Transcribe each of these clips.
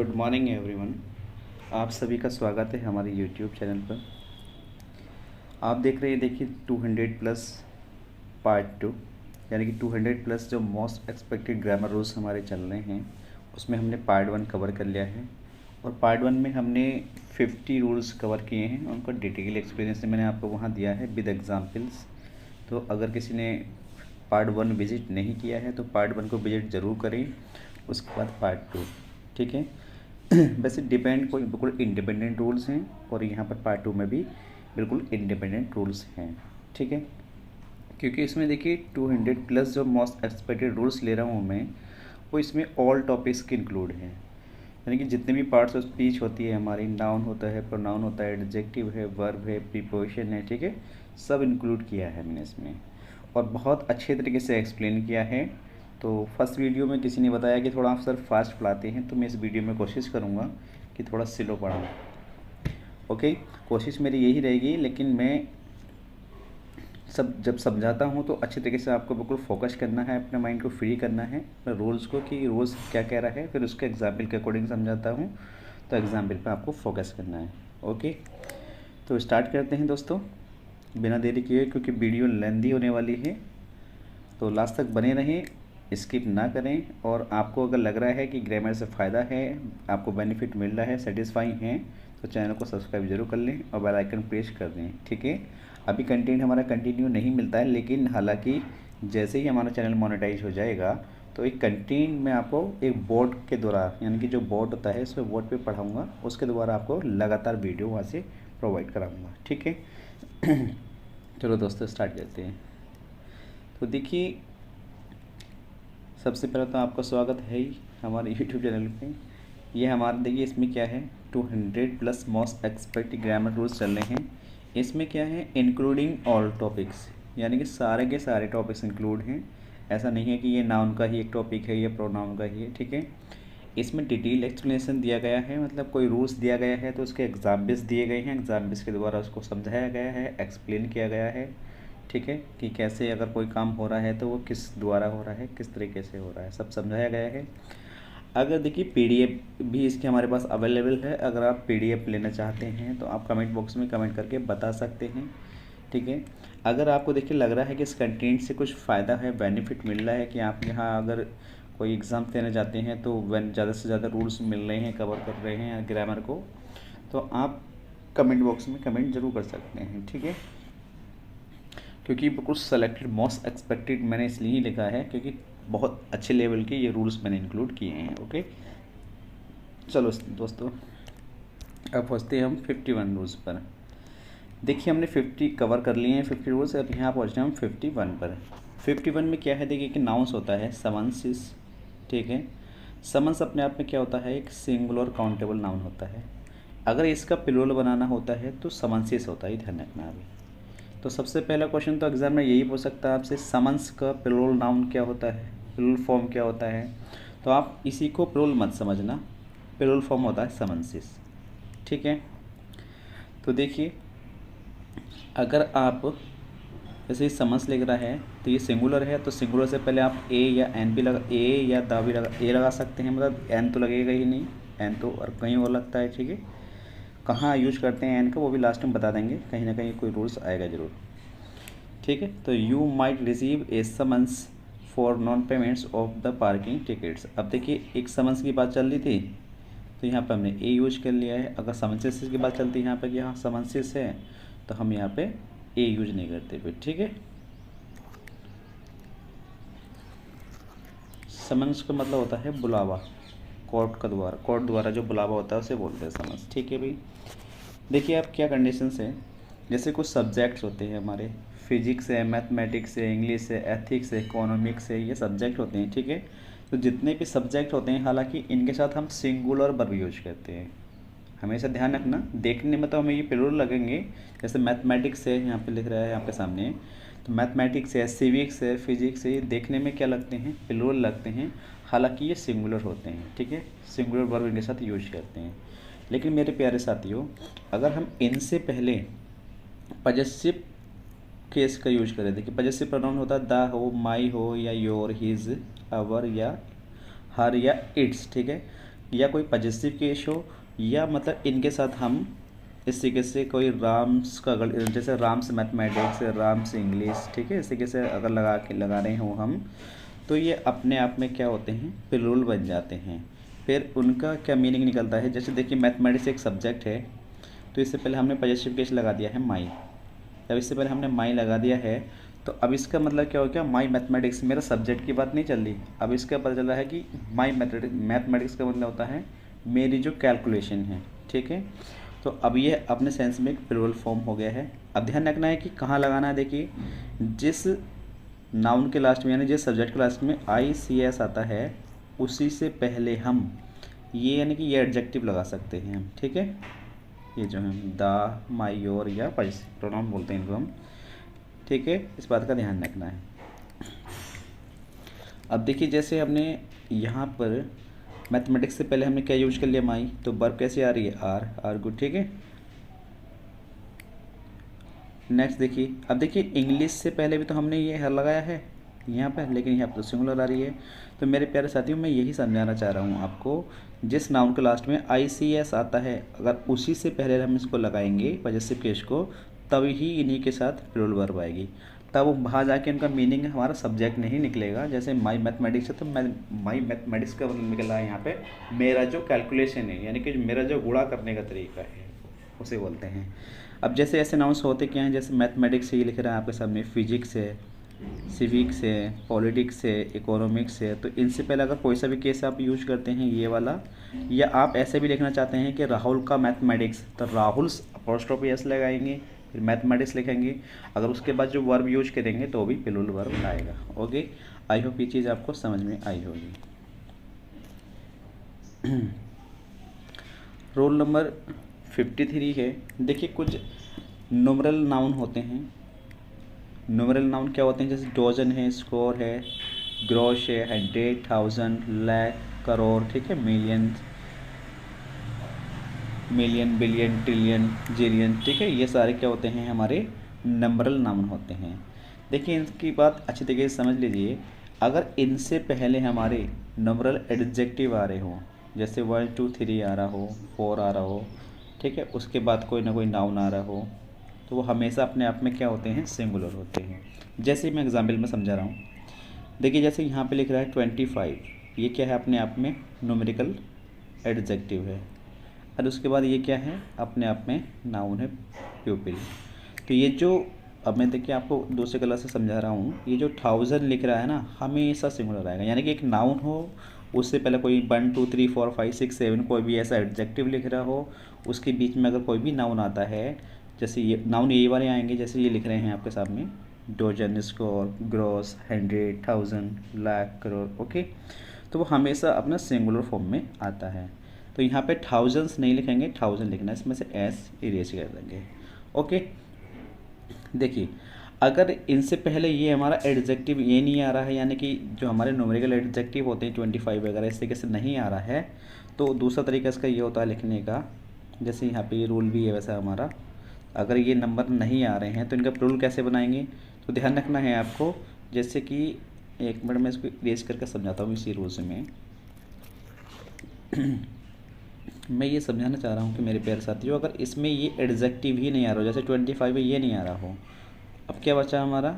Good morning everyone. आप सभी का स्वागत है हमारे यूट्यूब चैनल पर। आप देख रहे हैं, देखिए 200 प्लस पार्ट 2, यानी कि 200 प्लस जो मोस्ट एक्सपेक्टेड ग्रामर रूल्स हमारे चल रहे हैं उसमें हमने पार्ट 1 कवर कर लिया है। और पार्ट 1 में हमने 50 रूल्स कवर किए हैं, उनका डिटेल एक्सपीरियंस मैंने आपको वहाँ दिया है विद एग्जाम्पल्स। तो अगर किसी ने पार्ट 1 विज़िट नहीं किया है तो पार्ट 1 को विज़िट ज़रूर करें, उसके बाद पार्ट 2। ठीक है। वैसे डिपेंड कोई बिल्कुल इंडिपेंडेंट रूल्स हैं और यहाँ पर पार्ट 2 में भी बिल्कुल इंडिपेंडेंट रूल्स हैं। ठीक है, क्योंकि इसमें देखिए 200 प्लस जो मोस्ट एक्सपेक्टेड रूल्स ले रहा हूँ मैं, वो इसमें ऑल टॉपिक्स के इंक्लूड हैं। यानी कि जितने भी पार्ट्स ऑफ स्पीच होती है हमारी, नाउन होता है, प्रोनाउन होता है, एडजेक्टिव है, वर्ब है, प्रीपोजिशन है, ठीक है, सब इंक्लूड किया है मैंने इसमें और बहुत अच्छे तरीके से एक्सप्लेन किया है। तो फर्स्ट वीडियो में किसी ने बताया कि थोड़ा आप सर फास्ट पढ़ाते हैं, तो मैं इस वीडियो में कोशिश करूँगा कि थोड़ा स्लो पढ़ाऊँ। ओके, कोशिश मेरी यही रहेगी, लेकिन मैं जब समझाता हूँ तो अच्छे तरीके से आपको बिल्कुल फोकस करना है, अपने माइंड को फ्री करना है अपने रूल्स को कि रूल्स क्या कह रहा है, फिर उसके एग्जाम्पल के अकॉर्डिंग समझाता हूँ, तो एग्जाम्पल पे आपको फोकस करना है। ओके, तो स्टार्ट करते हैं दोस्तों बिना देरी किए, क्योंकि वीडियो लेंदी होने वाली है, तो लास्ट तक बने रहें, स्किप ना करें। और आपको अगर लग रहा है कि ग्रामर से फ़ायदा है, आपको बेनिफिट मिल रहा है, सेटिस्फाई हैं, तो चैनल को सब्सक्राइब जरूर कर लें और बेल आइकन प्रेस कर दें। ठीक है, अभी कंटेंट हमारा कंटिन्यू नहीं मिलता है, लेकिन हालांकि जैसे ही हमारा चैनल मोनेटाइज हो जाएगा तो एक कंटेंट मैं आपको एक बोर्ड के द्वारा, यानी कि जो बोर्ड होता है उसमें बोर्ड पे पढ़ाऊँगा, उसके द्वारा आपको लगातार वीडियो वहाँ से प्रोवाइड कराऊँगा। ठीक है। चलो दोस्तों स्टार्ट करते हैं। तो देखिए, सबसे पहले तो आपका स्वागत है ही हमारे यूट्यूब चैनल पे। ये हमारा देखिए इसमें क्या है, 200 plus most expected grammar rules चल रहे हैं। इसमें क्या है, इंक्लूडिंग ऑल टॉपिक्स, यानी कि सारे के सारे टॉपिक्स इंक्लूड हैं। ऐसा नहीं है कि ये नाउन का ही एक टॉपिक है, ये प्रोनाउन का ही है। ठीक है, इसमें डिटेल एक्सप्लेनेशन दिया गया है, मतलब कोई रूल्स दिया गया है तो उसके एग्जाम्पल्स दिए गए हैं, एग्जाम्पल्स के द्वारा उसको समझाया गया है, एक्सप्लेन किया गया है। ठीक है, कि कैसे अगर कोई काम हो रहा है तो वो किस द्वारा हो रहा है, किस तरीके से हो रहा है, सब समझाया गया है। अगर देखिए पीडीएफ भी इसके हमारे पास अवेलेबल है, अगर आप पीडीएफ लेना चाहते हैं तो आप कमेंट बॉक्स में कमेंट करके बता सकते हैं। ठीक है, अगर आपको देखिए लग रहा है कि इस कंटेंट से कुछ फ़ायदा है, बेनिफिट मिल रहा है, कि आप यहाँ अगर कोई एग्ज़ाम देने जाते हैं तो वन ज़्यादा से ज़्यादा रूल्स मिल रहे हैं, कवर कर रहे हैं ग्रामर को, तो आप कमेंट बॉक्स में कमेंट ज़रूर कर सकते हैं। ठीक है, क्योंकि बिल्कुल सेलेक्टेड मोस्ट एक्सपेक्टेड मैंने इसलिए ही लिखा है क्योंकि बहुत अच्छे लेवल के ये रूल्स मैंने इंक्लूड किए हैं। ओके, चलो दोस्तों अब पहुँचते हैं हम 51 रूल्स पर। देखिए हमने 50 कवर कर लिए हैं 50 रूल्स, अब यहाँ पहुँचते हैं हम 51 पर। 51 में क्या है, देखिए कि नाउंस होता है समन्स। ठीक है, समन्स अपने आप में क्या होता है, एक सिंगुलर काउंटेबल नाउन होता है। अगर इसका प्लूरल बनाना होता है तो समन्सिस होता है, ध्यान रखना अभी। तो सबसे पहला क्वेश्चन तो एग्जाम में यही पूछ सकता है आपसे, समन्स का प्लूरल नाउन क्या होता है, प्लूरल फॉर्म क्या होता है। तो आप इसी को प्लूरल मत समझना, प्लूरल फॉर्म होता है समन्सिस। ठीक है, तो देखिए अगर आप जैसे समन्स लिख रहा है तो ये सिंगुलर है, तो सिंगुलर से पहले आप ए या एन भी लगा, ए या दा भी लगा, ए लगा सकते हैं, मतलब एन तो लगेगा ही नहीं, एन तो और कहीं और लगता है। ठीक है, कहाँ यूज करते हैं एन का वो भी लास्ट में बता देंगे, कहीं ना कहीं कोई रूल्स आएगा ज़रूर। ठीक है, तो you might receive A summons for non payments of the parking tickets. अब देखिए एक समन्स की बात चल रही थी तो यहाँ पर हमने ए यूज कर लिया है। अगर समन्सिस की बात चलती है यहाँ पर कि यहाँ समन्सिस है तो हम यहाँ पे ए यूज नहीं करते फिर। ठीक है, समन्स का मतलब होता है बुलावा, कोर्ट द्वारा जो बुलावा होता है उसे बोलते हैं समन्स। ठीक है भाई, देखिए आप क्या कंडीशंस है, जैसे कुछ सब्जेक्ट्स होते हैं हमारे, फिजिक्स है, मैथमेटिक्स है, इंग्लिश है, एथिक्स है, इकोनॉमिक्स है, ये सब्जेक्ट होते हैं। ठीक है, तो जितने भी सब्जेक्ट होते हैं हालांकि इनके साथ हम सिंगुलर वर्ब यूज करते हैं, हमेशा ध्यान रखना। देखने में तो हमें ये प्लूरल लगेंगे, जैसे मैथमेटिक्स है यहाँ पे लिख रहा है आपके सामने, तो मैथमेटिक्स है, सिविक्स है, फिजिक्स है, ये देखने में क्या लगते हैं, प्लूरल लगते हैं, हालांकि ये सिंगुलर होते हैं। ठीक है, सिंगुलर वर्ब इनके साथ यूज करते हैं। लेकिन मेरे प्यारे साथियों, अगर हम इनसे पहले पजेसिव केस का यूज करें, देखिए पजेसिव प्रोनाउन होता है द हो, माई हो, या योर, हिज, अवर, या हर, या इट्स। ठीक है, या कोई पॉजिटिव केस हो, या मतलब इनके साथ हम इस तरीके से कोई राम्स का अगर जैसे राम्स मैथमेटिक्स, राम्स इंग्लिश, ठीक है, इस तरीके से अगर लगा रहे हो हम, तो ये अपने आप में क्या होते हैं, प्लूरल बन जाते हैं। फिर उनका क्या मीनिंग निकलता है, जैसे देखिए मैथमेटिक्स एक सब्जेक्ट है, तो इससे पहले हमने पॉजिटिव केस लगा दिया है माई। जब इससे पहले हमने माई लगा दिया है, तो अब इसका मतलब क्या हो गया, माई मैथमेटिक्स, मेरा सब्जेक्ट की बात नहीं चल रही, अब इसका पता चल रहा है कि माई मैथमेटिक्स का मतलब होता है मेरी जो कैलकुलेशन है, ठीक है। तो अब ये अपने सेंस में एक प्लूरल फॉर्म हो गया है। अब ध्यान रखना है कि कहाँ लगाना है। देखिए जिस नाउन के लास्ट में यानी जिस सब्जेक्ट के लास्ट में ICS आता है, उसी से पहले हम ये यानी कि ये एडजेक्टिव लगा सकते हैं हम, ठीक है। ये जो है द, माई, योर या पॉजिटिव प्रोनाउन बोलते हैं इनको हम, ठीक है, इस बात का ध्यान रखना है। अब देखिए जैसे हमने यहाँ पर मैथमेटिक्स से पहले हमने क्या यूज कर लिया, माई, तो वर्ब कैसे आ रही है, आर गुड, ठीक है। नेक्स्ट देखिए, अब देखिए इंग्लिश से पहले भी तो हमने ये हर लगाया है यहाँ पर, लेकिन यहाँ पर तो सिंगुलर आ रही है। तो मेरे प्यारे साथियों, मैं यही समझाना चाह रहा हूँ आपको, जिस नाउन के लास्ट में ICS आता है, अगर उसी से पहले हम इसको लगाएंगे पॉजिटिव केस को, तभी इन्हीं के साथ प्लूरल वर्ब आएगी। तब वहाँ जाके उनका मीनिंग हमारा सब्जेक्ट नहीं निकलेगा। जैसे माई मैथमेटिक्स है, तो माई मैथमेटिक्स का मतलब निकल रहा है यहाँ पे मेरा जो कैलकुलेशन है, यानी कि मेरा जो गुणा करने का तरीका है, उसे बोलते हैं। अब जैसे ऐसे नाउंस होते क्या हैं, जैसे मैथमेटिक्स ये लिख रहा है आपके सामने, फिजिक्स है, सिविक्स है, पॉलिटिक्स है, इकोनॉमिक्स है, तो इनसे पहले अगर कोई सा भी केस आप यूज करते हैं ये वाला, या आप ऐसे भी लिखना चाहते हैं कि राहुल का मैथमेटिक्स, तो राहुल अपॉस्ट्रोफी एस लगाएंगे, फिर मैथमेटिक्स लिखेंगे, अगर उसके बाद जो वर्ब यूज करेंगे तो भी प्लूरल वर्ब आएगा। ओके, आई होप ये चीज़ आपको समझ में आई होगी। रोल नंबर 53 है। देखिए कुछ न्यूमरल नाउन होते हैं। न्यूमरल नाउन क्या होते हैं, जैसे डोजन है, स्कोर है, ग्रोश है, 100, 1000, लाख, करोड़, ठीक है, मिलियन, बिलियन, ट्रिलियन, जिलियन, ठीक है, ये सारे क्या होते हैं, हमारे नंबरल नाउन होते हैं। देखिए इनकी बात अच्छी तरीके से समझ लीजिए। अगर इनसे पहले हमारे नंबरल एडजेक्टिव आ रहे हो, जैसे 1 2 3 आ रहा हो, 4 आ रहा हो, ठीक है, उसके बाद कोई ना कोई नाउन आ रहा हो, तो वो हमेशा अपने आप में क्या होते हैं, सिंगुलर होते हैं। जैसे मैं एग्जाम्पल में समझा रहा हूँ, देखिए जैसे यहाँ पे लिख रहा है 25, ये क्या है, अपने आप में न्यूमेरिकल एडजेक्टिव है, और उसके बाद ये क्या है, अपने आप में नाउन है, प्यूपिल। तो ये जो अब मैं देखिए आपको दूसरे कलर से समझा रहा हूँ, ये जो 1000 लिख रहा है ना, हमेशा सिंगुलर आएगा, यानी कि एक नाउन हो, उससे पहले कोई 1 2 3 4 5 6 7 कोई भी ऐसा एडजेक्टिव लिख रहा हो, उसके बीच में अगर कोई भी नाउन आता है, जैसे ये नाउन यही वाले आएंगे, जैसे ये लिख रहे हैं आपके सामने, dozen, score, gross, 100, 1000, lakh, crore, okay, तो वो हमेशा अपना सिंगुलर फॉर्म में आता है। तो यहाँ पे थाउजेंड्स नहीं लिखेंगे, 1000 लिखना है, इसमें से एस इरेज कर देंगे। ओके, देखिए अगर इनसे पहले ये हमारा एडजेक्टिव ये नहीं आ रहा है, यानी कि जो हमारे न्यूमेरिकल एडजेक्टिव होते हैं 25 वगैरह, इस तरीके से नहीं आ रहा है, तो दूसरा तरीका इसका ये होता है लिखने का, जैसे यहाँ पे ये रूल भी है वैसा हमारा, अगर ये नंबर नहीं आ रहे हैं तो इनका प्लूरल कैसे बनाएंगे, तो ध्यान रखना है आपको। जैसे कि एक मिनट में इसको इरेज करके समझाता हूँ इसी रूल्स में। मैं ये समझाना चाह रहा हूँ कि मेरे प्यारे साथियों, अगर इसमें ये एडजेक्टिव ही नहीं आ रहा हो, जैसे 25 है ये नहीं आ रहा हो, अब क्या बचा हमारा,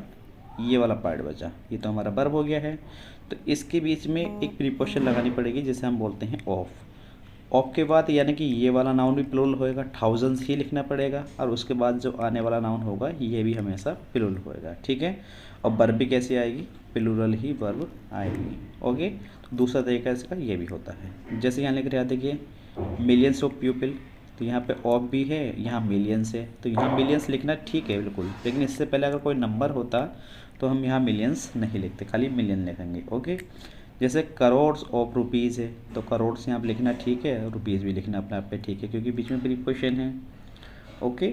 ये वाला पार्ट बचा, ये तो हमारा वर्ब हो गया है, तो इसके बीच में एक प्रीपोजिशन लगानी पड़ेगी जिसे हम बोलते हैं ऑफ। ऑफ के बाद यानी कि ये वाला नाउन भी प्लूरल होएगा, थाउजेंड्स ही लिखना पड़ेगा, और उसके बाद जो आने वाला नाउन होगा ये भी हमेशा प्लूरल होएगा, ठीक है। और वर्ब भी कैसे आएगी, प्लूरल ही वर्ब आएगी। ओके, तो दूसरा तरीका इसका ये भी होता है, जैसे यहाँ लिख रहे हैं, देखिए मिलियंस ऑफ पीपल, तो यहाँ पे ऑफ भी है, यहाँ मिलियंस है, तो यहाँ मिलियंस लिखना ठीक है बिल्कुल, लेकिन इससे पहले अगर कोई नंबर होता तो हम यहाँ मिलियंस नहीं लिखते, खाली मिलियन लिखेंगे। ओके, जैसे करोड्स ऑफ रुपीज़ है, तो करोड्स यहाँ पर लिखना ठीक है, रुपीज़ भी लिखना अपने आप पे ठीक है, क्योंकि बीच में प्रीपोजिशन है। ओके,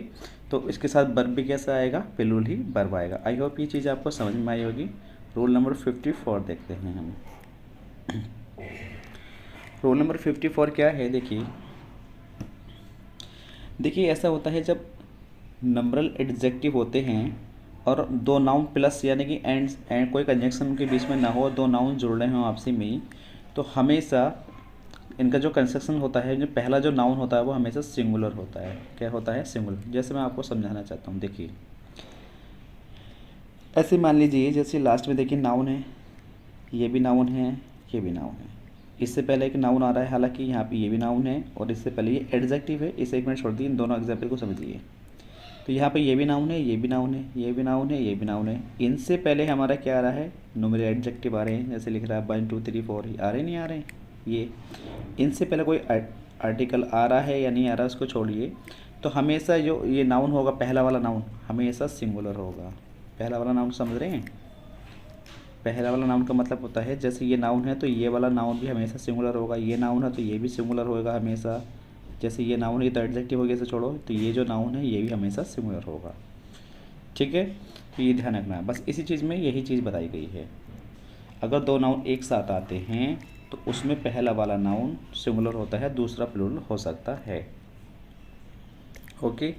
तो इसके साथ वर्ब भी कैसा आएगा, प्लूरल ही वर्ब आएगा। आई होप ये चीज़ आपको समझ में आई होगी। रूल नंबर 54 देखते हैं हम। रूल नंबर 54 क्या है, देखिए ऐसा होता है जब नंबरल एडजेक्टिव होते हैं और दो नाउन प्लस यानी कि एंड कोई कंजंक्शन के बीच में ना हो, दो नाउन जुड़ रहे हों आपसी में, तो हमेशा इनका जो कंस्ट्रक्शन होता है, जो पहला जो नाउन होता है वो हमेशा सिंगुलर होता है। क्या होता है? सिंगुलर। जैसे मैं आपको समझाना चाहता हूँ, देखिए ऐसे मान लीजिए, जैसे लास्ट में देखिए नाउन है, ये भी नाउन है, ये भी नाउन है। इससे पहले एक नाउन आ रहा है, हालांकि यहाँ पे ये भी नाउन है, और इससे पहले ये एडजेक्टिव है। इसे एक मिनट छोड़ दिए, इन दोनों एग्जाम्पल को समझिए। तो यहाँ पे ये भी नाउन है, ये भी नाउन है, ये भी नाउन है, ये भी नाउन है। इनसे पहले हमारा क्या आ रहा है? न्यूमेरल एडजेक्टिव आ रहे हैं, जैसे लिख रहा है 1 2 3 4, आ रहे नहीं आ रहे हैं ये। इनसे पहले कोई आर्टिकल आ रहा है या नहीं आ रहा, उसको छोड़िए। तो हमेशा जो ये नाउन होगा, पहला वाला नाउन हमेशा सिंगुलर होगा। पहला वाला नाउन समझ रहे हैं? पहला वाला नाउन का मतलब होता है, जैसे ये नाउन है तो ये वाला नाउन भी हमेशा सिंगुलर होगा, ये नाउन है तो ये भी सिंगुलर होगा हमेशा। जैसे ये नाउन, ये तो एडजेक्टिव हो गया, इसे छोड़ो, तो ये जो नाउन है ये भी हमेशा सिंगुलर होगा। ठीक है, तो ये ध्यान रखना है। बस इसी चीज़ में यही चीज़ बताई गई है। अगर दो नाउन एक साथ आते हैं तो उसमें पहला वाला नाउन सिंगुलर होता है, दूसरा प्लूरल हो सकता है। ओके,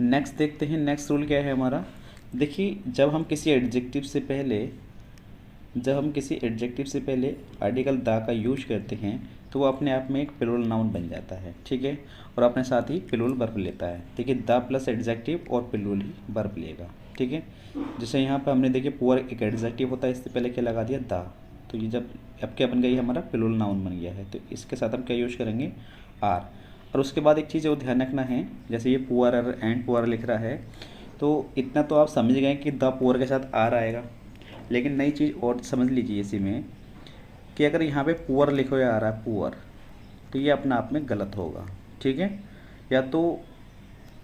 नेक्स्ट देखते हैं। नेक्स्ट रूल क्या है हमारा? देखिए, जब हम किसी एडजेक्टिव से पहले आर्टिकल द का यूज करते हैं तो वो अपने आप में एक प्लूरल नाउन बन जाता है। ठीक है, और अपने साथ ही प्लूरल वर्ब लेता है। देखिए, द प्लस एडजेक्टिव और प्लूरल ही वर्ब लेगा। ठीक है, जैसे यहाँ पे हमने देखिए पुअर एक एडजेक्टिव होता है, इससे पहले क्या लगा दिया? द। तो ये जब अब क्या बन गई, हमारा प्लूरल नाउन बन गया है। तो इसके साथ हम क्या यूज करेंगे? आर। और उसके बाद एक चीज़ वो ध्यान रखना है, जैसे ये पुअर एंड पुअर लिख रहा है, तो इतना तो आप समझ गए कि द पुअर के साथ आर आएगा। लेकिन नई चीज़ और समझ लीजिए इसी में, कि अगर यहाँ पे पुअर लिखो या आ रहा है पुअर, तो ये अपने आप में गलत होगा। ठीक है, या तो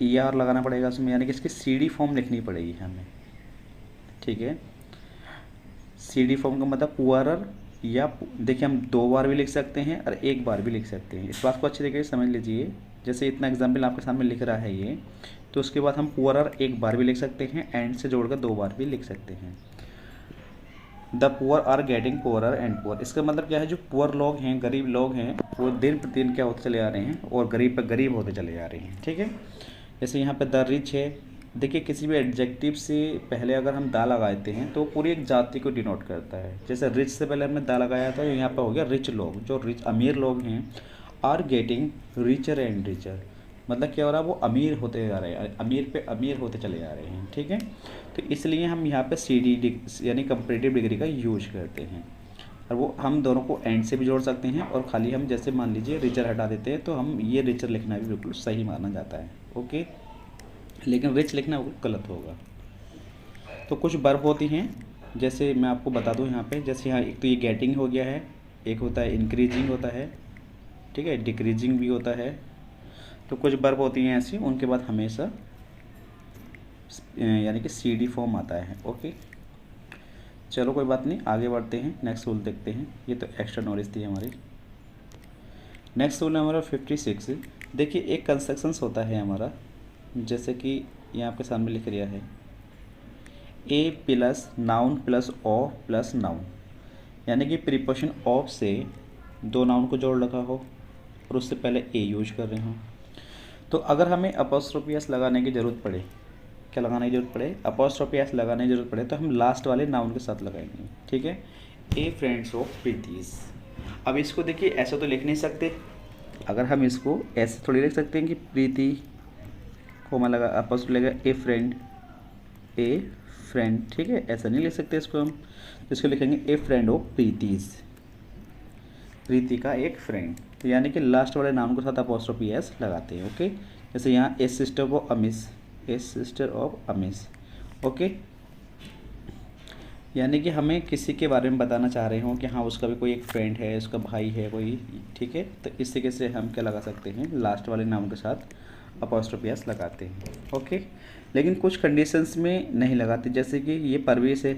ई आर लगाना पड़ेगा उसमें, यानी कि इसकी सी डी फॉर्म लिखनी पड़ेगी हमें। ठीक है, सी डी फॉर्म का मतलब पुअरर, या देखिए हम 2 बार भी लिख सकते हैं और 1 बार भी लिख सकते हैं। इस बात को अच्छी तरीके से समझ लीजिए। जैसे इतना एग्जाम्पल आपके सामने लिख रहा है ये, तो उसके बाद हम पुअरर 1 बार भी लिख सकते हैं, एंड से जोड़कर 2 बार भी लिख सकते हैं। The poor are getting poorer and poor. इसका मतलब क्या है? जो पुअर लोग हैं, गरीब लोग हैं, वो दिन प्रतिदिन क्या होते चले आ रहे हैं, और गरीब पर गरीब होते चले जा रहे हैं। ठीक है, जैसे यहाँ पे द रिच है। देखिए, किसी भी एडजेक्टिव से पहले अगर हम दा लगाते हैं तो पूरी एक जाति को डिनोट करता है। जैसे रिच से पहले हमने दा लगाया था, यहाँ पर हो गया रिच लोग, जो रिच अमीर लोग हैं। Are getting richer and richer, मतलब क्या हो रहा है? वो अमीर होते जा रहे हैं, अमीर पे अमीर होते चले जा रहे हैं। ठीक है, तो इसलिए हम यहाँ पे सी डी यानी कंपैरेटिव डिग्री का यूज करते हैं। और वो हम दोनों को एंड से भी जोड़ सकते हैं, और खाली हम जैसे मान लीजिए रिचर हटा देते हैं तो हम ये रिचर लिखना भी बिल्कुल सही माना जाता है। ओके, लेकिन रिच लिखना गलत होगा। तो कुछ वर्ब होती हैं, जैसे मैं आपको बता दूं यहाँ पे, जैसे यहाँ एक तो ये गेटिंग हो गया है, एक होता है इंक्रीजिंग होता है, ठीक है, डिक्रीजिंग भी होता है। तो कुछ वर्ब होती हैं ऐसी, उनके बाद हमेशा यानी कि सी डी फॉर्म आता है। ओके, चलो कोई बात नहीं, आगे बढ़ते हैं। नेक्स्ट रूल देखते हैं। ये तो एक्स्ट्रा नॉलेज थी हमारी। नेक्स्ट रूल है हमारा 56। देखिए, एक कंस्ट्रक्शंस होता है हमारा, जैसे कि यहाँ आपके सामने लिख दिया है, a plus noun plus of plus noun, यानी कि प्रीपोजिशन ऑफ से 2 नाउन को जोड़ रखा हो और उससे पहले ए यूज कर रहे हो। तो अगर हमें अपॉस्ट्रोफी एस लगाने की ज़रूरत पड़े, क्या लगाने की ज़रूरत पड़े? अपॉस्ट्रोफी एस लगाने की ज़रूरत पड़े, तो हम लास्ट वाले नाउन के साथ लगाएंगे। ठीक है, ए फ्रेंड्स ऑफ प्रीतीस। अब इसको देखिए, ऐसा तो लिख नहीं सकते। अगर हम इसको ऐसे थोड़ी लिख सकते हैं कि प्रीति को मैं लगा अपॉस्ट्रोफी लगा ए फ्रेंड। ठीक है, ऐसा नहीं लिख सकते इसको हम। इसको लिखेंगे ए फ्रेंड ऑफ प्रीतीस, प्रीति का एक फ्रेंड। तो यानी कि लास्ट वाले नाउन के साथ अपॉस्ट्रोफी एस लगाते हैं। ओके, जैसे यहाँ a sister of Amy's, a sister of Amy's. Okay, यानी कि हमें किसी के बारे में बताना चाह रहे हो कि हाँ उसका भी कोई एक फ्रेंड है, उसका भाई है कोई। ठीक है, तो इस तरीके से हम क्या लगा सकते हैं, लास्ट वाले नाउन के साथ अपॉस्ट्रोफी एस लगाते हैं। ओके, लेकिन कुछ कंडीशंस में नहीं लगाते, जैसे कि ये परवेश है,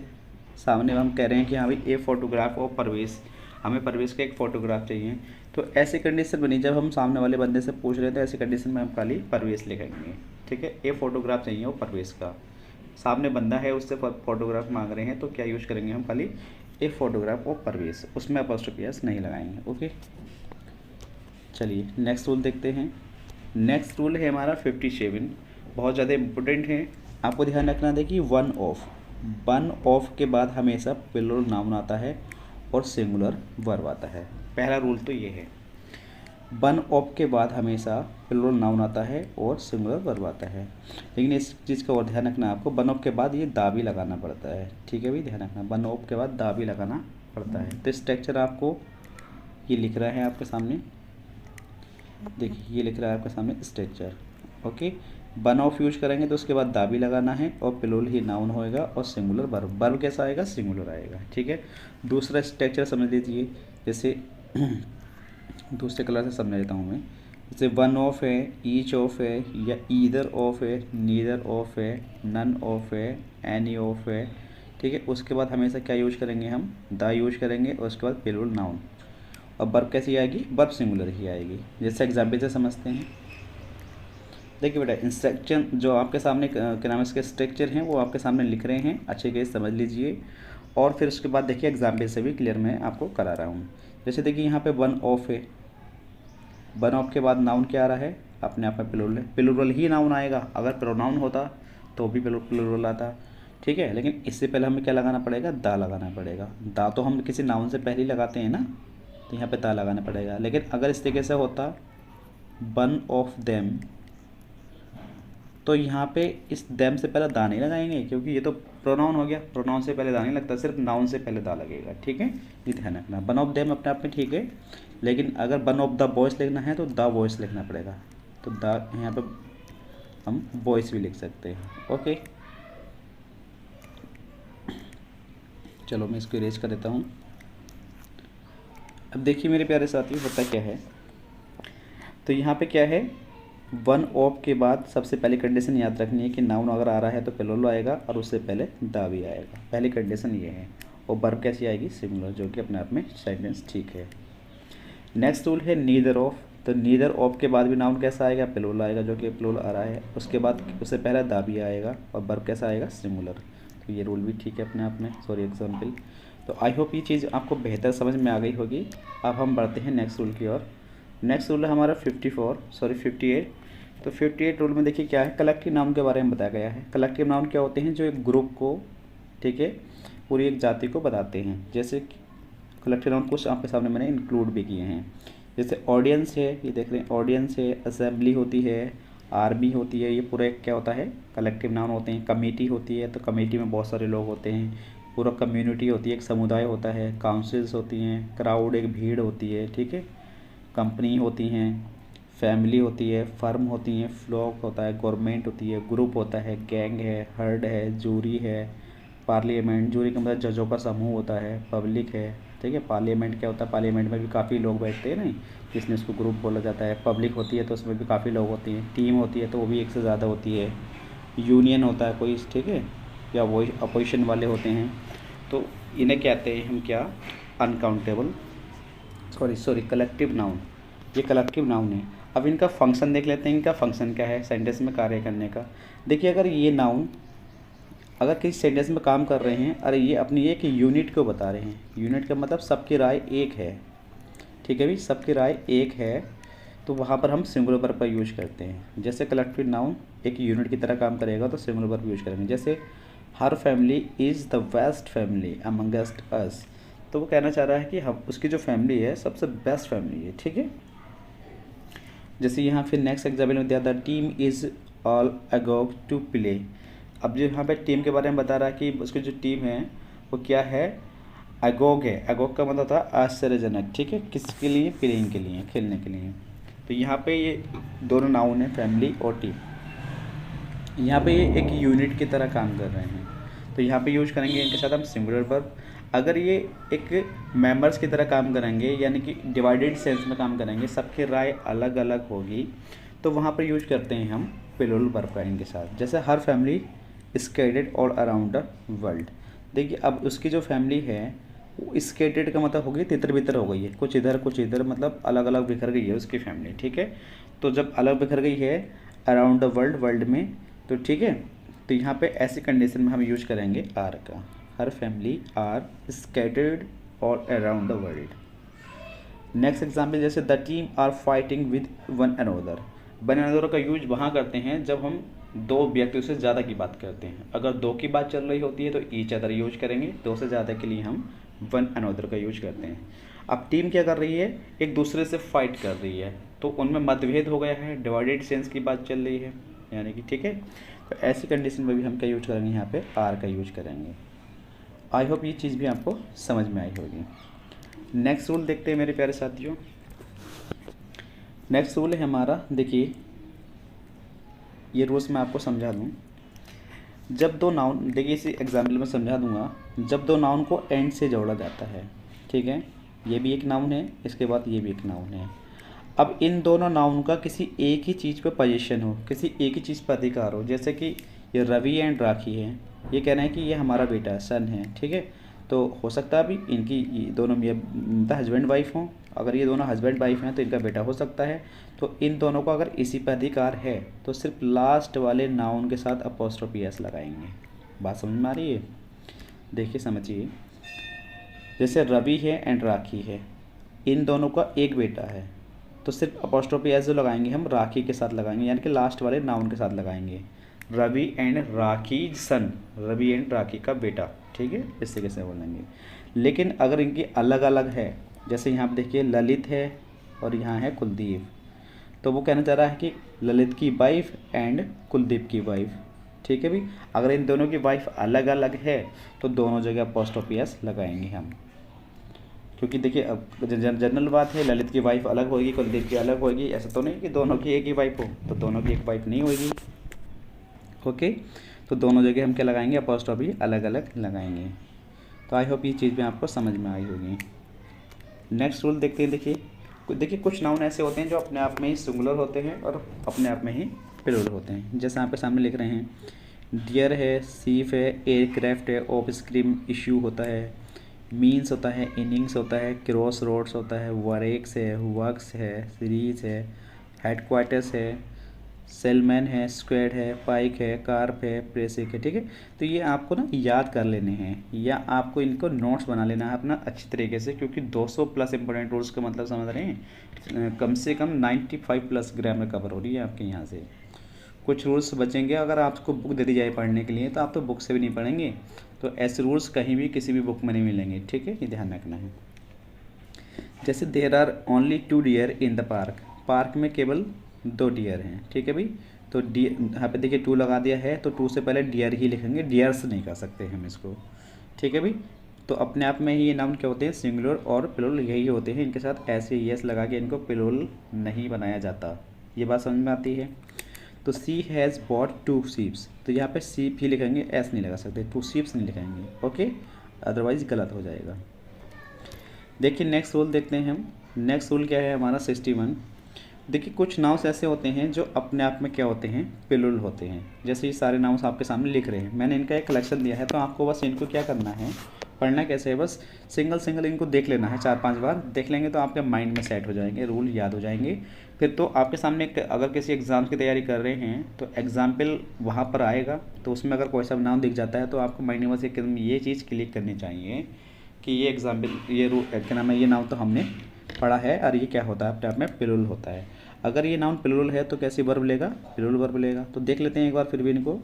सामने हम कह रहे हैं कि हाँ भाई ए फोटोग्राफ ऑफ परवेश, हमें परवेश का एक फ़ोटोग्राफ चाहिए। तो ऐसी कंडीशन बनी, जब हम सामने वाले बंदे से पूछ रहे थे, ऐसी कंडीशन में हम खाली परवेश लिखेंगे। ठीक है, ए फोटोग्राफ चाहिए वो परवेश का, सामने बंदा है उससे फोटोग्राफ मांग रहे हैं, तो क्या यूज करेंगे हम? खाली ए फोटोग्राफ ऑफ परवेश, उसमें अपॉस्ट्रोफी एस नहीं लगाएंगे। ओके, चलिए नेक्स्ट रूल देखते हैं। नेक्स्ट रूल है हमारा 57, बहुत ज़्यादा इम्पोर्टेंट है, आपको ध्यान रखना। देखिए, वन ऑफ के बाद हमेशा प्लूरल नाउन आता है और सिंगुलर वर्ब आता है। पहला रूल तो ये है। वन ऑफ के बाद हमेशा प्लूरल नाउन आता है और सिंगुलर वर्ब आता है। लेकिन इस चीज़ का और ध्यान रखना आपको, वन ऑफ के बाद ये दा भी लगाना पड़ता है, ठीक है भाई, ध्यान रखना, वन ऑफ के बाद दा भी लगाना पड़ता है। तो स्ट्रक्चर आपको ये लिख रहा है आपके सामने, देखिए ये लिख रहा है आपके सामने structure. Okay, one of use करेंगे तो उसके बाद दा भी लगाना है और प्लूरल ही नाउन होएगा और सिंगुलर वर्ब। वर्ब कैसा आएगा? सिंगुलर आएगा, ठीक है। दूसरा स्ट्रक्चर समझ लीजिए, जैसे दूसरे कलर से समझ लेता हूँ मैं, जैसे वन ऑफ है, ईच ऑफ है, या ईदर ऑफ है, नीदर ऑफ है, नन ऑफ है, एनी ऑफ है, ठीक है। उसके बाद हमेशा क्या यूज करेंगे? हम दा यूज करेंगे और उसके बाद प्लूरल नाउन। और वर्ब कैसी आएगी? वर्ब सिंगुलर ही आएगी। जैसे एग्जाम्पल से समझते हैं, देखिए बेटा, इंस्ट्रक्शन जो आपके सामने क्या नाम है इसके स्ट्रक्चर हैं वो आपके सामने लिख रहे हैं, अच्छे से समझ लीजिए। और फिर उसके बाद देखिए एग्जाम्पल से भी क्लियर मैं आपको करा रहा हूँ। जैसे देखिए यहाँ पे वन ऑफ है, वन ऑफ के बाद नाउन क्या आ रहा है? अपने आप में प्लूरल है, प्लूरल ही नाउन आएगा। अगर प्रोनाउन होता तो भी प्लूरल आता, ठीक है। लेकिन इससे पहले हमें क्या लगाना पड़ेगा? दा लगाना पड़ेगा। दा तो हम किसी नाउन से पहले ही लगाते हैं ना, तो यहाँ पे दा लगाना पड़ेगा। लेकिन अगर इस तरीके से होता वन ऑफ देम, तो यहाँ पे इस देम से पहले दा नहीं लगाएंगे, क्योंकि ये तो प्रोनाउन हो गया, प्रोनाउन से पहले दा नहीं लगता, सिर्फ नाउन से पहले दा लगेगा, ठीक है। ये ध्यान रखना। वन ऑफ देम अपने आप में ठीक है, लेकिन अगर वन ऑफ द बॉयज़ लिखना है तो द बॉयज़ लिखना पड़ेगा। तो द यहाँ पे हम बॉयज़ भी लिख सकते हैं, ओके। चलो मैं इसको इरेज कर देता हूँ। अब देखिए मेरे प्यारे साथियों, होता क्या है, तो यहाँ पे क्या है, वन ऑफ के बाद सबसे पहली कंडीशन याद रखनी है कि नाउन अगर आ रहा है तो प्लूरल आएगा और उससे पहले दा भी आएगा। पहली कंडीशन ये है। और वर्ब कैसी आएगी? सिंगुलर, जो कि अपने आप में सेंटेंस ठीक है। नेक्स्ट रूल है नीदर ऑफ। तो नीदर ऑफ के बाद भी नाउन कैसा आएगा? प्लूरल आएगा, जो कि प्लूरल आ रहा है। उसके बाद उससे पहले दा भी आएगा और वर्ब कैसा आएगा? सिंगुलर। तो ये रूल भी ठीक है अपने आप में, सॉरी एग्जाम्पल। तो आई होप ये चीज़ आपको बेहतर समझ में आ गई होगी। अब हम बढ़ते हैं नेक्स्ट रूल की ओर। नेक्स्ट रूल है हमारा 58। तो 58 रूल में देखिए क्या है, कलेक्टिव नाउन के बारे में बताया गया है। कलेक्टिव नाउन क्या होते हैं? जो एक ग्रुप को, ठीक है, पूरी एक जाति को बताते हैं। जैसे कलेक्टिव नाउन कुछ आपके सामने मैंने इंक्लूड भी किए हैं। जैसे ऑडियंस है, ये देख रहे हैं, ऑडियंस है, असेंबली होती है, आर्मी होती है, ये पूरा एक क्या होता है? कलेक्टिव नाउन होते हैं। कमेटी होती है, तो कमेटी में बहुत सारे लोग होते हैं। पूरा कम्युनिटी होती है, एक समुदाय होता है। काउंसिल्स होती हैं, क्राउड एक भीड़ होती है, ठीक है। कंपनी होती हैं, फैमिली होती है, फर्म होती हैं, फ्लॉक होता है, गवर्नमेंट होती है, ग्रुप होता है, गैंग है, हर्ड है, जूरी है, पार्लियामेंट, जूरी का मतलब जजों का समूह होता है, पब्लिक है, ठीक है। पार्लियामेंट क्या होता है? पार्लियामेंट में भी काफ़ी लोग बैठते हैं, नहीं, इसलिए इसको ग्रुप बोला जाता है। पब्लिक होती है तो उसमें भी काफ़ी लोग होते हैं। टीम होती है तो वो भी एक से ज़्यादा होती है। यूनियन होता है कोई, ठीक है, या वो अपोजिशन वाले होते हैं, तो इन्हें कहते हैं हम क्या? Uncountable, sorry collective noun. ये कलेक्टिव नाउन है। अब इनका फंक्शन देख लेते हैं। इनका फंक्शन क्या है सेंटेंस में कार्य करने का? देखिए, अगर ये नाउन अगर किसी सेंटेंस में काम कर रहे हैं, अरे ये अपनी एक यूनिट को बता रहे हैं। यूनिट का मतलब सबकी राय एक है, ठीक है भाई, सबकी राय एक है, तो वहाँ पर हम सिंगुलर वर्ब का यूज करते हैं। जैसे कलेक्टिव नाउन एक यूनिट की तरह काम करेगा तो सिंगुलर वर्ब यूज करेंगे। जैसे her family is the best family amongst us, तो वो कहना चाह रहा है कि हम उसकी जो फैमिली है सबसे बेस्ट फैमिली है, ठीक है। जैसे यहाँ फिर नेक्स्ट एग्जाम्पल में दिया, the team is all agog to play. अब जो यहाँ पे टीम के बारे में बता रहा है कि उसकी जो टीम है वो क्या है? अगोग है। अगोग का मतलब था आश्चर्यजनक, ठीक है, किसके लिए? प्लेइंग के लिए, खेलने के लिए। तो यहाँ पे ये दोनों नाउन है, फैमिली और टीम। यहाँ पे ये एक यूनिट की तरह काम कर रहे हैं, तो यहाँ पे यूज करेंगे इनके साथ हम सिंगुलर वर्ब। अगर ये एक मेंबर्स की तरह काम करेंगे, यानी कि डिवाइडेड सेंस में काम करेंगे, सबकी राय अलग अलग होगी, तो वहाँ पर यूज करते हैं हम प्लूरल वर्ब का इनके साथ। जैसे her family scattered all around the world. देखिए, अब उसकी जो फैमिली है वो स्कैटर्ड का मतलब हो गई तितर बितर हो गई है, कुछ इधर, मतलब अलग अलग बिखर गई है उसकी फैमिली, ठीक है। तो जब अलग बिखर गई है अराउंड द वर्ल्ड, वर्ल्ड में, तो ठीक है, तो यहाँ पे ऐसी कंडीशन में हम यूज करेंगे आर का। Her family are scattered all around the world. Next example, जैसे the team are fighting with one another. One another का यूज वहाँ करते हैं जब हम दो व्यक्तियों से ज़्यादा की बात करते हैं। अगर दो की बात चल रही होती है तो ईच अदर यूज करेंगे, दो से ज़्यादा के लिए हम वन अनोदर का यूज करते हैं। अब टीम क्या कर रही है, एक दूसरे से फाइट कर रही है, तो उनमें मतभेद हो गया है, डिवाइडेड सेंस की बात चल रही है, यानी कि ठीक है। तो ऐसी कंडीशन में भी हम क्या यूज करेंगे, यहाँ पे आर का यूज करेंगे। आई होप ये चीज़ भी आपको समझ में आई होगी। नेक्स्ट रूल देखते हैं मेरे प्यारे साथियों। नेक्स्ट रूल है हमारा, देखिए ये रूल्स मैं आपको समझा दूँ। जब दो नाउन, देखिए इसी एग्जाम्पल में समझा दूंगा, जब दो नाउन को एंड से जोड़ा जाता है, ठीक है, ये भी एक नाउन है, इसके बाद ये भी एक नाउन है। अब इन दोनों नाउन का किसी एक ही चीज़ पे पोजीशन हो, किसी एक ही चीज़ पर अधिकार हो, जैसे कि ये रवि एंड राखी है, ये कह रहे हैं कि ये हमारा बेटा सन है, ठीक है। तो हो सकता है अभी इनकी ये दोनों हस्बैंड वाइफ हों, अगर ये दोनों हस्बैंड वाइफ हैं तो इनका बेटा हो सकता है। तो इन दोनों को अगर इसी पर अधिकार है तो सिर्फ लास्ट वाले नाउन के साथ अपॉस्ट्रोफी एस लगाएंगे। बात समझ में आ रही है? देखिए समझिए, जैसे रवि है एंड राखी है, इन दोनों का एक बेटा है, तो सिर्फ अपॉस्ट्रोफी एस जो लगाएंगे हम राखी के साथ लगाएंगे, यानी कि लास्ट वाले नाउन के साथ लगाएंगे। Ravi and Rakhi son, Ravi and Rakhi का बेटा, ठीक है, इस तरीके से बोलेंगे। लेकिन अगर इनकी अलग अलग है, जैसे यहाँ पे देखिए ललित है और यहाँ है कुलदीप, तो वो कहना चाह रहा है कि ललित की वाइफ एंड कुलदीप की वाइफ, ठीक है भी। अगर इन दोनों की वाइफ अलग अलग है तो दोनों जगह अपॉस्ट्रोफी एस लगाएंगे हम, क्योंकि देखिए अब जनरल बात है, ललित की वाइफ अलग होगी, कुलदीप की अलग होगी, ऐसा तो नहीं कि दोनों की एक ही वाइफ हो, तो दोनों की एक वाइफ नहीं होगी, ओके। तो दोनों जगह हम क्या लगाएंगे, अपॉस्ट्रोफी अलग अलग लगाएंगे। तो आई होप ये चीज़ भी आपको समझ में आई होगी। नेक्स्ट रूल देखते हैं। देखिए कुछ नाउन ऐसे होते हैं जो अपने आप में ही सिंगुलर होते हैं और अपने आप में ही प्लूरल होते हैं, जैसे यहाँ पे सामने लिख रहे हैं, डियर है, सीफ है, एयरक्राफ्ट है, ऑफ स्क्रीम इशू होता है, मीन्स होता है, इनिंग्स होता है, क्रॉस रोड्स होता है, वरेक्स है, वर्क्स है, सीरीज है, हेडक्वार्टर्स है, सेलमैन है, स्क्वेड है, पाइक है, कार्प है, प्रेसिक है, ठीक है। तो ये आपको ना याद कर लेने हैं या आपको इनको नोट्स बना लेना है अपना अच्छी तरीके से, क्योंकि 200 प्लस इंपॉर्टेंट रूल्स का मतलब समझ रहे हैं, कम से कम 95 प्लस ग्रामर कवर हो रही है आपके यहाँ से। कुछ रूल्स बचेंगे, अगर आपको बुक दे दी जाए पढ़ने के लिए तो आप तो बुक से भी नहीं पढ़ेंगे, तो ऐसे रूल्स कहीं भी किसी भी बुक में नहीं मिलेंगे, ठीक है, ये ध्यान रखना है। जैसे there are only 2 deer in the park, park में केवल 2 डियर हैं, ठीक है भाई। तो डी यहाँ पे देखिए 2 लगा दिया है, तो 2 से पहले डियर ही लिखेंगे, डियर्स नहीं कर सकते हम इसको, ठीक है भाई। तो अपने आप में ही ये नाउन क्या होते हैं, सिंगुलर और प्लूरल यही होते हैं, इनके साथ ऐसे यस लगा के इनको प्लूरल नहीं बनाया जाता। ये बात समझ में आती है? तो सी हैज़ बॉट 2 शीप्स, तो यहाँ पे सीप ही लिखेंगे, एस नहीं लगा सकते, 2 शीप्स नहीं लिखेंगे, ओके, अदरवाइज गलत हो जाएगा। देखिए नेक्स्ट रूल देखते हैं हम। नेक्स्ट रूल क्या है हमारा 61। देखिए कुछ नाउंस ऐसे होते हैं जो अपने आप में क्या होते हैं, प्लूरल होते हैं। जैसे ये सारे नाउंस आपके सामने लिख रहे हैं, मैंने इनका एक कलेक्शन दिया है, तो आपको बस इनको क्या करना है, पढ़ना कैसे है, बस सिंगल सिंगल इनको देख लेना है, 4-5 बार देख लेंगे तो आपके माइंड में सेट हो जाएंगे, रूल याद हो जाएंगे। फिर तो आपके सामने अगर किसी एग्ज़ाम की तैयारी कर रहे हैं तो एग्जाम्पल वहाँ पर आएगा, तो उसमें अगर कोई सा नाम दिख जाता है तो आपको माइंड में बस एकदम ये चीज़ क्लिक करनी चाहिए कि ये एग्जाम्पल, ये क्या नाम है, ये नाम तो हमने पढ़ा है और ये क्या होता है, अपने आप में प्लूरल होता है। अगर ये नाउन प्लूरल है तो कैसे वर्ब लेगा, प्लूरल वर्ब लेगा। तो देख लेते हैं एक बार फिर भी इनको।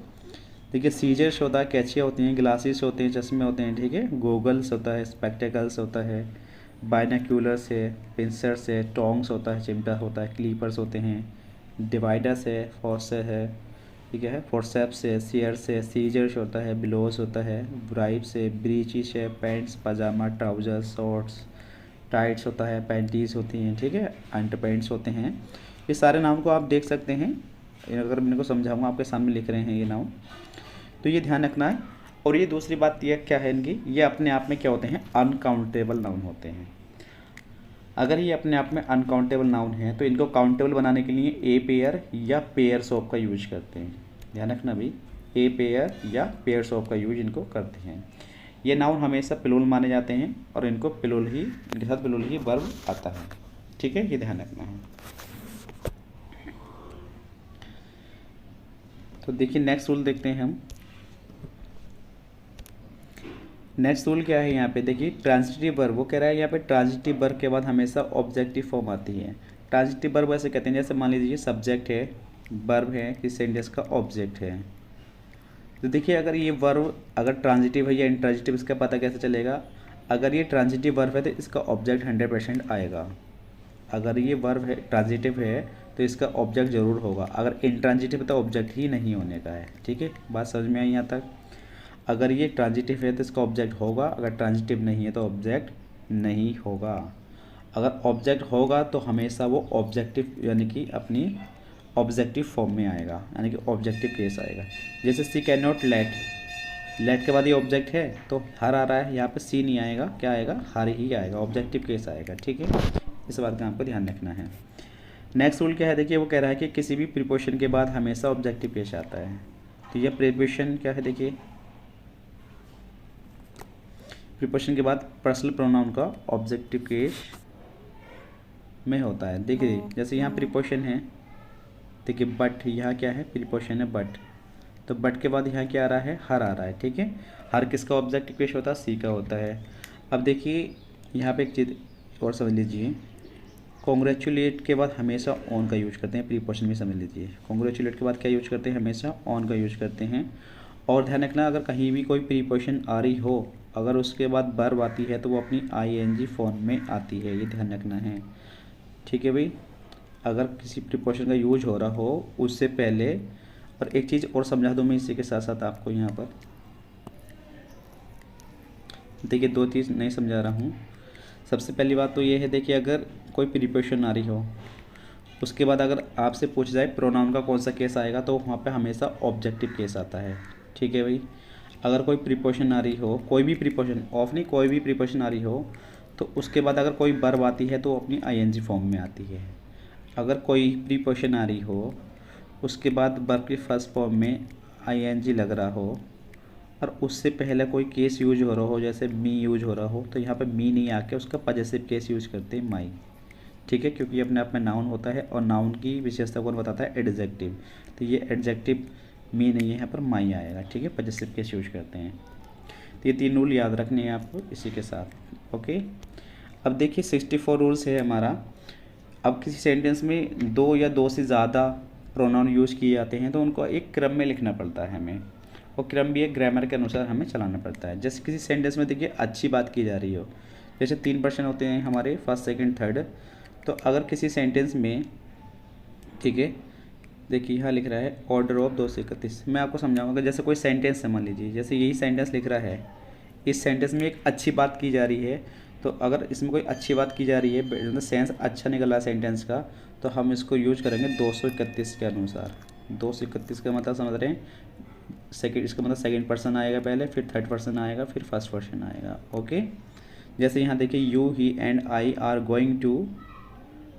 देखिए सीजर्स होता है, कैचियाँ होती हैं, ग्लासेस होते हैं, चश्मे होते हैं, ठीक है, गोगल्स होता है, स्पेक्टेकल्स होता है, बाइनाक्यूलर्स है, पिंसर्स है, टोंग्स होता है, चिमटा होता है, क्लीपर्स होते हैं, डिवाइडर्स है, फॉर्सर है, ठीक है, फोर्सेप्स है, सीयर्स है, सीजर्स होता है, बिलोस होता है, ब्राइब्स है, ब्रीचिस है, पैंट्स, पजामा, ट्राउजर्स, शॉर्ट्स, टाइट्स होता है, पैंटीज होती हैं, ठीक है, अंडरपैंट्स होते हैं। ये सारे नाम को आप देख सकते हैं, अगर मैं इनको समझाऊंगा, आपके सामने लिख रहे हैं ये नाम, तो ये ध्यान रखना है। और ये दूसरी बात ये क्या है इनकी, ये अपने आप में क्या होते हैं, अनकाउंटेबल नाउन होते हैं। अगर ये अपने आप में अनकाउंटेबल नाउन है तो इनको काउंटेबल बनाने के लिए ए पेयर या पेयर्स ऑफ का यूज करते हैं, ध्यान रखना भाई, ए पेयर या पेयर्स ऑफ का यूज इनको करते हैं। ये नाउन हमेशा प्लूरल माने जाते हैं और इनको प्लूरल ही, इनके साथ प्लूरल ही वर्ब आता है, ठीक है, ये ध्यान रखना है। तो देखिए नेक्स्ट रूल देखते हैं हम। नेक्स्ट रूल क्या है यहाँ पे, देखिए ट्रांजिटिव वर्ब, वो कह रहा है यहाँ पे ट्रांजिटिव वर्ब के बाद हमेशा ऑब्जेक्टिव फॉर्म आती है। ट्रांजिटिव वर्ब ऐसे कहते हैं, जैसे मान लीजिए सब्जेक्ट है, वर्ब है, किस सेंटेंस का ऑब्जेक्ट है। तो देखिए अगर ये वर्ब अगर ट्रांजिटिव है या इंट्रांजिटिव, इसका पता कैसे चलेगा, अगर ये ट्रांजिटिव वर्ब है तो इसका ऑब्जेक्ट 100% आएगा। अगर ये वर्ब है ट्रांजिटिव है तो इसका ऑब्जेक्ट ज़रूर होगा। अगर इंट्रांजिटिव है तो ऑब्जेक्ट ही नहीं होने का है। ठीक है, बात समझ में आई यहाँ तक। अगर ये ट्रांजिटिव है तो इसका ऑब्जेक्ट होगा, अगर ट्रांजिटिव नहीं है तो ऑब्जेक्ट नहीं होगा। अगर ऑब्जेक्ट होगा तो हमेशा वो ऑब्जेक्टिव यानी कि अपनी ऑब्जेक्टिव फॉर्म में आएगा, यानी कि ऑब्जेक्टिव केस आएगा। जैसे सी कैन नॉट लेट, लेट के बाद ये ऑब्जेक्ट है तो हर आ रहा है, यहाँ पे सी नहीं आएगा, क्या आएगा, हर ही आएगा, ऑब्जेक्टिव केस आएगा। ठीक है, इस बात का आपको ध्यान रखना है। नेक्स्ट रूल क्या है, देखिए वो कह रहा है कि किसी भी प्रीपोजिशन के बाद हमेशा ऑब्जेक्टिव केस आता है। तो ये प्रीपोजिशन क्या है, देखिए प्रीपोजिशन के बाद पर्सनल प्रोनाउन का ऑब्जेक्टिव केस में होता है। देखिए जैसे यहाँ प्रीपोजिशन है, देखिए बट, यहाँ क्या है, प्रीपोजिशन है बट, तो बट के बाद यहाँ क्या आ रहा है, हर आ रहा है। ठीक है, हर किसका ऑब्जेक्टिव केस होता है, सी का होता है। अब देखिए यहाँ पे एक चीज़ और समझ लीजिए, कॉन्ग्रेचुलेट के बाद हमेशा ऑन का यूज करते हैं, प्रीपोजिशन में समझ लीजिए। कॉन्ग्रेचुलेट के बाद क्या यूज करते हैं, हमेशा ऑन का यूज करते हैं। और ध्यान रखना, अगर कहीं भी कोई प्रीपोजिशन आ रही हो, अगर उसके बाद वर्ब आती है तो वो अपनी आईएनजी फॉर्म में आती है, ये ध्यान रखना है। ठीक है भाई, अगर किसी प्रीपोजिशन का यूज हो रहा हो उससे पहले। और एक चीज़ और समझा दूँ मैं इसी के साथ साथ आपको, यहाँ पर देखिए दो चीज़ नहीं समझा रहा हूँ। सबसे पहली बात तो ये है, देखिए अगर कोई प्रीपोजिशन आ रही हो उसके बाद अगर आपसे पूछ जाए प्रोनाउन का कौन सा केस आएगा तो वहाँ पे हमेशा ऑब्जेक्टिव केस आता है। ठीक है भाई, अगर कोई प्रीपोजिशन आ रही हो, कोई भी प्रीपोजिशन, ऑफ नहीं, कोई भी प्रीपोजिशन आ रही हो तो उसके बाद अगर कोई वर्ब आती है तो अपनी आईएनजी फॉर्म में आती है। अगर कोई प्रीपोजिशन आ रही हो उसके बाद वर्ब की फर्स्ट फॉर्म में आईएनजी लग रहा हो और उससे पहले कोई केस यूज हो रहा हो, जैसे मी यूज हो रहा हो, तो यहाँ पे मी नहीं आके उसका पजेसिव केस यूज करते हैं, माई। ठीक है, क्योंकि ये अपने आप में नाउन होता है और नाउन की विशेषता कौन बताता है, एडजेक्टिव। तो ये एडजेक्टिव मी नहीं है, यहाँ पर माई आएगा। ठीक है, पजेसिव केस यूज करते हैं। तो ये 3 रूल याद रखने हैं आपको इसी के साथ। ओके, अब देखिए 64 रूल्स है हमारा। अब किसी सेंटेंस में 2 या 2 से ज़्यादा प्रोनाउन यूज किए जाते हैं तो उनको एक क्रम में लिखना पड़ता है हमें, और क्रम भी एक ग्रामर के अनुसार हमें चलाना पड़ता है। जैसे किसी सेंटेंस में देखिए अच्छी बात की जा रही हो, जैसे 3% होते हैं हमारे, फर्स्ट सेकंड थर्ड। तो अगर किसी सेंटेंस में, ठीक है, देखिए यहाँ लिख रहा है ऑर्डर ऑफ 2 से 31, मैं आपको समझाऊंगा। जैसे कोई सेंटेंस है, मान लीजिए जैसे यही सेंटेंस लिख रहा है, इस सेंटेंस में एक अच्छी बात की जा रही है, तो अगर इसमें कोई अच्छी बात की जा रही है, सेंस अच्छा निकल रहा है सेंटेंस का, तो हम इसको यूज करेंगे 231 के अनुसार। 231 का मतलब समझ रहे हैं, सेकेंड, इसका मतलब सेकेंड पर्सन आएगा पहले, फिर थर्ड पर्सन आएगा, फिर फर्स्ट पर्सन आएगा। ओके, जैसे यहाँ देखिए you he and I are going to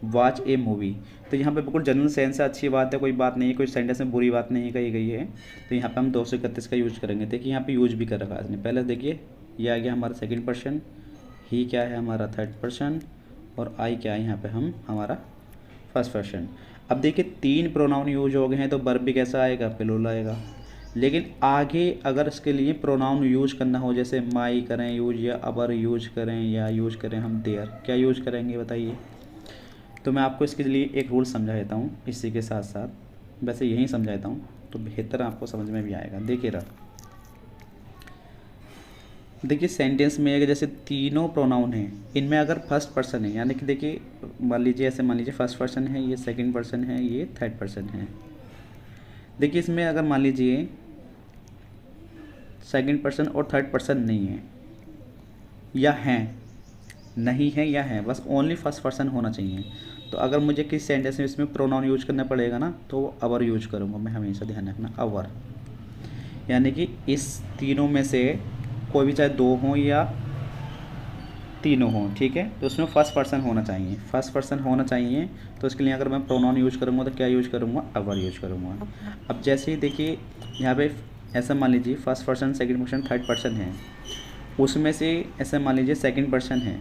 watch a movie, तो यहाँ पे बिल्कुल जनरल सेंस से अच्छी बात है, कोई बात नहीं है, कोई सेंटेंस में बुरी बात नहीं कही गई है, तो यहाँ पे हम 231 का यूज करेंगे। देखिए यहाँ पे यूज भी कर रखा है इसने, पहले देखिए ये आ गया हमारा सेकेंड पर्सन, ही क्या है हमारा थर्ड पर्सन, और आई क्या है यहाँ पे हम हमारा फर्स्ट पर्सन। अब देखिए 3 प्रोनाउन यूज हो गए हैं तो वर्ब भी कैसा आएगा, प्लूरल आएगा। लेकिन आगे अगर इसके लिए प्रोनाउन यूज करना हो, जैसे माई करें यूज, या अबर यूज करें, या यूज करें हम देयर, क्या यूज करेंगे बताइए। तो मैं आपको इसके लिए एक रूल समझा देता हूँ इसी के साथ साथ, वैसे यहीं समझा देता हूँ तो बेहतर आपको समझ में भी आएगा। देखिए रहा, देखिए सेंटेंस में अगर जैसे तीनों प्रोनाउन हैं, इनमें अगर फर्स्ट पर्सन है, यानी कि देखिए मान लीजिए ऐसे, मान लीजिए फर्स्ट पर्सन है, ये सेकंड पर्सन है, ये थर्ड पर्सन है। देखिए इसमें अगर मान लीजिए सेकंड पर्सन और थर्ड पर्सन नहीं है, या हैं, नहीं है या है, बस ओनली फर्स्ट पर्सन होना चाहिए। तो अगर मुझे किसी सेंटेंस में इसमें प्रोनाउन यूज करना पड़ेगा ना, तो अवर यूज करूँगा मैं, हमेशा ध्यान रखना अवर। यानी कि इस तीनों में से कोई भी, चाहे 2 हों या तीनों हों, ठीक है, तो उसमें फर्स्ट पर्सन होना चाहिए, फर्स्ट पर्सन होना चाहिए। तो इसके लिए अगर मैं प्रोनाउन यूज करूँगा तो क्या यूज करूँगा, अवर यूज करूँगा। अब जैसे ही देखिए यहाँ पे ऐसा मान लीजिए first person, second person, third person है, उसमें से ऐसा मान लीजिए सेकंड पर्सन है,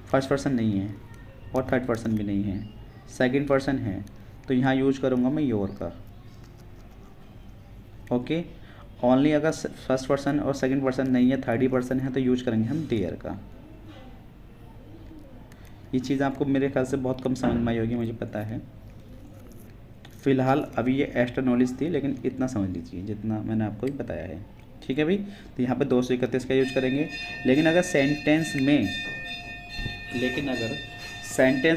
फर्स्ट पर्सन नहीं है और थर्ड पर्सन भी नहीं है, सेकंड पर्सन है, तो यहाँ यूज करूँगा मैं योर का। ओके, ओनली अगर फर्स्ट पर्सन और सेकंड पर्सन नहीं है, थर्ड ही पर्सन है, तो यूज करेंगे हम देयर का। ये चीज़ आपको मेरे ख्याल से बहुत कम समझ में आई होगी, मुझे पता है। फ़िलहाल अभी ये एक्स्ट्रा नॉलेज थी, लेकिन इतना समझ लीजिए जितना मैंने आपको ही बताया है। ठीक है भाई। तो यहाँ पे 231 का यूज करेंगे। लेकिन अगर सेंटेंस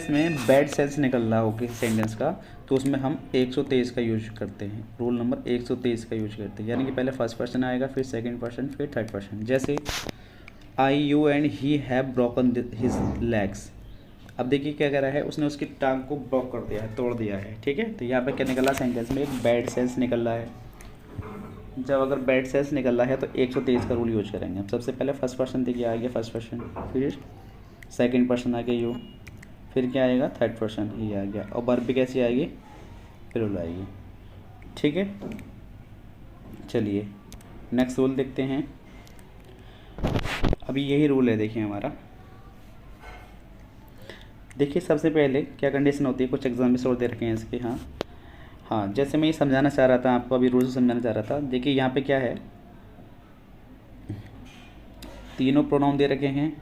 में बैड सेंस निकल रहा हो किसी सेंटेंस का, तो उसमें हम 123 का यूज करते हैं। रूल नंबर 123 का यूज करते हैं, यानी कि पहले फर्स्ट पर्सन आएगा, फिर सेकंड पर्सन, फिर थर्ड पर्सन। जैसे I, you and he have broken his legs. अब देखिए क्या कह रहा है, उसने उसकी टांग को ब्लॉक कर दिया है, तोड़ दिया है, ठीक है। तो यहाँ पे क्या निकल रहा है, सेंटेंस में एक बैड सेंस निकल रहा है। जब अगर बैड सेंस निकल रहा है तो 123 का रूल यूज करेंगे। अब सबसे पहले फर्स्ट पर्सन देखिए आ गया फर्स्ट पर्सन, फिर सेकंड पर्सन आ गया यू, फिर क्या आएगा थर्ड पर्सन ही आ गया, और वर्ब भी कैसी आएगी, प्लूरल आएगी, ठीक है। चलिए नेक्स्ट रूल देखते हैं। अभी यही रूल है देखिए हमारा। देखिए सबसे पहले क्या कंडीशन होती है, कुछ एग्जाम में सोच दे रखे हैं इसके। हाँ जैसे मैं ये समझाना चाह रहा था आपको, अभी रूल से समझाना चाह रहा था। देखिए यहाँ पे क्या है, तीनों प्रोनाउन दे रखे हैं,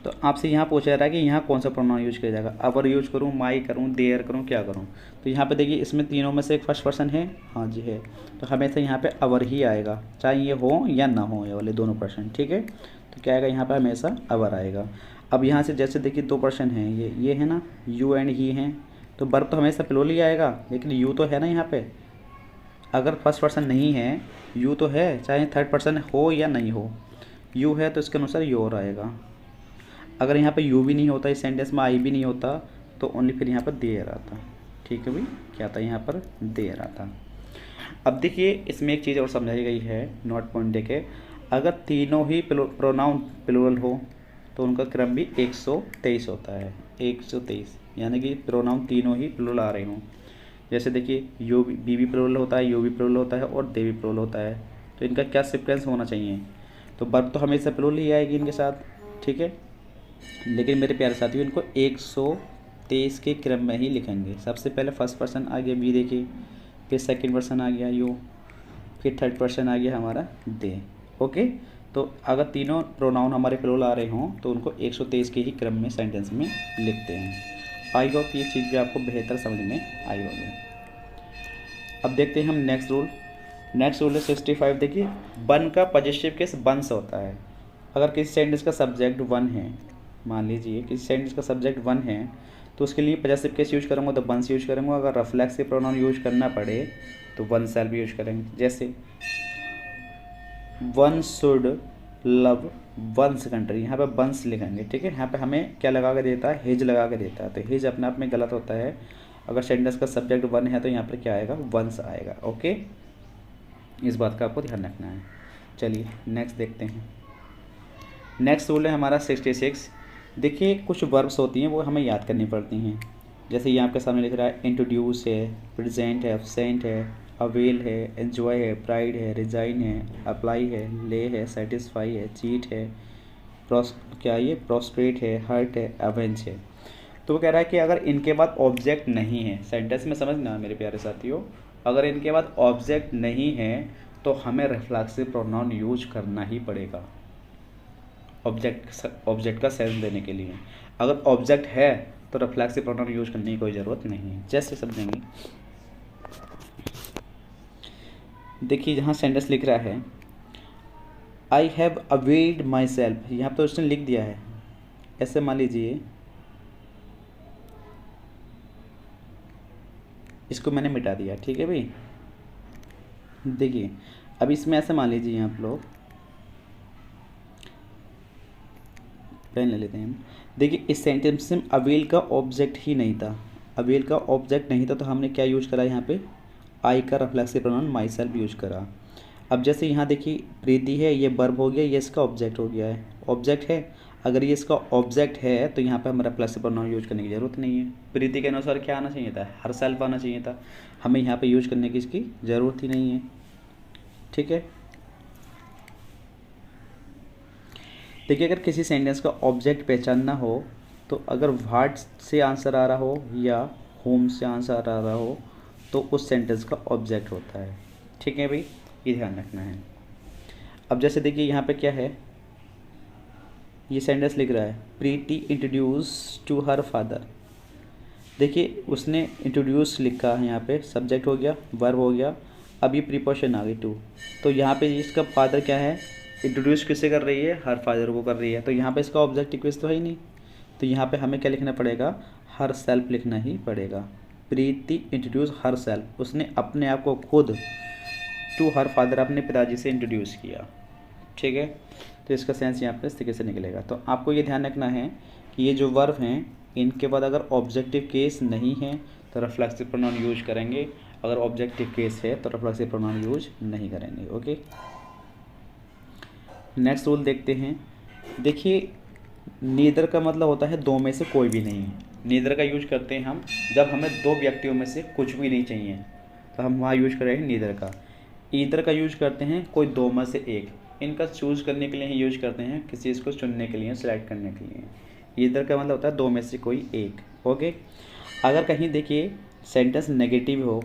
तो आपसे यहाँ पूछा जा रहा है कि यहाँ कौन सा प्रोनाउन यूज किया जाएगा। अवर यूज करूँ, माई करूँ, देयर करूँ, क्या करूँ। तो यहाँ पे देखिए इसमें तीनों में से एक फर्स्ट पर्सन है, हाँ जी है, तो हमेशा यहाँ पे अवर ही आएगा, चाहे ये हो या ना हो, ये वाले दोनों पर्सन, ठीक है। तो क्या आएगा यहाँ पे, हमेशा अवर आएगा। अब यहाँ से जैसे देखिए दो पर्सन हैं, ये है ना, यू एंड ही हैं, तो वर्ब तो हमेशा प्लूरल ही आएगा, लेकिन यू तो है ना यहाँ पे। अगर फर्स्ट पर्सन नहीं है, यू तो है, चाहे थर्ड पर्सन हो या नहीं हो। यू है तो इसके अनुसार योर आएगा। अगर यहाँ पे यू भी नहीं होता, इस सेंटेंस में आई भी नहीं होता, तो ओनली फिर यहाँ पर देयर आता, ठीक है भाई। क्या आता है यहाँ पर, देयर आता। अब देखिए इसमें एक चीज़ और समझाई गई है, नोट पॉइंट देके, अगर तीनों ही प्रोनाउन प्लूरल हो तो उनका क्रम भी 123 होता है, 123, यानी कि प्रोनाउन तीनों ही प्लूरल आ रहे हों। जैसे देखिए यू बी भी प्लूरल होता है, यू भी प्लूरल होता है, और दे भी प्लूरल होता है, तो इनका क्या सीक्वेंस होना चाहिए, तो वर्ब तो हमेशा प्लूरल ही आएगी इनके साथ, ठीक है। लेकिन मेरे प्यारे साथियों इनको 123 के क्रम में ही लिखेंगे। सबसे पहले फर्स्ट पर्सन आ गया बी देखिए, फिर सेकंड पर्सन आ गया यू, फिर थर्ड पर्सन आ गया हमारा दे, ओके। तो अगर तीनों प्रोनाउन हमारे प्लूरल आ रहे हों तो उनको 123 के ही क्रम में सेंटेंस में लिखते हैं। आई होप ये चीज़ भी आपको बेहतर समझ में आई होगी। अब देखते हैं हम नेक्स्ट रूल। नेक्स्ट रूल है 65। देखिए वन का पॉजिटिव केस वन से होता है। अगर किसी सेंटेंस का सब्जेक्ट वन है, मान लीजिए किसी सेंटेंस का सब्जेक्ट वन है, तो उसके लिए पॉजिटिव केस यूज करूँगा तो वन से यूज करूँगा। अगर रिफ्लेक्सिव प्रोनाउन यूज करना पड़े तो वन सेल भी यूज करेंगे। जैसे one should love one's country, यहाँ पे वंस लिखेंगे, ठीक है। यहाँ पे हमें क्या लगा के देता है, हिज लगा के देता है, तो हिज अपने आप में गलत होता है। अगर सेंटेंस का सब्जेक्ट वन है तो यहाँ पर क्या आएगा, वंस आएगा, ओके। इस बात का आपको ध्यान रखना है। चलिए नेक्स्ट देखते हैं। नेक्स्ट रूल है हमारा 66। देखिए कुछ वर्ब्स होती हैं वो हमें याद करनी पड़ती हैं। जैसे ये आपके सामने लिख रहा है, इंट्रोड्यूस है, प्रेजेंट है, एब्सेंट है, अवेल है, एन्जॉय है, प्राइड है, रिजाइन है, अप्लाई है, ले है, सेटिस्फाई है, चीट है, प्रोस्ट्रेट है, हर्ट है, अवेंज है। तो वो कह रहा है कि अगर इनके बाद ऑब्जेक्ट नहीं है, सेंटेंस में समझना मेरे प्यारे साथियों, अगर इनके बाद ऑब्जेक्ट नहीं है तो हमें रिफ्लेक्सिव प्रोनाउन यूज करना ही पड़ेगा ऑब्जेक्ट का सेंस देने के लिए। अगर ऑब्जेक्ट है तो रिफ्लेक्सिव प्रोनाउन यूज करने की कोई ज़रूरत नहीं है। जैसे समझेंगे, देखिए जहाँ सेंटेंस लिख रहा है I have availed my self, यहाँ पर उसने लिख दिया है। ऐसे मान लीजिए इसको मैंने मिटा दिया, ठीक है भाई। देखिए अब इसमें ऐसे मान लीजिए आप लोग, पेन ले लेते हैं हम। देखिए इस सेंटेंस में अवेल का ऑब्जेक्ट ही नहीं था, अवेल का ऑब्जेक्ट नहीं था, तो हमने क्या यूज करा यहाँ पे, आई का reflexive pronoun my self use करा। अब जैसे यहाँ देखिए प्रीति है, ये वर्ब हो गया, ये इसका ऑब्जेक्ट हो गया है, ऑब्जेक्ट है। अगर ये इसका ऑब्जेक्ट है तो यहाँ पे हमें रिफ्लेक्सिव प्रोनाउन यूज करने की ज़रूरत नहीं है। प्रीति के अनुसार क्या आना चाहिए था, हर सेल्फ आना चाहिए था, हमें यहाँ पे यूज करने की इसकी ज़रूरत ही नहीं है, ठीक है। देखिए अगर किसी सेंटेंस का ऑब्जेक्ट पहचानना हो तो अगर व्हाट से आंसर आ रहा हो या होम से आंसर आ रहा हो तो उस सेंटेंस का ऑब्जेक्ट होता है, ठीक है भाई, ये ध्यान रखना है। अब जैसे देखिए यहाँ पे क्या है, ये सेंटेंस लिख रहा है प्रीति इंट्रोड्यूस टू हर फादर। देखिए उसने इंट्रोड्यूस लिखा है, यहाँ पे सब्जेक्ट हो गया, वर्ब हो गया, अब ये प्रीपोजिशन आ गई टू, तो यहाँ पे इसका फादर क्या है, इंट्रोड्यूस किससे कर रही है, हर फादर को कर रही है, तो यहाँ पे इसका ऑब्जेक्टिव केस तो है ही नहीं, तो यहाँ पे हमें क्या लिखना पड़ेगा, हर सेल्फ लिखना ही पड़ेगा। प्रीति इंट्रोड्यूस हर सेल्फ, उसने अपने आप को खुद टू हर फादर अपने पिताजी से इंट्रोड्यूस किया। ठीक है, तो इसका सेंस यहाँ पे इस तरीके से निकलेगा। तो आपको ये ध्यान रखना है कि ये जो वर्ब हैं इनके बाद अगर ऑब्जेक्टिव केस नहीं है तो रिफ्लेक्सिव प्रोनाउन यूज करेंगे, अगर ऑब्जेक्टिव केस है तो रिफ्लेक्सिव प्रोनाउन यूज नहीं करेंगे। ओके, नेक्स्ट रूल देखते हैं। देखिए, नीदर का मतलब होता है दो में से कोई भी नहीं। नीदर का यूज करते हैं हम जब हमें दो व्यक्तियों में से कुछ भी नहीं चाहिए, तो हम वहाँ यूज कर रहे हैं नीदर का। ईदर का यूज करते हैं कोई दो में से एक, इनका चूज़ करने के लिए ही यूज करते हैं, किसी चीज़ को चुनने के लिए, सेलेक्ट करने के लिए। ईदर का मतलब होता है दो में से कोई एक। ओके, अगर कहीं देखिए सेंटेंस नेगेटिव हो,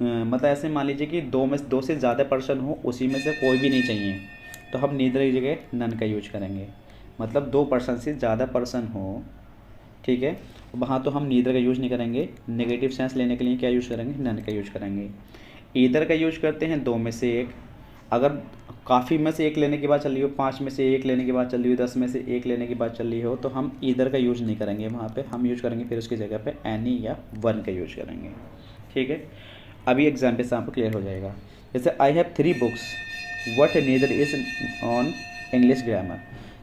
मतलब ऐसे मान लीजिए कि दो से ज़्यादा पर्सन हो, उसी में से कोई भी नहीं चाहिए, तो हम नीदर की जगह नन का यूज करेंगे। मतलब दो पर्सन से ज़्यादा पर्सन हो, ठीक है, वहाँ तो हम नीदर का यूज नहीं करेंगे। नेगेटिव सेंस लेने के लिए क्या यूज करेंगे, नन का यूज करेंगे। ईदर का यूज करते हैं दो में से एक, अगर काफ़ी में से एक लेने की बात चल रही हो, 5 में से एक लेने की बात चल रही हो, 10 में से एक लेने की बात चल रही हो, तो हम ईदर का यूज नहीं करेंगे वहाँ पे, हम यूज करेंगे फिर उसकी जगह पे एनी या वन का यूज करेंगे। ठीक है, अभी एग्जाम्पल से आपको क्लियर हो जाएगा। जैसे I have 3 books what neither is on English grammar.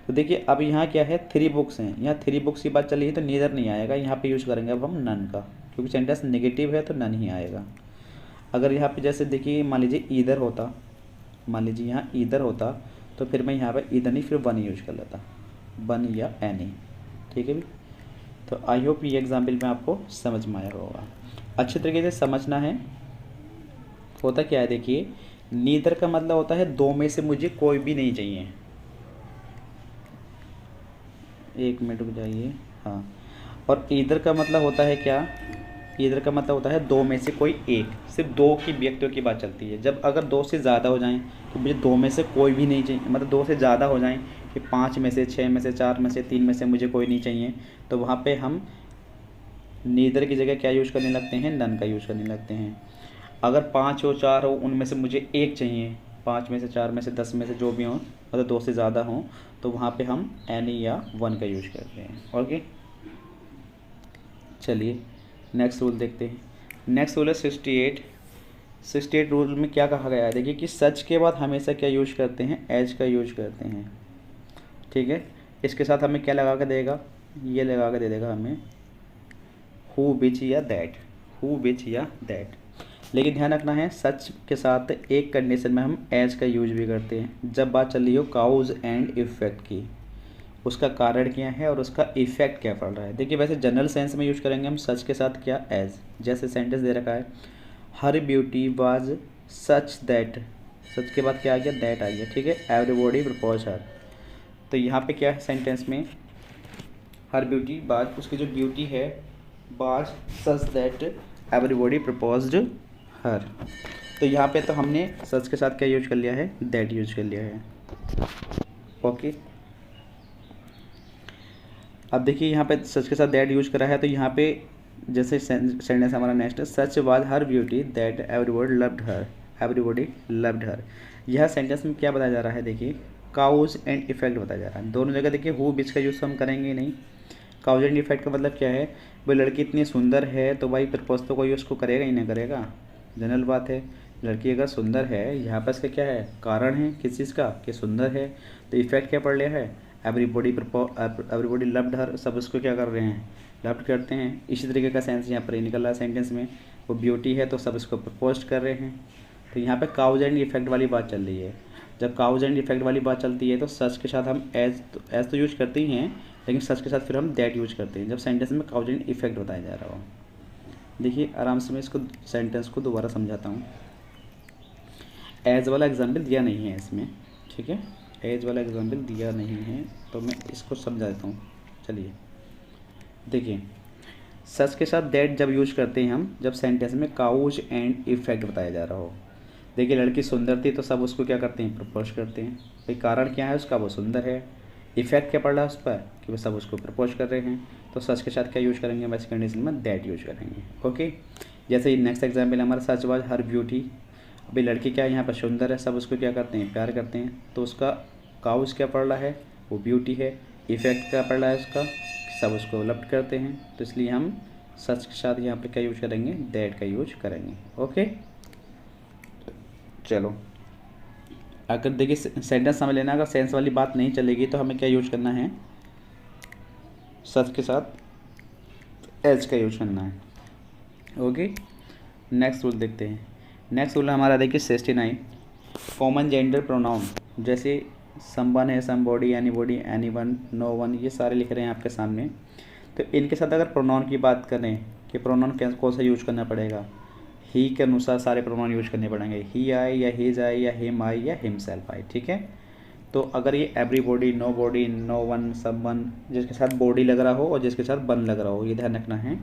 तो देखिए अब यहाँ क्या है, 3 बुक्स हैं, यहाँ 3 बुक्स की बात चली है तो नीदर नहीं आएगा, यहाँ पे यूज करेंगे अब हम नन का, क्योंकि सेंटेंस नेगेटिव है तो नन ही आएगा। अगर यहाँ पे जैसे देखिए मान लीजिए ईदर होता, मान लीजिए यहाँ ईदर होता, तो फिर मैं यहाँ पे ईदर नहीं फिर वन यूज कर लेता, वन या एनी। ठीक है भी, तो आई होप ये एग्जाम्पल में आपको समझ में आया होगा। अच्छे तरीके से समझना है। होता क्या है, देखिए नीदर का मतलब होता है दो में से मुझे कोई भी नहीं चाहिए। एक मिनट रुक जाइए, हाँ। और ईदर का मतलब होता है क्या, ईदर का मतलब होता है दो में से कोई एक, सिर्फ दो की व्यक्तियों की बात चलती है। जब अगर दो से ज़्यादा हो जाएं तो मुझे दो में से कोई भी नहीं चाहिए, मतलब दो से ज़्यादा हो जाएं कि 5 में से, 6 में से, 4 में से, 3 में से मुझे कोई नहीं चाहिए, तो वहाँ पे हम नीदर की जगह क्या यूज़ करने लगते हैं, नन का यूज़ करने लगते हैं। अगर 5 हो, 4 हो, उनमें से मुझे एक चाहिए, 5 में से, 4 में से, 10 में से जो भी हों, मतलब दो से ज़्यादा हों, तो वहाँ पे हम एनी या वन का यूज करते हैं। ओके, चलिए नेक्स्ट रूल देखते हैं। नेक्स्ट रूल है 68 रूल में क्या कहा गया है, देखिए कि सच के बाद हमेशा क्या यूज करते हैं, एज का यूज करते हैं। ठीक है, इसके साथ हमें क्या लगा के देगा, ये लगा के दे देगा हमें हु विच या दैट, हु विच या दैट। लेकिन ध्यान रखना है सच के साथ एक कंडीशन में हम एज का यूज भी करते हैं, जब बात चल रही हो काउज एंड इफेक्ट की, उसका कारण क्या है और उसका इफेक्ट क्या पड़ रहा है। देखिए वैसे जनरल सेंस में यूज करेंगे हम सच के साथ क्या, एज। जैसे सेंटेंस दे रखा है हर ब्यूटी वाज सच दैट, सच के बाद क्या आ गया, दैट आ गया। ठीक है, एवरीबॉडी प्रपोज हर, तो यहाँ पे क्या है सेंटेंस में, हर ब्यूटी वाज, उसकी जो ब्यूटी है, was such that everybody proposed her, तो यहाँ पे तो हमने सच के साथ क्या यूज कर लिया है, दैट यूज कर लिया है। ओके, अब देखिए यहाँ पे सच के साथ दैट यूज करा है, तो यहाँ पे जैसे सेंटेंस हमारा नेक्स्ट है, such was her beauty that everybody loved her, everybody loved her. यह सेंटेंस में क्या बताया जा रहा है, देखिए काउज एंड इफेक्ट बताया जा रहा है। दोनों जगह देखिए हु बीच का यूज़ हम करेंगे नहीं। काउज एंड इफेक्ट का मतलब क्या है, भाई लड़की इतनी सुंदर है तो भाई प्रपोज तो कोई उसको करेगा ही नहीं करेगा, जनरल बात है। लड़की अगर सुंदर है, यहाँ पर इसका क्या है, कारण है किस चीज़ का कि सुंदर है, तो इफेक्ट क्या पड़ लिया है, एवरीबॉडी लव्ड हर, सब उसको क्या कर रहे हैं, लव्ड करते हैं। इसी तरीके का सेंस यहाँ पर ही निकल रहा है सेंटेंस में, वो ब्यूटी है तो सब इसको प्रपोज कर रहे हैं। तो यहाँ पे काउज एंड इफेक्ट वाली बात चल रही है। जब काउज एंड इफेक्ट वाली बात चलती है तो सच के साथ हम एज तो यूज करते ही हैं, लेकिन सच के साथ फिर हम दैट यूज करते हैं जब सेंटेंस में काउज एंड इफेक्ट बताया जा रहा हो। देखिए आराम से मैं इसको सेंटेंस को दोबारा समझाता हूँ। एज वाला एग्जाम्पल दिया नहीं है इसमें, ठीक है, एज वाला एग्जाम्पल दिया नहीं है, तो मैं इसको समझा देता हूँ। चलिए देखिए, सच के साथ दैट जब यूज करते हैं हम, जब सेंटेंस में काउज एंड इफेक्ट बताया जा रहा हो। देखिए लड़की सुंदर थी तो सब उसको क्या करते हैं, प्रपोज करते हैं। भाई कारण क्या है उसका, वो सुंदर है। इफेक्ट क्या पड़ रहा है उस पर कि वो सब उसको प्रपोज कर रहे हैं, तो सच के साथ क्या यूज करेंगे, वैसे कंडीशन में दैट यूज करेंगे। ओके, जैसे नेक्स्ट एग्जाम्पल हमारा सच वाज हर ब्यूटी। अभी लड़की क्या है यहाँ पर सुंदर है, सब उसको क्या करते हैं, प्यार करते हैं, तो उसका काउस क्या पड़ रहा है, वो ब्यूटी है। इफेक्ट क्या पड़ रहा है उसका, सब उसको लव करते हैं, तो इसलिए हम सच के साथ यहाँ पे क्या यूज करेंगे, दैट का यूज करेंगे। ओके चलो, अगर देखिए सेंटेंस समझ लेना, अगर सेंस वाली बात नहीं चलेगी तो हमें क्या यूज करना है, सच के साथ एज का यूज करना है। ओके नेक्स्ट रूल देखते हैं। नेक्स्ट रूल हमारा देखिए 69, कॉमन जेंडर प्रोनाउन, जैसे समवन है, somebody, anybody, anyone, no one, ये सारे लिख रहे हैं आपके सामने। तो इनके साथ अगर प्रोनाउन की बात करें कि प्रोनाउन कौन सा यूज करना पड़ेगा, ही के अनुसार सारे प्रोनाउन यूज करने पड़ेंगे, ही आए या हिज आए या हिम आई या हिमसेल्फ आई। ठीक है, तो अगर ये everybody, no body, no one, someone, जिसके साथ बॉडी लग रहा हो और जिसके साथ बन लग रहा हो, ये ध्यान रखना है।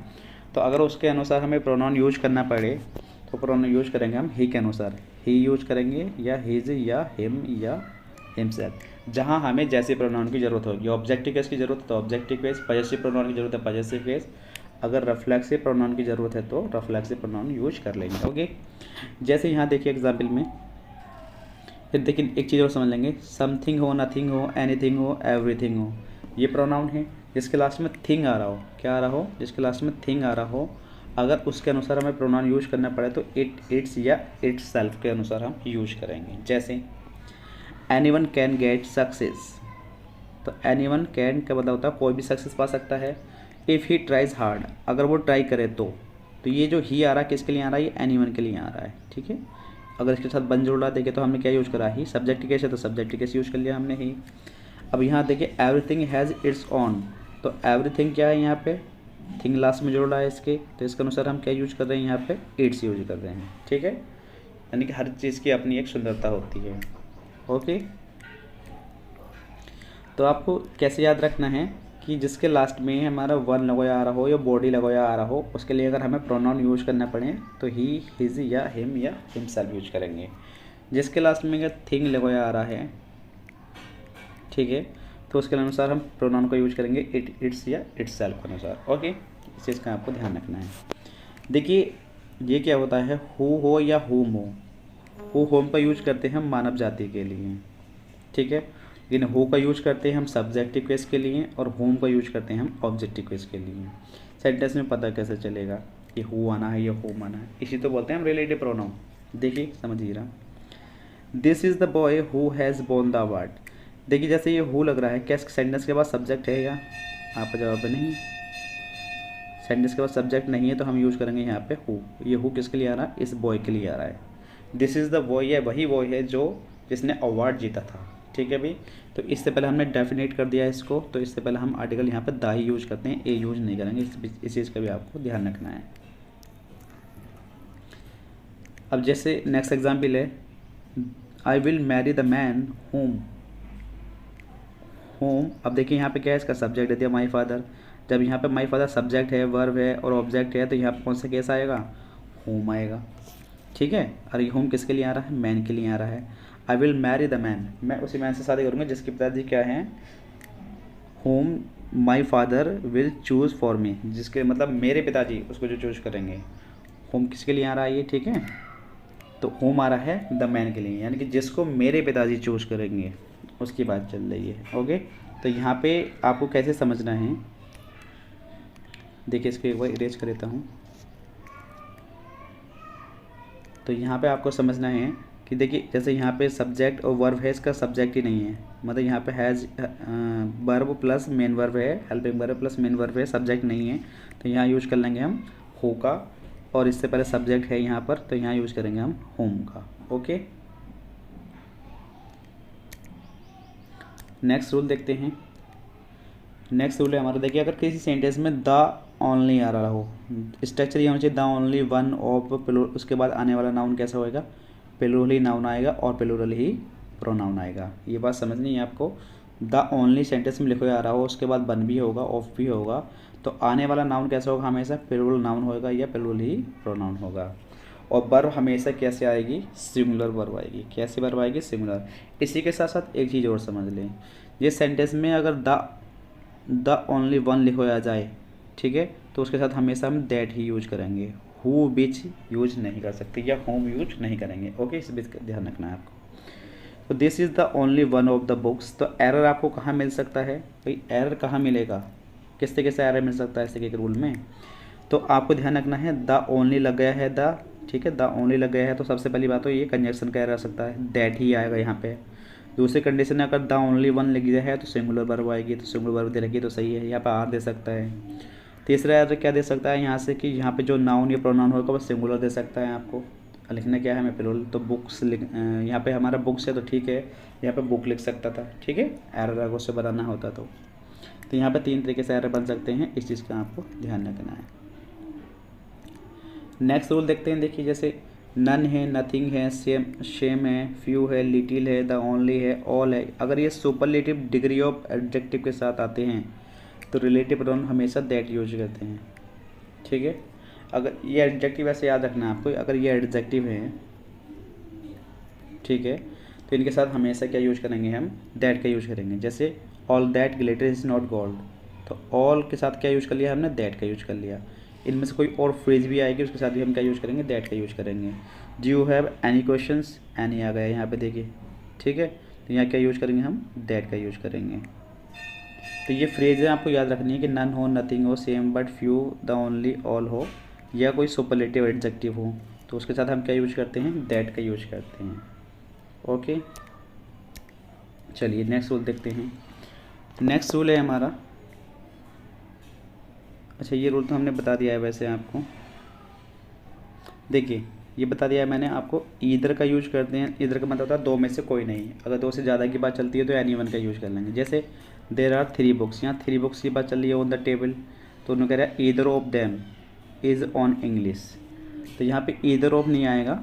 तो अगर उसके अनुसार हमें प्रोनाउन यूज करना पड़े तो प्रोनाउन यूज करेंगे हम ही के अनुसार, ही यूज करेंगे या हिज या हिम या हिमसेल्फ, जहाँ हमें जैसे प्रोनाउन की ज़रूरत होगी। ऑब्जेक्टिव केस की ज़रूरत है तो ऑब्जेक्टिव केस, पजेसिव प्रोनाउन की ज़रूरत है पजेसिव केस, अगर रिफ्लेक्सिव प्रोनाउन की ज़रूरत है तो रिफ्लेक्सिव प्रोनाउन यूज कर लेंगे। ओके, जैसे यहाँ देखिए एग्जाम्पल में, फिर देखिए एक चीज़ और समझ लेंगे, समथिंग हो, नथिंग हो, एनीथिंग हो, एवरीथिंग हो, ये प्रोनाउन है। जिसके लास्ट में थिंग आ रहा हो, क्या आ रहा हो, जिसके लास्ट में थिंग आ रहा हो, अगर उसके अनुसार हमें प्रोनाउन यूज करना पड़े तो इट, इट्स या इट्स सेल्फ के अनुसार हम यूज करेंगे। जैसे एनीवन कैन गेट सक्सेस, तो एनीवन कैन का मतलब होता है कोई भी सक्सेस पा सकता है। इफ़ ही ट्राइज हार्ड, अगर वो ट्राई करे तो ये जो ही आ रहा है किसके लिए आ रहा है, ये एनीवन के लिए आ रहा है। ठीक है, अगर इसके साथ बन जुड़ रहा देखिए तो हमने क्या यूज़ करा, ही। सब्जेक्ट केस है तो सब्जेक्ट केस यूज़ कर लिया हमने ही। अब यहाँ देखिए एवरीथिंग हैज़ इट्स ऑन, तो एवरीथिंग क्या है, यहाँ पे थिंग लास्ट में जोड़ रहा है इसके, तो इसके अनुसार हम क्या यूज कर रहे हैं, यहाँ पे इट्स यूज कर रहे हैं। ठीक है, यानी कि हर चीज़ की अपनी एक सुंदरता होती है। ओके, तो आपको कैसे याद रखना है कि जिसके लास्ट में हमारा वन लगाया आ रहा हो या बॉडी लगाया आ रहा हो, उसके लिए अगर हमें प्रोनाउन यूज करना पड़े तो ही, हिज या हिमसेल्फ यूज करेंगे। जिसके लास्ट में अगर थिंग लगाया आ रहा है, ठीक है, तो उसके अनुसार हम प्रोनाउन का यूज करेंगे इट, इट्स या इट्स सेल्फ के अनुसार। ओके, इस चीज़ का आपको ध्यान रखना है। देखिए ये क्या होता है, हु हो या हुम हो, हु होम का यूज करते हैं हम मानव जाति के लिए। ठीक है, लेकिन हु का यूज करते हैं हम सब्जेक्टिव केस के लिए और होम का यूज करते हैं हम ऑब्जेक्टिव केस के लिए। सेंटेंस में पता कैसे चलेगा कि हु आना है या होम आना है, इसी तो बोलते हैं हम रिलेटिव प्रोनाउन। देखिए समझिएगा, this is the boy who has bone the award. देखिए जैसे ये हु लग रहा है, क्या सेंटेंस के बाद सब्जेक्ट है, या आपका जवाब है नहीं, सेंटेंस के बाद सब्जेक्ट नहीं है, तो हम यूज़ करेंगे यहाँ पे हु। ये हु किसके लिए आ रहा है, इस बॉय के लिए आ रहा है। दिस इज़ द बॉय, ये वही बॉय है जो जिसने अवार्ड जीता था। ठीक है भाई, तो इससे पहले हमने डेफिनेट कर दिया इसको, तो इससे पहले हम आर्टिकल यहाँ पे द ही यूज करते हैं, ए यूज नहीं करेंगे। इस चीज़ का भी आपको ध्यान रखना है। अब जैसे नेक्स्ट एग्जाम्पल है, I will marry the man home. अब देखिए यहाँ पे क्या है, इसका सब्जेक्ट दे दिया माई फादर। जब यहाँ पे माई फादर सब्जेक्ट है, वर्ब है और ऑब्जेक्ट है, तो यहाँ पे कौन सा केस आएगा, होम आएगा। ठीक है, और ये होम किसके लिए आ रहा है, मैन के लिए आ रहा है। I will marry the man, मैं उसी मैन से शादी करूँगा जिसके पिताजी क्या हैं, home my father will choose for me, जिसके मतलब मेरे पिताजी उसको जो चूज़ करेंगे। होम किसके लिए आ रहा है ये, ठीक है, तो होम आ रहा है द मैन के लिए, यानी कि जिसको मेरे पिताजी चूज़ करेंगे उसकी बात चल रही है। ओके, तो यहाँ पे आपको कैसे समझना है, देखिए इसको एक बार इरेज कर देता हूँ। तो यहाँ पे आपको समझना है कि देखिए जैसे यहाँ पे सब्जेक्ट और वर्ब है, इसका सब्जेक्ट ही नहीं है, मतलब यहाँ पे has verb plus main verb है, helping verb plus main verb है, सब्जेक्ट नहीं है, तो यहाँ यूज कर लेंगे हम हो का, और इससे पहले सब्जेक्ट है यहाँ पर, तो यहाँ यूज करेंगे हम होम का। ओके, नेक्स्ट रूल देखते हैं। नेक्स्ट रूल है हमारा, देखिए अगर किसी सेंटेंस में द ओनली आ रहा हो, स्ट्रक्चर ये होना चाहिए द ओनली वन ऑफ, उसके बाद आने वाला नाउन कैसा होएगा, प्लूरल ही नाउन आएगा और प्लूरल ही प्रोनाउन आएगा। ये बात समझनी है आपको, द ओनली सेंटेंस में लिखा आ रहा हो, उसके बाद वन भी होगा, ऑफ भी होगा, तो आने वाला नाउन कैसा होगा, हमेशा प्लूरल नाउन होगा या प्लूरल ही प्रोनाउन होगा। और वर्ब हमेशा कैसे आएगी, सिंगुलर वर्ब आएगी। कैसी वर्ब आएगी, सिंगुलर। इसी के साथ साथ एक चीज़ और समझ लें, ये सेंटेंस में अगर द ओनली वन लिखा जाए, ठीक है, तो उसके साथ हमेशा हम दैट ही यूज करेंगे। हु विच यूज नहीं कर सकते या होम यूज नहीं करेंगे। ओके, इस बात का ध्यान रखना है आपको। तो this is the only one of the books. तो एरर आपको कहाँ मिल सकता है भाई, एरर कहाँ मिलेगा, किस तरीके से एरर मिल सकता है इस तरीके के रूल में। तो आपको ध्यान रखना है द ओनली लग गया है द, ठीक है, द ओनली लग गया है तो सबसे पहली बात तो ये कंजक्शन का एरर आ सकता है, दैट ही आएगा यहाँ पे। दूसरी कंडीशन अगर द ओनली वन लिख दिया है तो सिंगुलर वर्ब आएगी, तो सिंगुलर वर्ब दे रखी तो सही है, यहाँ पे आर दे सकता है। तीसरा एरर क्या दे सकता है यहाँ से कि यहाँ पे जो नाउन या प्रोनाउन होगा वो सिंगुलर दे सकता है आपको। लिखना क्या है हमें प्लूरल, तो बुक्स यहाँ पे हमारा बुक्स है तो ठीक है, यहाँ पे बुक लिख सकता था, ठीक है, एरर अगर उससे बनाना होता तो यहाँ पे 3 तरीके से एरर बन सकते हैं, इस चीज़ का आपको ध्यान रखना है। नेक्स्ट रूल देखते हैं, देखिए जैसे नन है, नथिंग है, शेम है, फ्यू है, लिटिल है, द ओनली है, ऑल है। अगर ये सुपरलेटिव डिग्री ऑफ एडजेक्टिव के साथ आते हैं तो रिलेटिव प्रोनाउन हमेशा दैट यूज करते हैं, ठीक है। अगर ये एडजेक्टिव ऐसे याद रखना है आपको, अगर ये एडजेक्टिव है, ठीक है, तो इनके साथ हमेशा क्या यूज करेंगे हम, दैट का यूज करेंगे। जैसे all that glitter is not gold, तो ऑल के साथ क्या यूज कर लिया हमने, दैट का यूज कर लिया। इनमें से कोई और फ्रेज भी आएगी उसके साथ भी हम क्या यूज करेंगे, दैट का यूज करेंगे। Do you have any questions, any आ गया यहाँ पे देखिए, ठीक है, तो यहाँ क्या यूज करेंगे हम, दैट का यूज करेंगे। तो ये फ्रेज है आपको याद रखनी है कि नन हो, नथिंग हो, same but few, the only, all हो, या कोई सुपरलेटिव एडजेक्टिव हो तो उसके साथ हम क्या यूज करते हैं, दैट का यूज करते हैं। ओके, चलिए नेक्स्ट रूल देखते हैं। नेक्स्ट रूल है हमारा, अच्छा ये रूल तो हमने बता दिया है वैसे आपको, देखिए ये बता दिया है मैंने आपको, ईदर का यूज करते हैं। ईदर का मतलब होता है दो में से कोई नहीं, अगर दो से ज़्यादा की बात चलती है तो एनी वन का यूज कर लेंगे। जैसे देर आर 3 बुक्स, यहाँ 3 बुक्स की बात चल रही है ऑन द टेबल, तो उन्होंने कह रहा है either of them is on English, तो यहाँ पे ईदर ऑफ नहीं आएगा,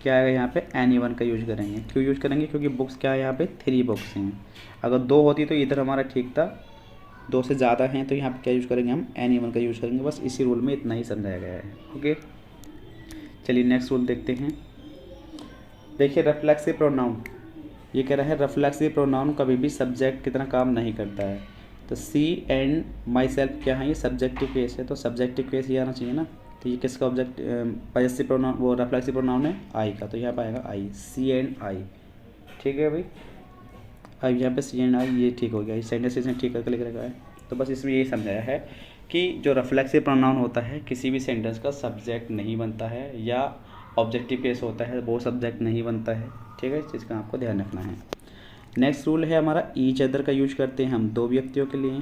क्या आएगा यहाँ पे, एनी वन का यूज करेंगे। क्यों यूज करेंगे, क्योंकि बुक्स क्या है यहाँ पे, 3 बुक्स हैं। अगर 2 होती तो इधर हमारा ठीक था, 2 से ज़्यादा हैं तो यहाँ पे क्या यूज करेंगे हम, एनी वन का यूज करेंगे। बस इसी रूल में इतना ही समझाया गया है। ओके, चलिए नेक्स्ट रूल देखते हैं। देखिए रिफ्लेक्सिव प्रोनाउन, ये कह रहा है रिफ्लेक्सिव प्रोनाउन कभी भी सब्जेक्ट की तरह काम नहीं करता है। तो सी एंड माई सेल्फ क्या है, ये सब्जेक्टिव केस है, तो सब्जेक्टिव केस ये आना चाहिए ना। तो ये किसका ऑब्जेक्ट, पॉजेसिव प्रोनाउन, वो रिफ्लेक्सिव प्रोनाउन है आई का, तो यहाँ पर आएगा आई, सी एंड आई, ठीक है भाई। अब यहाँ पे सी एंड आई ये ठीक हो गया, इस सेंटेंस इसने ठीक करके लिख रखा है। तो बस इसमें यही समझाया है कि जो रिफ्लेक्सिव प्रोनाउन होता है किसी भी सेंटेंस का सब्जेक्ट नहीं बनता है, या ऑब्जेक्टिव केस होता है वो सब्जेक्ट नहीं बनता है, ठीक है, इस चीज़ का आपको ध्यान रखना है। नेक्स्ट रूल है हमारा, ईच अदर का यूज करते हैं हम 2 व्यक्तियों के लिए,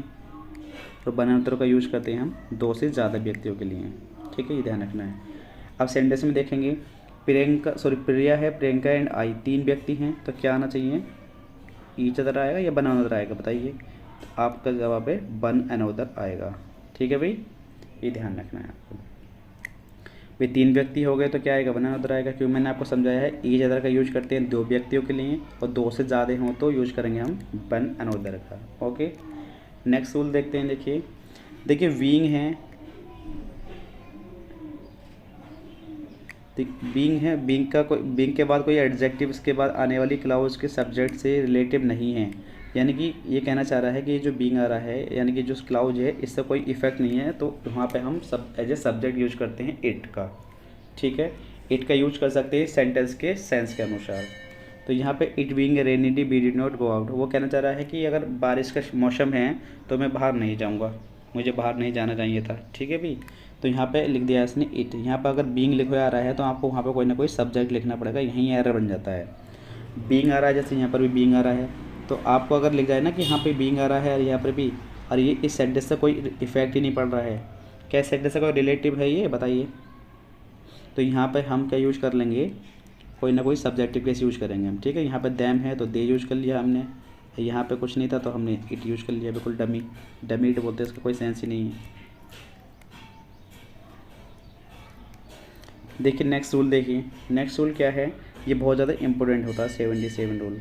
और वन अनदर का यूज करते हैं हम 2 से ज़्यादा व्यक्तियों के लिए, ठीक है, ये ध्यान रखना है। अब सेंटेंस में देखेंगे, प्रिया है, प्रियंका एंड आई 3 व्यक्ति हैं, तो क्या आना चाहिए, ईच अदर आएगा या वन अनदर आएगा, बताइए। तो आपका जवाब है वन अनदर आएगा, ठीक है भाई, ये ध्यान रखना है आपको। भाई 3 व्यक्ति हो गए तो क्या आएगा, वन अनदर आएगा, क्योंकि मैंने आपको समझाया है ईच अदर का यूज करते हैं 2 व्यक्तियों के लिए, और 2 से ज़्यादा हों तो यूज करेंगे हम वन अनदर का। ओके, नेक्स्ट रूल देखते हैं। देखिए बीइंग है, बीइंग के बाद कोई एडजेक्टिव उसके बाद आने वाली क्लाउज के सब्जेक्ट से रिलेटिव नहीं है, यानी कि ये कहना चाह रहा है कि जो बीइंग आ रहा है, यानी कि जो क्लाउज है इससे कोई इफेक्ट नहीं है, तो वहाँ पे हम सब एज ए सब्जेक्ट यूज करते हैं इट का, ठीक है। इट का यूज कर सकते हैं सेंटेंस के सेंस के अनुसार। तो यहाँ पे it being rainy day we did not go out, वो कहना चाह रहा है कि अगर बारिश का मौसम है तो मैं बाहर नहीं जाऊँगा, मुझे बाहर नहीं जाना चाहिए था, ठीक है भी। तो यहाँ पे लिख दिया इसने इट, यहाँ पर अगर बीइंग लिखा आ रहा है तो आपको वहाँ पे कोई ना कोई सब्जेक्ट लिखना पड़ेगा, यहीं एरर बन जाता है। बीइंग आ रहा है, जैसे यहाँ पर भी बीइंग आ रहा है, तो आपको अगर लिख जाए ना कि यहाँ पे बीइंग आ रहा है और यहाँ पर भी, और ये इस सेंटेंस से कोई इफेक्ट ही नहीं पड़ रहा है, क्या सेंटेंस से कोई रिलेटिव है ये बताइए। तो यहाँ पे हम क्या यूज कर लेंगे, कोई ना कोई सब्जेक्टिव केस यूज करेंगे हम, ठीक है। यहाँ पे दैम है तो दे यूज कर लिया हमने, यहाँ पे कुछ नहीं था तो हमने इट यूज कर लिया, बिल्कुल डमी इट बोलते हैं, इसका कोई सेंस ही नहीं है। देखिए नेक्स्ट रूल क्या है, ये बहुत ज़्यादा इंपॉर्टेंट होता है 77 रूल।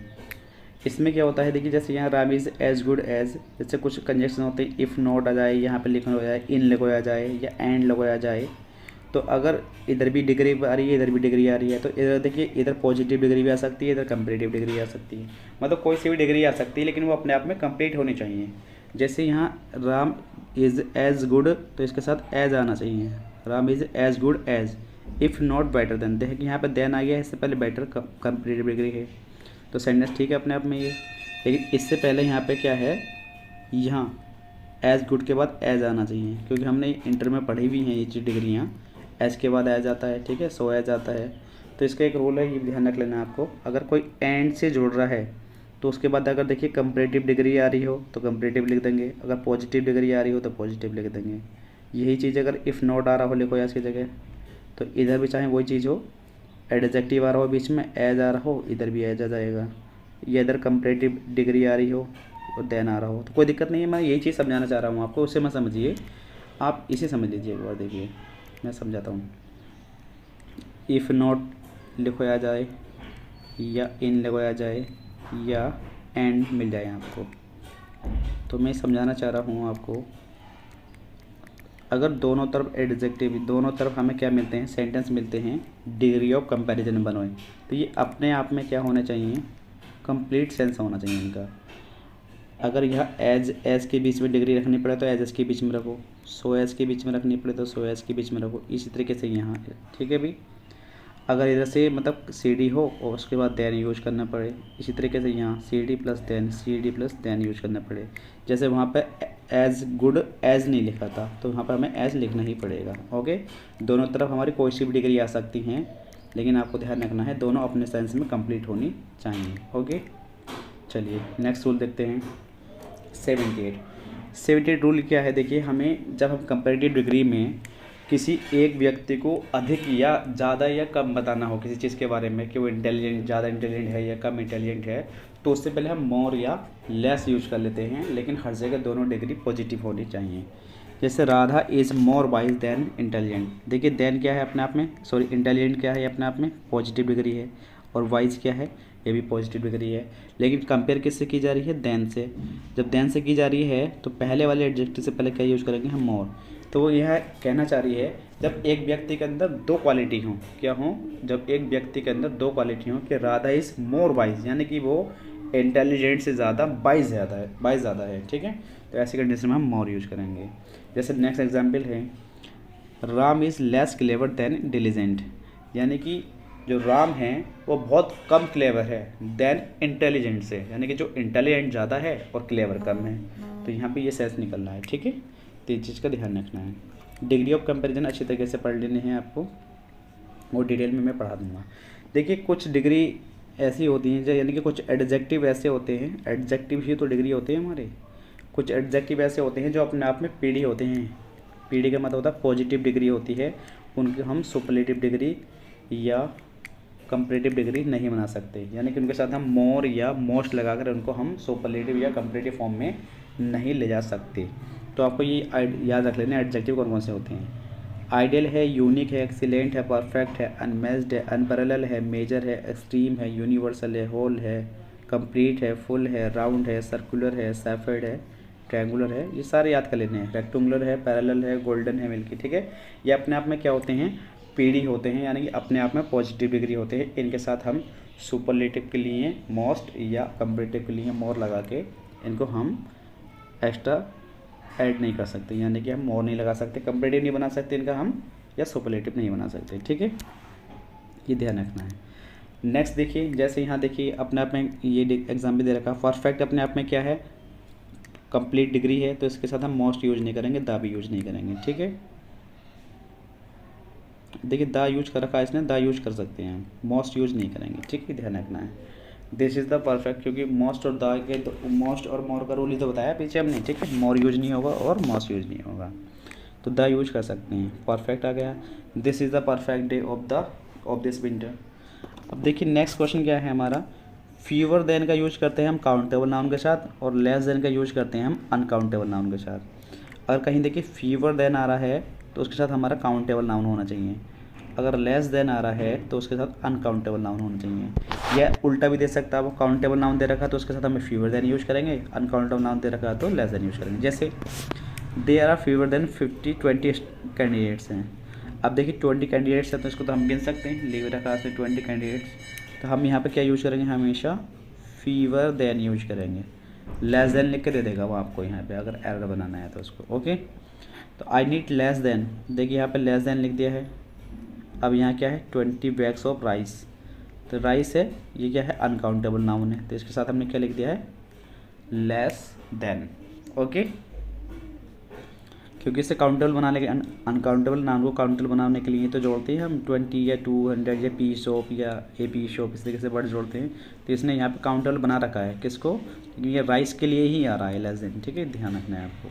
इसमें क्या होता है, देखिए जैसे यहाँ Ram is as good as, जैसे कुछ कंजक्शन होते हैं, इफ़ नॉट आ जाए, यहाँ पे लिखना हो जाए, इन लगाया जाए या एंड लगाया जाए, तो अगर इधर भी डिग्री आ रही है इधर भी डिग्री आ रही है, तो इधर देखिए इधर पॉजिटिव डिग्री भी आ सकती है, इधर कंपेरेटिव डिग्री आ सकती है, मतलब कोई सी भी डिग्री आ सकती है, लेकिन वो अपने आप में कंप्लीट होनी चाहिए। जैसे यहाँ राम इज़ एज गुड, तो इसके साथ एज आना चाहिए, Ram is as good as, if not better than. देखिए कि यहाँ पे देन आ गया, इससे पहले बेटर कंपेरेटिव डिग्री है, तो सेंटेंस ठीक है अपने आप में ये। लेकिन इससे पहले यहाँ पे क्या है, यहाँ एज गुड के बाद एज आना चाहिए, क्योंकि हमने इंटर में पढ़ी हुई हैं ये चीज़ डिग्रियाँ, एज के बाद एज आता है, ठीक है, सो एज आता है। तो इसका एक रूल है, ये ध्यान रख लेना आपको, अगर कोई एंड से जुड़ रहा है तो उसके बाद अगर देखिए कंपैरेटिव डिग्री आ रही हो तो कंपैरेटिव लिख देंगे, अगर पॉजिटिव डिग्री आ रही हो तो पॉजिटिव लिख देंगे। यही चीज़ अगर इफ़ नॉट आ रहा हो लिखो एज की जगह, तो इधर भी चाहे वही चीज़ हो, एडजेक्टिव आ रहा हो बीच में, एज आ रहा हो, इधर भी एज आ जाएगा। ये इधर कंपैरेटिव डिग्री आ रही हो और देन आ रहा हो तो कोई दिक्कत नहीं है। मैं यही चीज़ समझाना चाह रहा हूँ आपको, उससे मैं समझिए, आप इसे समझ लीजिए एक बार। देखिए मैं समझाता हूँ, इफ़ नॉट लिखवाया जाए या इन लिखवाया जाए या एंड मिल जाए आपको, तो मैं समझाना चाह रहा हूँ आपको, अगर दोनों तरफ एडजेक्टिव, दोनों तरफ हमें क्या मिलते हैं, सेंटेंस मिलते हैं, डिग्री ऑफ कंपैरिजन बनवाए, तो ये अपने आप में क्या होने चाहिए, कंप्लीट सेंस होना चाहिए इनका। अगर यह एज के बीच में डिग्री रखनी पड़े तो एज के बीच में रखो, सो एज के बीच में रखनी पड़े तो सो एज के बीच में रखो, इसी तरीके से यहाँ, ठीक है भाई। अगर इधर से मतलब सी डी हो और उसके बाद देन यूज करना पड़े, इसी तरीके से यहाँ C D plus than use करना पड़े। जैसे वहाँ पे एज गुड एज नहीं लिखा था तो वहाँ पर हमें एज लिखना ही पड़ेगा। ओके, दोनों तरफ हमारी कोई सी भी डिग्री आ सकती हैं, लेकिन आपको ध्यान रखना है दोनों अपने सेंस में कंप्लीट होनी चाहिए। ओके, चलिए नेक्स्ट रूल देखते हैं। 78 रूल क्या है, देखिए हमें जब हम कंपैरेटिव डिग्री में किसी एक व्यक्ति को अधिक या ज़्यादा या कम बताना हो किसी चीज़ के बारे में कि वो इंटेलिजेंट, ज़्यादा इंटेलिजेंट है या कम इंटेलिजेंट है, तो उससे पहले हम मोर या लेस यूज कर लेते हैं, लेकिन हर जगह दोनों डिग्री पॉजिटिव होनी चाहिए। जैसे Radha is more wise then intelligent, देखिए देन क्या है अपने आप में, सॉरी इंटेलिजेंट क्या है अपने आप में, पॉजिटिव डिग्री है, और वाइज क्या है, ये भी पॉजिटिव डिग्री है। लेकिन कंपेयर किससे की जा रही है, देन से। जब देन से की जा रही है तो पहले वाले एडजेक्टिव से पहले क्या यूज करेंगे हम, मोर। तो वो यह कहना चाह रही है जब एक व्यक्ति के अंदर दो क्वालिटी हों, क्या हों, जब एक व्यक्ति के अंदर दो क्वालिटी हों कि राधा इज़ मोर वाइज, यानी कि वो इंटेलिजेंट से ज़्यादा वाइज ज़्यादा है, ठीक है, तो ऐसी कंडीशन में हम मोर यूज करेंगे। जैसे नेक्स्ट एग्जाम्पल है, Ram is less clever than diligent, यानी कि जो राम है वो बहुत कम क्लेवर है देन इंटेलिजेंट से, यानी कि जो इंटेलिजेंट ज़्यादा है और क्लेवर कम है। तो यहाँ पे ये सेंस निकलना है, ठीक है, तो इस चीज़ का ध्यान रखना है। डिग्री ऑफ कंपैरिजन अच्छी तरीके से पढ़ लेने हैं आपको, वो डिटेल में मैं पढ़ा दूँगा। देखिए कुछ डिग्री ऐसी होती हैं, यानी कि कुछ एडजेक्टिव ऐसे होते हैं, एडजेक्टिव ही तो डिग्री होते हैं हमारे, कुछ एडजेक्टिव ऐसे होते हैं जो अपने आप में पीढ़ी होते हैं। पीढ़ी का मतलब होता है पॉजिटिव डिग्री होती है, उनकी हम सुपरलेटिव डिग्री या कंपैरेटिव डिग्री नहीं बना सकते, यानी कि उनके साथ हम मोर या मोस्ट लगाकर उनको हम सुपरलेटिव या कंपैरेटिव फॉर्म में नहीं ले जा सकते। तो आपको ये याद रख लेना एडजेक्टिव कौन कौन से होते हैं। आइडियल है, यूनिक है, एक्सीलेंट है, परफेक्ट है, अनमैच्ड है, अनपैरेलल है, मेजर है, एक्सट्रीम है, यूनिवर्सल है, होल है, कंप्लीट है, फुल है, राउंड है, सर्कुलर है, सैफर्ड है, ट्रायंगुलर है, ये सारे याद कर लेने हैं। रेक्टेंगुलर है, पैरेलल है, गोल्डन है, मिल्की, ठीक है। ये अपने आप में क्या होते हैं, पीढ़ी होते हैं, यानी कि अपने आप में पॉजिटिव डिग्री होते हैं। इनके साथ हम सुपरलेटिव के लिए मोस्ट या कंपैरेटिव के लिए मोर लगा के इनको हम एक्स्ट्रा ऐड नहीं कर सकते, यानी कि हम मोर नहीं लगा सकते, कंपैरेटिव नहीं बना सकते इनका हम, या सुपरलेटिव नहीं बना सकते, ठीक है, ये ध्यान रखना है। नेक्स्ट देखिए, जैसे यहाँ देखिए अपने आप में ये एग्जाम्पल दे रखा, परफेक्ट अपने आप में क्या है, कंप्लीट डिग्री है, तो इसके साथ हम मोस्ट यूज नहीं करेंगे, द भी यूज नहीं करेंगे, ठीक है। देखिए द यूज कर रखा है इसने, द यूज कर सकते हैं, मोस्ट यूज नहीं करेंगे, ठीक है, ध्यान रखना है। दिस इज़ द परफेक्ट, क्योंकि मोस्ट और द के तो मोस्ट और मोर का रूल ही तो बताया पीछे हमने, ठीक है, मोर यूज नहीं होगा और मोस्ट यूज नहीं होगा, तो द यूज कर सकते हैं। परफेक्ट आ गया, this is the perfect day of this winter. अब देखिए नेक्स्ट क्वेश्चन क्या है हमारा, फीवर देन का यूज करते हैं हम काउंटेबल नाउन के साथ, और लेस देन का यूज करते हैं हम अनकाउंटेबल नाउन के साथ। अगर कहीं देखिए फीवर देन आ रहा है तो उसके साथ हमारा काउंटेबल नाउन होना चाहिए, अगर लेस देन आ रहा है तो उसके साथ अनकाउंटेबल नाउन होना चाहिए, या उल्टा भी दे सकता है, वो काउंटेबल नाउन दे रखा है तो उसके साथ हमें फीवर देन यूज करेंगे, अनकाउंटेबल नाउन दे रखा है तो लेस देन यूज करेंगे। जैसे there are fewer than 20 candidates हैं, अब देखिए 20 कैंडिडेट्स हैं तो इसको तो हम गिन सकते हैं, लीव रखा है 20 कैंडिडेट्स, तो हम यहाँ पे क्या यूज करेंगे, हमेशा फीवर देन यूज करेंगे, लेस देन लिख के दे देगा वो आपको यहाँ पे अगर एरर बनाना है तो उसको। ओके, तो आई नीड लेस देन, देखिए यहाँ पे लेस देन लिख दिया है। अब यहाँ क्या है 20 बैग्स ऑफ राइस, तो राइस है ये क्या है अनकाउंटेबल नाउन है, तो इसके साथ हमने क्या लिख दिया है लेस देन। ओके, क्योंकि इसे काउंटेबल बनाने के अनकाउंटेबल नाउन को काउंटेबल बनाने के लिए तो जोड़ते हैं हम 20 या 200 या पीस ऑफ या ए पीस ऑफ, इस तरीके से वर्ड जोड़ते हैं। तो इसने यहाँ पे काउंटेबल बना रखा है किसको, क्योंकि ये राइस के लिए ही आ रहा है लेस देन। ठीक है, ध्यान रखना है आपको।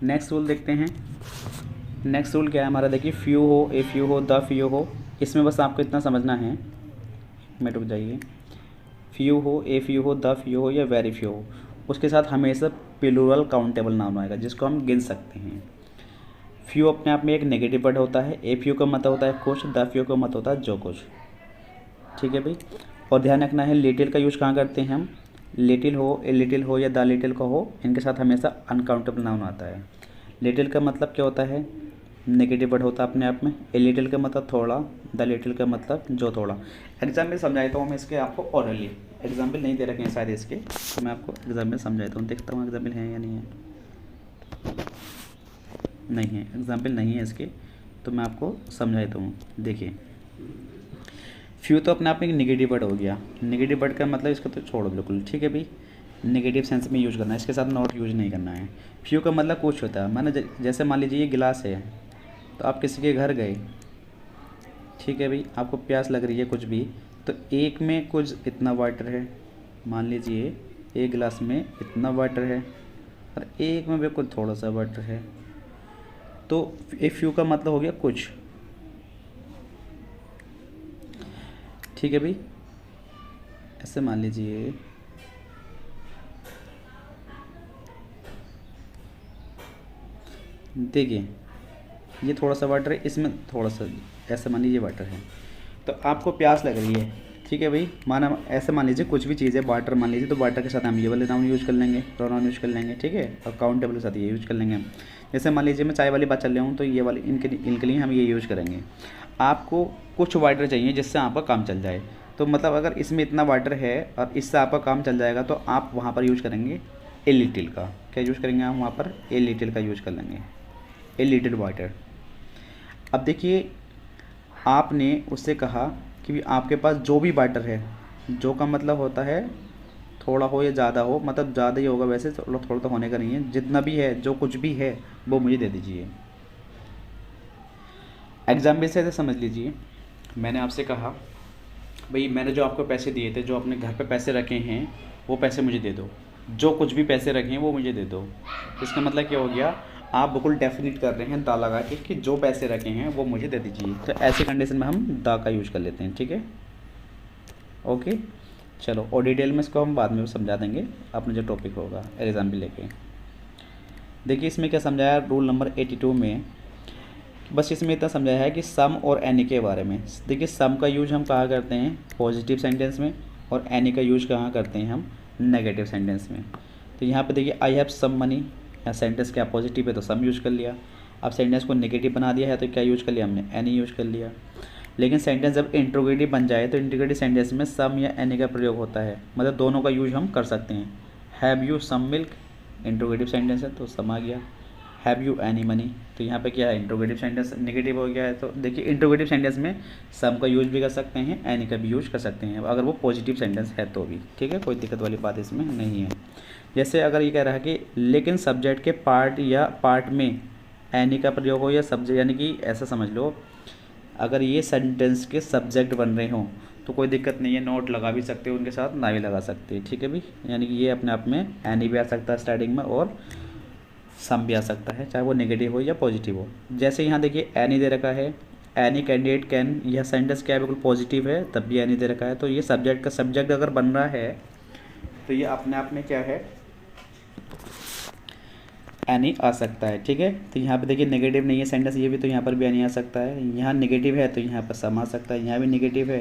नेक्स्ट रूल देखते हैं। नेक्स्ट रूल क्या है हमारा, देखिए फ्यू हो, ए फ्यू हो, द फ्यू हो, इसमें बस आपको इतना समझना है, मैं रुक जाइए, फ्यू हो, ए फ्यू हो, द फ्यू हो या वेरी फ्यू हो, उसके साथ हमेशा प्लूरल काउंटेबल नाउन आएगा जिसको हम गिन सकते हैं। फ्यू अपने आप में एक नेगेटिव वर्ड होता है, ए फ्यू का मतलब होता है कुछ, द फ्यू का मतलब होता है जो कुछ। ठीक है भाई, और ध्यान रखना है लिटिल का यूज़ कहाँ करते हैं हम, लिटिल हो, ए लिटिल हो या द लिटिल का हो, इनके साथ हमेशा अनकाउंटेबल नाउन आता है। लिटिल का मतलब क्या होता है, नेगेटिव वर्ड होता है अपने आप में। ए लिटिल का मतलब थोड़ा, द लिटिल का मतलब जो थोड़ा। एग्जाम्पल समझा देता हूँ मैं इसके आपको ऑरली, एग्जाम्पल नहीं दे रखे हैं शायद इसके, तो मैं आपको एग्जाम्पल समझा देता हूँ, देखता हूँ एग्जाम्पल है या नहीं है। नहीं है, एग्जाम्पल नहीं है इसके, तो मैं आपको समझा देता हूँ। देखिए फ्यू तो अपने आप में एक नेगेटिव वर्ड हो गया, नेगेटिव वर्ड का मतलब इसको तो छोड़ो बिल्कुल। ठीक है भाई, नेगेटिव सेंस में यूज़ करना है, इसके साथ नॉट यूज़ नहीं करना है। फ्यू का मतलब कुछ होता है, माना जैसे मान लीजिए ये गिलास है, तो आप किसी के घर गए, ठीक है भाई, आपको प्यास लग रही है कुछ भी, तो एक में कुछ इतना वाटर है, मान लीजिए एक गिलास में इतना वाटर है और एक में बिल्कुल थोड़ा सा वाटर है, तो ए फ्यू का मतलब हो गया कुछ। ठीक है भाई, ऐसे मान लीजिए देखिए ये थोड़ा सा वाटर है, इसमें थोड़ा सा, ऐसे मान लीजिए वाटर है, तो आपको प्यास लग रही है। ठीक है भाई, माना ऐसे मान लीजिए कुछ भी चीज़ है, वाटर मान लीजिए, तो वाटर के साथ हम ये वाले नाउन यूज़ कर लेंगे, प्रोनाउन यूज़ कर लेंगे। ठीक है, और काउंटेबल के साथ ये यूज़ कर लेंगे हम। जैसे मान लीजिए मैं चाय वाली बात चल रहा हूँ, तो ये वाली इनके लिए हम ये यूज़ करेंगे। आपको कुछ वाटर चाहिए जिससे आपका काम चल जाए, तो मतलब अगर इसमें इतना वाटर है और इससे आपका काम चल जाएगा, तो आप वहाँ पर यूज़ करेंगे ए लिटिल का। क्या यूज़ करेंगे हम वहाँ पर, ए लिटिल का यूज़ कर लेंगे, ए लिटिल वाटर। अब देखिए आपने उससे कहा कि आपके पास जो भी वाटर है, जो का मतलब होता है थोड़ा हो या ज़्यादा हो, मतलब ज़्यादा ही होगा वैसे, थोड़ा थोड़ा तो होने का नहीं है, जितना भी है जो कुछ भी है वो मुझे दे दीजिए। एग्जाम्पल से समझ लीजिए, मैंने आपसे कहा भाई मैंने जो आपको पैसे दिए थे, जो अपने घर पे पैसे रखे हैं वो पैसे मुझे दे दो, जो कुछ भी पैसे रखे हैं वो मुझे दे दो। इसका मतलब क्या हो गया, आप बिल्कुल डेफिनेट कर रहे हैं दा लगा के कि जो पैसे रखे हैं वो मुझे दे दीजिए। तो ऐसी कंडीशन में हम दा का यूज़ कर लेते हैं। ठीक है, ओके, चलो, और डिटेल में इसको हम बाद में समझा देंगे अपना जो टॉपिक होगा एग्जाम्पल लेके। देखिए इसमें क्या समझाया रूल नंबर 82 में, बस इसमें इतना समझाया है कि सम और एनी के बारे में। देखिए सम का यूज हम कहाँ करते हैं, पॉजिटिव सेंटेंस में, और एनी का यूज कहाँ करते हैं हम, नेगेटिव सेंटेंस में। तो यहाँ पे देखिए आई हैव सम मनी, या सेंटेंस क्या पॉजिटिव है तो सम यूज कर लिया। अब सेंटेंस को नेगेटिव बना दिया है तो क्या यूज कर लिया हमने, एनी यूज कर लिया। लेकिन सेंटेंस जब इंट्रोगेटिव बन जाए तो इंट्रोगेटिव सेंटेंस में सम या एनी का प्रयोग होता है, मतलब दोनों का यूज हम कर सकते हैं। Have you some milk, interrogative sentence है तो सम आ गया। हैव यू एनी मनी, तो यहाँ पे क्या है इंट्रोगेटिव सेंटेंस नेगेटिव हो गया है। तो देखिए इंट्रोगेटिव सेंटेंस में सम का यूज भी कर सकते हैं, एनी का भी यूज कर सकते हैं, अगर वो पॉजिटिव सेंटेंस है तो भी। ठीक है, कोई दिक्कत वाली बात इसमें नहीं है। जैसे अगर ये कह रहा है कि लेकिन सब्जेक्ट के पार्ट या पार्ट में एनी का प्रयोग हो, या सब्जेक्ट, यानी कि ऐसा समझ लो अगर ये सेंटेंस के सब्जेक्ट बन रहे हों तो कोई दिक्कत नहीं है, नोट लगा भी सकते हो उनके साथ, ना भी लगा सकते हैं। ठीक है भाई, यानी कि ये अपने आप में एनी भी आ सकता है स्टार्टिंग में, और सम भी आ सकता है, चाहे वो नेगेटिव हो या पॉजिटिव हो। जैसे यहाँ देखिए एनी दे रखा है, एनी कैंडिडेट कैन, यह सेंटेंस क्या है बिल्कुल पॉजिटिव है, तब भी एनी दे रखा है, तो ये सब्जेक्ट का सब्जेक्ट अगर बन रहा है तो ये अपने आप में क्या है, एनी आ सकता है। ठीक है, तो यहाँ पे देखिए नेगेटिव नहीं है सेंटेंस ये भी, तो यहाँ पर भी एनी आ सकता है। यहाँ नेगेटिव है तो यहाँ पर सम आ सकता है, यहाँ भी नेगेटिव है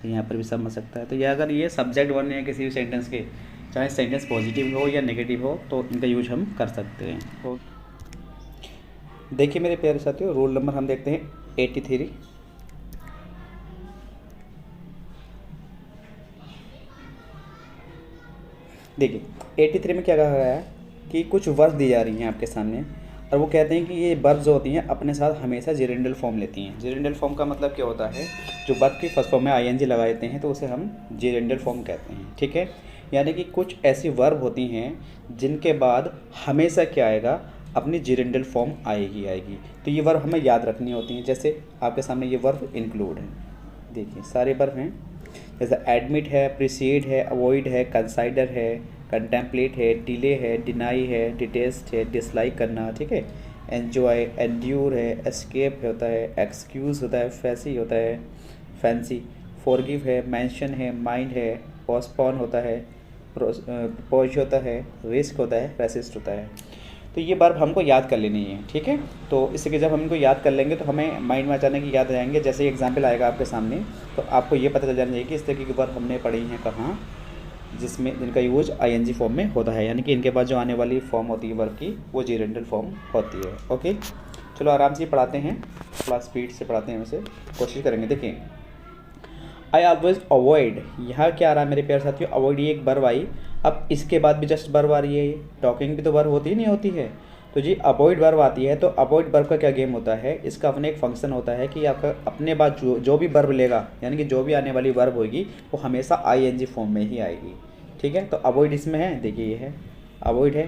तो यहाँ पर भी सम आ सकता है। तो ये अगर ये सब्जेक्ट बन रहे हैं किसी भी सेंटेंस के, चाहे सेंटेंस पॉजिटिव हो या नेगेटिव हो, तो इनका यूज हम कर सकते हैं। देखिए मेरे प्यारे साथियों, रोल नंबर हम देखते हैं 83। देखिए 83 में क्या कहा गया है, कि कुछ वर्ब दी जा रही हैं आपके सामने, और वो कहते हैं कि ये वर्ब जो होती हैं अपने साथ हमेशा जेरेंडल फॉर्म लेती हैं। जेरेंडल फॉर्म का मतलब क्या होता है, जो वर्ब की फर्स्ट फॉर्म में आईएनजी लगा देते हैं तो उसे हम जेरेंडल फॉर्म कहते हैं, ठीक है। यानी कि कुछ ऐसी वर्ब होती हैं जिनके बाद हमेशा क्या आएगा, अपनी जेरेंडल फॉर्म आएगी। तो ये वर्ब हमें याद रखनी होती हैं। जैसे आपके सामने ये वर्ब इंक्लूड है, देखिए सारे वर्ब हैं, जैसे एडमिट है, अप्रिशिएट है, अवॉइड है, कंसाइडर है, कंटेम्पलेट है, डिले है, डिनाई है, डिटेस्ट है, डिसलाइक करना, ठीक है, एन्जॉय, एंड्यूर है, एस्केप होता है, एक्सक्यूज़ होता है, फैंसी होता है, फैंसी, फॉरगिव है, मेंशन है, माइंड है, पोस्टपोन होता है, प्रपोज होता है, रिस्क होता है, रेसिस्ट होता है। तो ये वर्ब हमको याद कर लेनी है, ठीक है। तो इसके जब हम इनको याद कर लेंगे तो हमें माइंड में अचानक याद आ जाएंगे। जैसे एग्जाम्पल आएगा आपके सामने तो आपको ये पता चल जाना चाहिए कि इस तरीके की वर्ब हमने पढ़ी हैं कहाँ, जिसमें जिनका यूज आईएनजी फॉर्म में होता है, यानी कि इनके बाद जो आने वाली फॉर्म होती है वर्ब की वो जेरेंडल फॉर्म होती है। ओके, चलो आराम से पढ़ाते हैं, थोड़ा स्पीड से पढ़ाते हैं, वैसे कोशिश करेंगे। देखिए, आई ऑलवेज अवॉइड, यहाँ क्या आ रहा है मेरे प्यारे साथियों, अवॉइड ये एक वर्ब आई। अब इसके बाद भी जस्ट वर्ब आ रही है, टॉकिंग भी तो वर्ब होती ही नहीं होती है। तो जी अवॉइड वर्ब आती है, तो अवॉइड वर्ब का क्या गेम होता है, इसका अपने एक फंक्शन होता है कि आपका अपने बाद जो भी वर्ब लेगा, यानी कि जो भी आने वाली वर्ब होगी वो हमेशा आईएनजी फॉर्म में ही आएगी, ठीक है। तो अवॉइड इसमें है, देखिए ये है अवॉइड है,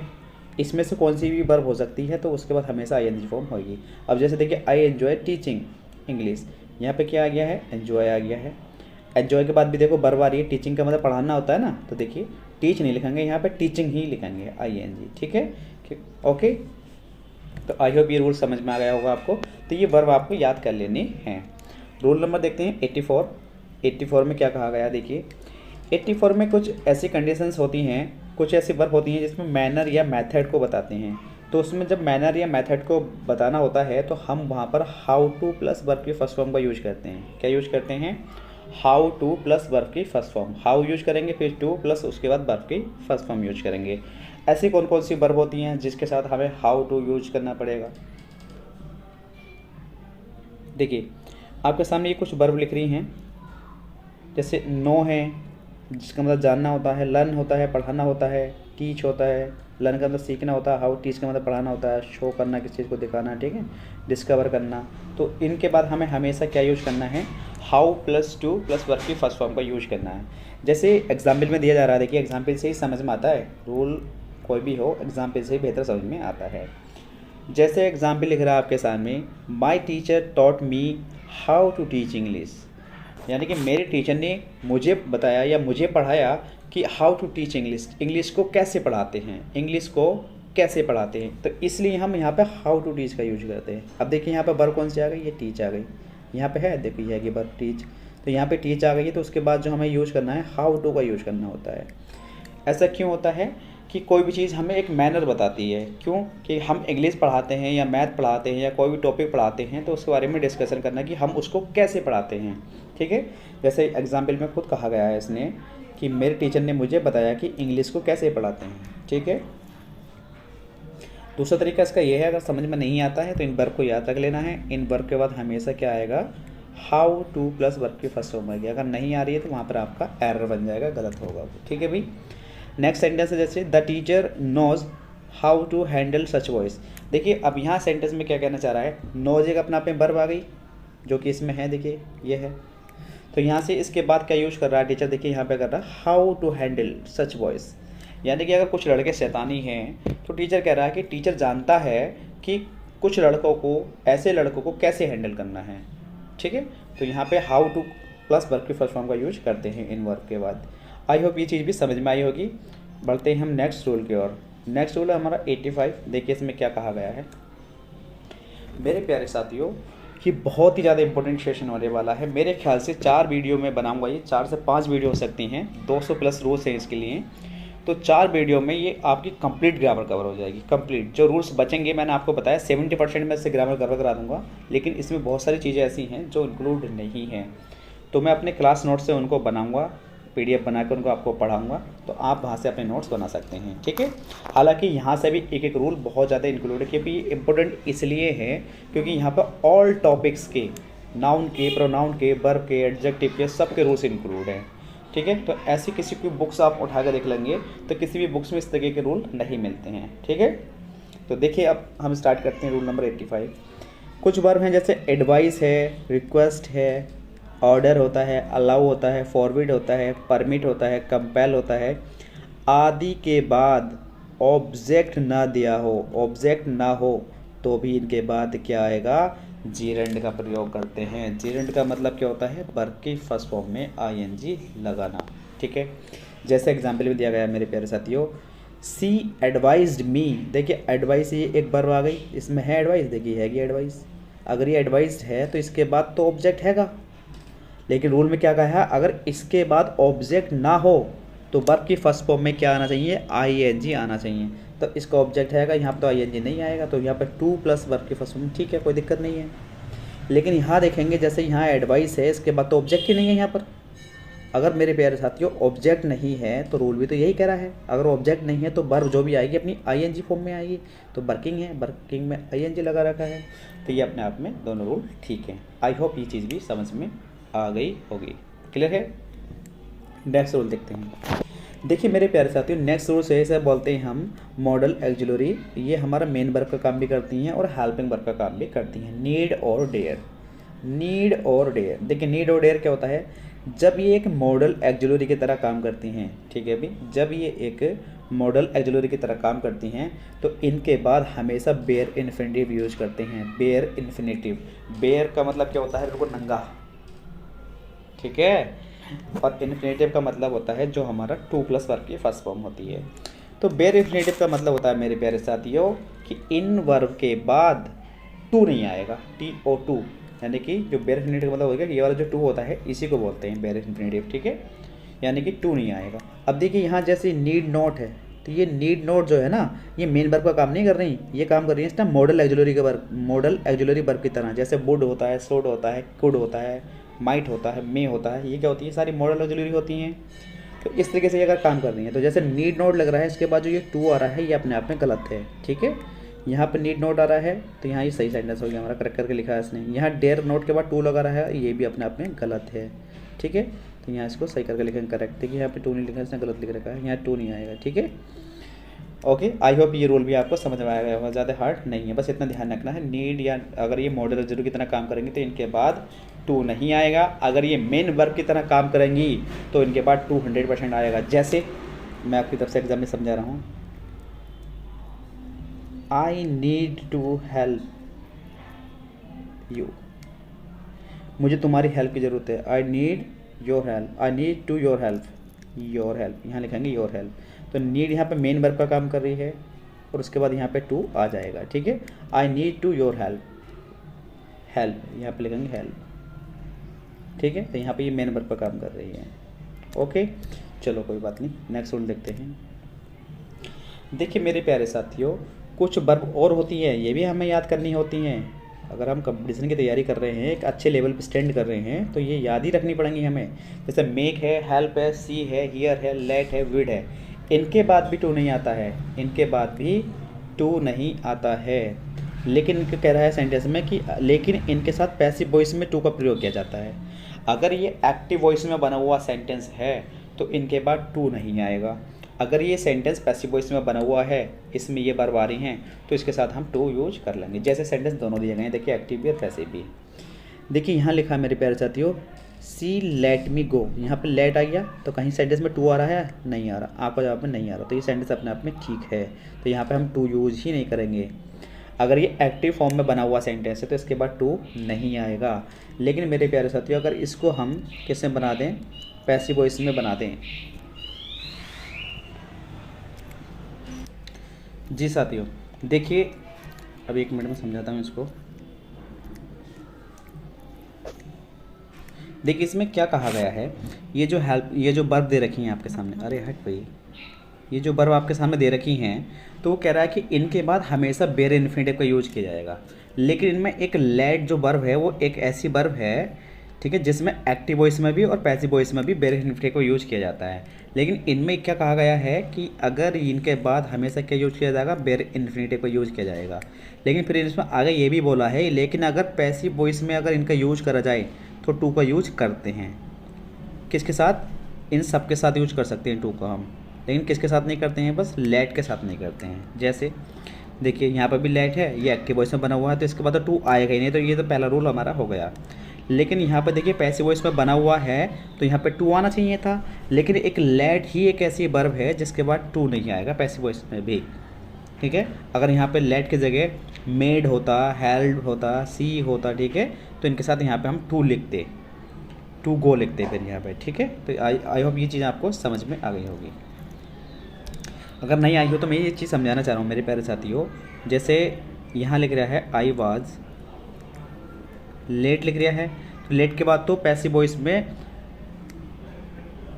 इसमें से कौन सी भी वर्ब हो सकती है तो उसके बाद हमेशा आईएनजी फॉर्म होगी। अब जैसे देखिए, आई एन्जॉय टीचिंग इंग्लिश, यहाँ पे क्या आ गया है, एन्जॉय आ गया है। एन्जॉय के बाद भी देखो वर्ब आ रही है, टीचिंग का मतलब पढ़ाना होता है ना, तो देखिए टीच नहीं लिखेंगे, यहाँ पे टीचिंग ही लिखेंगे आईएनजी, ठीक है। ओके, तो आई होप ये रूल समझ में आ गया होगा आपको। तो ये वर्ब आपको याद कर लेने हैं। रूल नंबर देखते हैं 84। 84 में क्या कहा गया, देखिए 84 में कुछ ऐसी कंडीशंस होती हैं, कुछ ऐसी वर्ब होती हैं जिसमें मैनर या मेथड को बताते हैं। तो उसमें जब मैनर या मेथड को बताना होता है तो हम वहाँ पर हाउ टू प्लस वर्ब की फर्स्ट फॉर्म का यूज करते हैं। क्या यूज करते हैं, हाउ टू प्लस वर्ब की फर्स्ट फॉर्म, हाउ यूज करेंगे, फिर टू प्लस उसके बाद वर्ब की फर्स्ट फॉर्म यूज करेंगे। ऐसी कौन कौन सी वर्ब होती हैं जिसके साथ हमें हाउ टू यूज करना पड़ेगा। देखिए आपके सामने ये कुछ वर्ब लिख रही हैं, जैसे नो है जिसका मतलब जानना होता है, लर्न होता है पढ़ाना होता है, टीच होता है, लर्न का मतलब सीखना होता है, हाउ टीच का मतलब पढ़ाना होता है, शो करना किसी चीज़ को दिखाना, ठीक है, डिस्कवर करना। तो इनके बाद हमें हमेशा क्या यूज करना है, how plus two plus verb की फर्स्ट फॉर्म का यूज करना है। जैसे एग्जाम्पल में दिया जा रहा है, देखिए एग्जाम्पल से ही समझ में आता है, रूल कोई भी हो एग्जाम्पल से ही बेहतर समझ में आता है। जैसे एग्जाम्पल लिख रहा है आपके सामने, my teacher taught me how to teach English, यानी कि मेरे टीचर ने मुझे बताया या मुझे पढ़ाया कि how to teach English, English को कैसे पढ़ाते हैं, इंग्लिश को कैसे पढ़ाते हैं। तो इसलिए हम यहाँ पे हाउ टू टीच का यूज करते हैं। अब देखिए यहाँ पे वर्ब कौन सी आ गई, ये टीच आ गई, यहाँ पे है देखो ये वर्ब टीच, तो यहाँ पे टीच आ गई है, तो उसके बाद जो हमें यूज करना है हाउ टू का यूज करना होता है। ऐसा क्यों होता है कि कोई भी चीज़ हमें एक मैनर बताती है, क्यों कि हम इंग्लिश पढ़ाते हैं या मैथ पढ़ाते हैं या कोई भी टॉपिक पढ़ाते हैं तो उसके बारे में डिस्कशन करना कि हम उसको कैसे पढ़ाते हैं, ठीक है। जैसे एग्जाम्पल में खुद कहा गया है इसने कि मेरे टीचर ने मुझे बताया कि इंग्लिश को कैसे पढ़ाते हैं, ठीक है। दूसरा तरीका इसका यह है, अगर समझ में नहीं आता है तो इन वर्ब को याद रख लेना है। इन वर्ब के बाद हमेशा क्या आएगा, हाउ टू प्लस वर्ब की फर्स्ट फॉर्म आएगी। अगर नहीं आ रही है तो वहाँ पर आपका एरर बन जाएगा, गलत होगा, ठीक है भाई। नेक्स्ट सेंटेंस है जैसे the teacher knows how to handle such voice. देखिए अब यहाँ सेंटेंस में क्या कहना चाह रहा है, नोज एक अपना पे वर्ब आ गई जो कि इसमें है, देखिए ये है। तो यहाँ से इसके बाद क्या यूज कर रहा है टीचर, देखिए यहाँ पे कर रहा है how to handle such voice, यानी कि अगर कुछ लड़के शैतानी हैं तो टीचर कह रहा है कि टीचर जानता है कि कुछ लड़कों को, ऐसे लड़कों को कैसे हैंडल करना है, ठीक है। तो यहाँ पे हाउ टू प्लस वर्ब की फर्स्ट फॉर्म का यूज करते हैं इन वर्ब के बाद। आई होप ये चीज़ भी समझ में आई होगी। बढ़ते हैं हम नेक्स्ट रूल की ओर। नेक्स्ट रूल है हमारा 85। देखिए इसमें क्या कहा गया है मेरे प्यारे साथियों, कि बहुत ही ज़्यादा इंपॉर्टेंट सेशन होने वाला है। मेरे ख्याल से 4 वीडियो में बनाऊंगा, ये 4 से 5 वीडियो हो सकती हैं, 200 प्लस रूल्स हैं इसके लिए। तो 4 वीडियो में ये आपकी कंप्लीट ग्रामर कवर हो जाएगी, कंप्लीट। जो रूल्स बचेंगे मैंने आपको बताया 70% में से ग्रामर कवर करा दूंगा, लेकिन इसमें बहुत सारी चीज़ें ऐसी हैं जो इंक्लूड नहीं हैं। तो मैं अपने क्लास नोट से उनको बनाऊंगा, PDF बनाकर उनको आपको पढ़ाऊंगा, तो आप वहाँ से अपने नोट्स बना सकते हैं, ठीक है। हालांकि यहाँ से भी एक एक रूल बहुत ज़्यादा इंक्लूड है, क्योंकि ये इंपॉर्टेंट इसलिए है क्योंकि यहाँ पर ऑल टॉपिक्स के, नाउन के, प्रोनाउन के, वर्ब के, एडजेक्टिव के, सब के रूल्स इंक्लूड हैं। ठीक है। तो ऐसी किसी की बुक्स आप उठा कर देख लेंगे तो किसी भी बुक्स में इस तरह के रूल नहीं मिलते हैं, ठीक है। तो देखिए अब हम स्टार्ट करते हैं रूल नंबर 85। कुछ वर्ब हैं जैसे एडवाइस है, रिक्वेस्ट है, ऑर्डर होता है, अलाउ होता है, फॉरवर्ड होता है, परमिट होता है, कंपेल होता है, आदि के बाद ऑब्जेक्ट ना दिया हो, ऑब्जेक्ट ना हो तो भी इनके बाद क्या आएगा, जीरेंड का प्रयोग करते हैं। जीरेंड का मतलब क्या होता है, वर्ब की फर्स्ट फॉर्म में आईएनजी लगाना, ठीक है। जैसे एग्जाम्पल भी दिया गया है मेरे प्यारे साथियों, सी एडवाइज्ड मी। देखिए एडवाइस ये एक वर्ब आ गई, इसमें है एडवाइस, देखिए हैगी एडवाइस। अगर ये एडवाइस्ड है तो इसके बाद तो ऑब्जेक्ट हैगा, लेकिन रूल में क्या कहा है, अगर इसके बाद ऑब्जेक्ट ना हो तो वर्ब की फर्स्ट फॉर्म में क्या आना चाहिए, आईएनजी आना चाहिए। तो इसका ऑब्जेक्ट है, यहाँ पर तो आईएनजी नहीं आएगा, तो यहाँ पर टू प्लस वर्ब की फर्स्ट फॉर्म, ठीक है, कोई दिक्कत नहीं है। लेकिन यहाँ देखेंगे जैसे यहाँ एडवाइस है, इसके बाद तो ऑब्जेक्ट ही नहीं है यहाँ पर। अगर मेरे प्यारे साथियों ऑब्जेक्ट नहीं है तो रूल भी तो यही कह रहा है, अगर ऑब्जेक्ट नहीं है तो वर्ब जो भी आएगी अपनी आईएनजी फॉर्म में आएगी। तो वर्किंग है, वर्किंग में आईएनजी लगा रखा है, तो ये अपने आप में दोनों रूल ठीक हैं। आई होप ये चीज़ भी समझ में आ गई होगी, क्लियर है। नेक्स्ट रूल देखते हैं। देखिए मेरे प्यारे साथियों नेक्स्ट रूल से बोलते हैं हम मॉडल एक्जुलरी। ये हमारा मेन वर्ब का काम भी करती हैं और हेल्पिंग वर्ब का काम भी करती हैं। नीड और डेयर, नीड और डेयर। देखिए नीड और डेयर क्या होता है, जब ये एक मॉडल एक्जुलरी की तरह काम करती हैं, ठीक है अभी, जब ये एक मॉडल एक्जुलरी की तरह काम करती हैं तो इनके बाद हमेशा बेयर इन्फिनिटिव यूज करते हैं। बेयर इन्फिनिटिव, बेयर का मतलब क्या होता है, बिल्कुल नंगा, ठीक है। और इन्फिनेटिव का मतलब होता है जो हमारा टू प्लस वर्ब की फर्स्ट फॉर्म होती है। तो बेयर इन्फिनेटिव का मतलब होता है मेरे प्यारे साथियों कि इन वर्ब के बाद टू नहीं आएगा, TO2, यानी कि जो बेयर इन्फिनेटिव का मतलब होगा ये वाला जो टू होता है इसी को बोलते हैं बेयर इन्फिनेटिव, ठीक है, यानी कि टू नहीं आएगा। अब देखिए यहाँ जैसे नीड नॉट है, तो ये नीड नॉट जो है ना, ये मेन वर्ब का काम नहीं कर रही, ये काम कर रही है इसका मॉडल एक्जुलरी का वर्ब, मॉडल एक्जुलरी वर्ब की तरह। जैसे वुड होता है, शुड होता है, कुड होता है, माइट होता है, मे होता है, ये क्या होती है, सारी मॉडल एक्जुलरी होती हैं। तो इस तरीके से ये अगर काम कर रही हैं, तो जैसे नीड नोट लग रहा है, इसके बाद जो ये टू आ रहा है ये अपने आप में गलत है, ठीक है। यहाँ पे नीड नोट आ रहा है तो यहाँ ये सही सेंटेंस हो गया हमारा, करेक्ट करके लिखा है इसने। यहाँ डेयर नोट के बाद टू लगा रहा है, ये भी अपने आप में गलत है, ठीक है। तो यहाँ इसको सही करके लिखेंगे, करेक्ट। देखिए यहाँ पे टू नहीं लिखा है इसने, गलत लिख रखा है, यहाँ टू नहीं आएगा, ठीक है। ओके, आई होप ये रूल भी आपको समझ में आया होगा, ज़्यादा हार्ड नहीं है, बस इतना ध्यान रखना है। नीड या अगर ये मॉडल एक्जुलरी की तरह काम करेंगे तो इनके बाद टू नहीं आएगा, अगर ये मेन वर्ब की तरह काम करेंगी तो इनके बाद 200% आएगा। जैसे मैं आपकी तरफ से एग्जाम में समझा रहा हूँ, I need to help you, मुझे तुम्हारी हेल्प की ज़रूरत है। I need your help, I need to your help, your help, यहाँ लिखेंगे योर हेल्प। तो नीड यहाँ पे मेन वर्ब का काम कर रही है और उसके बाद यहाँ पे टू आ जाएगा, ठीक है। I need to your help, help यहाँ पे लिखेंगे हेल्प, ठीक है। तो यहाँ पे ये मेन वर्ब का काम कर रही है, ओके। चलो कोई बात नहीं, नेक्स्ट रूल देखते हैं। देखिए मेरे प्यारे साथियों कुछ वर्ब और होती है, ये भी हमें याद करनी होती हैं। अगर हम कंपटीशन की तैयारी कर रहे हैं, एक अच्छे लेवल पे स्टैंड कर रहे हैं, तो ये याद ही रखनी पड़ेंगी हमें। जैसे मेक है, हेल्प है, सी है, हियर है, लेट है, विड है, इनके बाद भी टू नहीं आता है, इनके बाद भी टू नहीं आता है। लेकिन इनको कह रहा है सेंटेंस में कि लेकिन इनके साथ पैसिव वॉइस में टू का प्रयोग किया जाता है। अगर ये एक्टिव वॉइस में बना हुआ सेंटेंस है तो इनके बाद टू नहीं आएगा। अगर ये सेंटेंस पैसिव वॉइस में बना हुआ है, इसमें ये वर्ब आ रही हैं, तो इसके साथ हम टू यूज कर लेंगे। जैसे सेंटेंस दोनों दिए गए हैं, देखिए एक्टिव भी और पैसिव भी। देखिए यहाँ लिखा है मेरे प्यारे साथियों, सी लेट मी गो, यहाँ पे लेट आ गया तो कहीं सेंटेंस में टू आ रहा है, नहीं आ रहा, आपका जवाब में नहीं आ रहा, तो ये सेंटेंस अपने आप में ठीक है, तो यहाँ पे हम टू यूज ही नहीं करेंगे। अगर ये एक्टिव फॉर्म में बना हुआ सेंटेंस है तो इसके बाद टू नहीं आएगा। लेकिन मेरे प्यारे साथियों अगर इसको हम किस में बना दें, पैसिव वॉइस में बना दें। जी साथियों देखिए, अब एक मिनट में समझाता हूँ इसको। देखिए इसमें क्या कहा गया है, ये जो हेल्प, ये जो वर्ब दे रखी हैं आपके सामने, अरे हट भाई, ये जो वर्ब आपके सामने दे रखी हैं, तो वो कह रहा है कि इनके बाद हमेशा बेयर इन्फिनिटिव का यूज किया जाएगा। लेकिन इनमें एक लेट जो वर्ब है वो एक ऐसी वर्ब है, ठीक है, जिसमें एक्टिव वॉइस में भी और पैसिव वॉइस में भी बेयर इन्फिनिटिव को यूज किया जाता है। लेकिन इनमें क्या कहा गया है कि अगर इनके बाद हमेशा क्या यूज किया जाएगा, बेयर इन्फिनिटिव को यूज किया जाएगा। लेकिन फिर इसमें आगे ये भी बोला है, लेकिन अगर पैसिव वॉइस में अगर इनका यूज करा जाए तो टू का यूज करते हैं। किसके साथ, इन सब के साथ यूज कर सकते हैं टू का हम, लेकिन किसके साथ नहीं करते हैं, बस लेट के साथ नहीं करते हैं। जैसे देखिए यहाँ पर भी लेट है, ये एक्टिव वॉइस में बना हुआ है, तो इसके बाद तो टू आएगा ही नहीं, तो ये तो पहला रूल हमारा हो गया। लेकिन यहाँ पर देखिए पैसिव वॉइस में बना हुआ है, तो यहाँ पे टू आना चाहिए था, लेकिन एक लेट ही एक ऐसी वर्ब है जिसके बाद टू नहीं आएगा पैसिव वॉइस में भी, ठीक है। अगर यहाँ पे लेट की जगह मेड होता, हेल्ड होता, सी होता, ठीक है, तो इनके साथ यहाँ पे हम टू लिखते, टू गो लिखते फिर यहाँ पे, ठीक है। तो आई होप ये चीज़ आपको समझ में आ गई होगी। अगर नहीं आई हो तो मैं ये चीज़ समझाना चाह रहा हूँ मेरे प्यारे साथियों। जैसे यहाँ लिख रहा है आई वाज लेट लिख रहा है, तो लेट के बाद तो पैसिव वॉइस में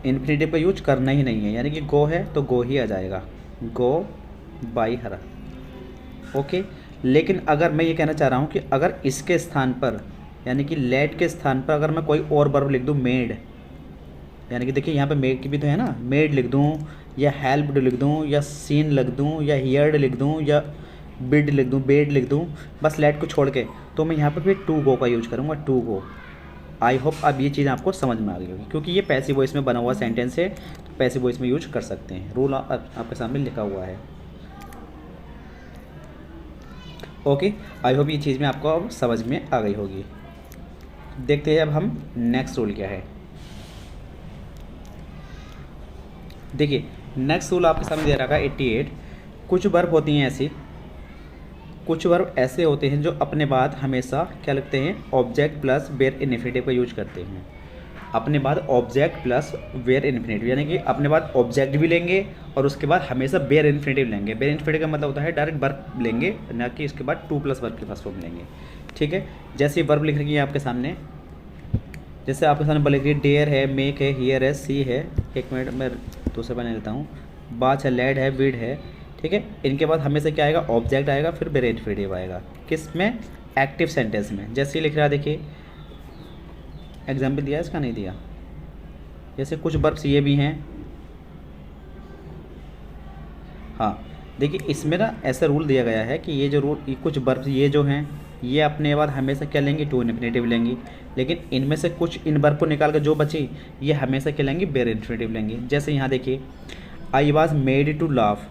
इन्फिनेटिव का यूज करना ही नहीं है, यानी कि गो है तो गो ही आ जाएगा, गो बाई हरा, ओके। लेकिन अगर मैं ये कहना चाह रहा हूँ कि अगर इसके स्थान पर यानी कि लेट के स्थान पर अगर मैं कोई और वर्ब लिख दूँ, मेड, यानी कि देखिए यहाँ पे मेड की भी तो है ना, मेड लिख दूँ या हेल्प्ड लिख दूँ या सीन लिख दूँ या हियर्ड लिख दूँ या बिड लिख दूँ, बेड लिख दूँ, बस लेट को छोड़ के, तो मैं यहाँ पर फिर टू गो का यूज करूँगा, टू गो। आई होप अब ये चीज़ आपको समझ में आ गई होगी, क्योंकि ये पैसिव वॉइस में बना हुआ सेंटेंस है, तो पैसिव वॉइस में यूज कर सकते हैं। रूल आपके सामने लिखा हुआ है, ओके। आई होप ये चीज़ में आपको अब समझ में आ गई होगी। देखते हैं अब हम नेक्स्ट रूल क्या है। देखिए नेक्स्ट रूल आपके सामने दे रखा है 88। कुछ वर्ब होती हैं ऐसी, कुछ वर्ब ऐसे होते हैं जो अपने बाद हमेशा क्या लिखते हैं, ऑब्जेक्ट प्लस वेयर इन्फिनेटिव का यूज करते हैं। अपने बाद ऑब्जेक्ट प्लस वेयर इन्फिनेटिव, यानी कि अपने बाद ऑब्जेक्ट भी लेंगे और उसके बाद हमेशा वेयर इन्फिनेटिव लेंगे। वेयर इन्फिनेटिव का मतलब होता है डायरेक्ट वर्ब लेंगे, ना कि इसके बाद टू प्लस वर्ब की फर्स्ट फॉर्म लेंगे, ठीक है। जैसे वर्ब लिख रही है आपके सामने, जैसे आपके सामने लिख रही है डेयर है, मेक है, हियर है, सी है, एक मिनट मैं दूसरा बना लेता हूँ, बाच है, लेड है, विड है, ठीक है। इनके बाद हमेशा क्या आएगा, ऑब्जेक्ट आएगा, फिर वेयर इन्फिनेटिव आएगा, किस में, एक्टिव सेंटेंस में। जैसे लिख रहा है, देखिए एग्जाम्पल दिया है इसका, नहीं दिया। जैसे कुछ वर्ब्स ये भी हैं, हाँ देखिए इसमें ना ऐसा रूल दिया गया है कि ये जो रूल, कुछ वर्ब्स ये जो हैं ये अपने बाद हमेशा क्या लेंगे, टू इन्फिनेटिव लेंगी, लेकिन इनमें से कुछ इन वर्ब को निकाल कर जो बची ये हमेशा क्या लेंगे, वेयर इन्फिनेटिव लेंगे। जैसे यहाँ देखिए I was made to laugh,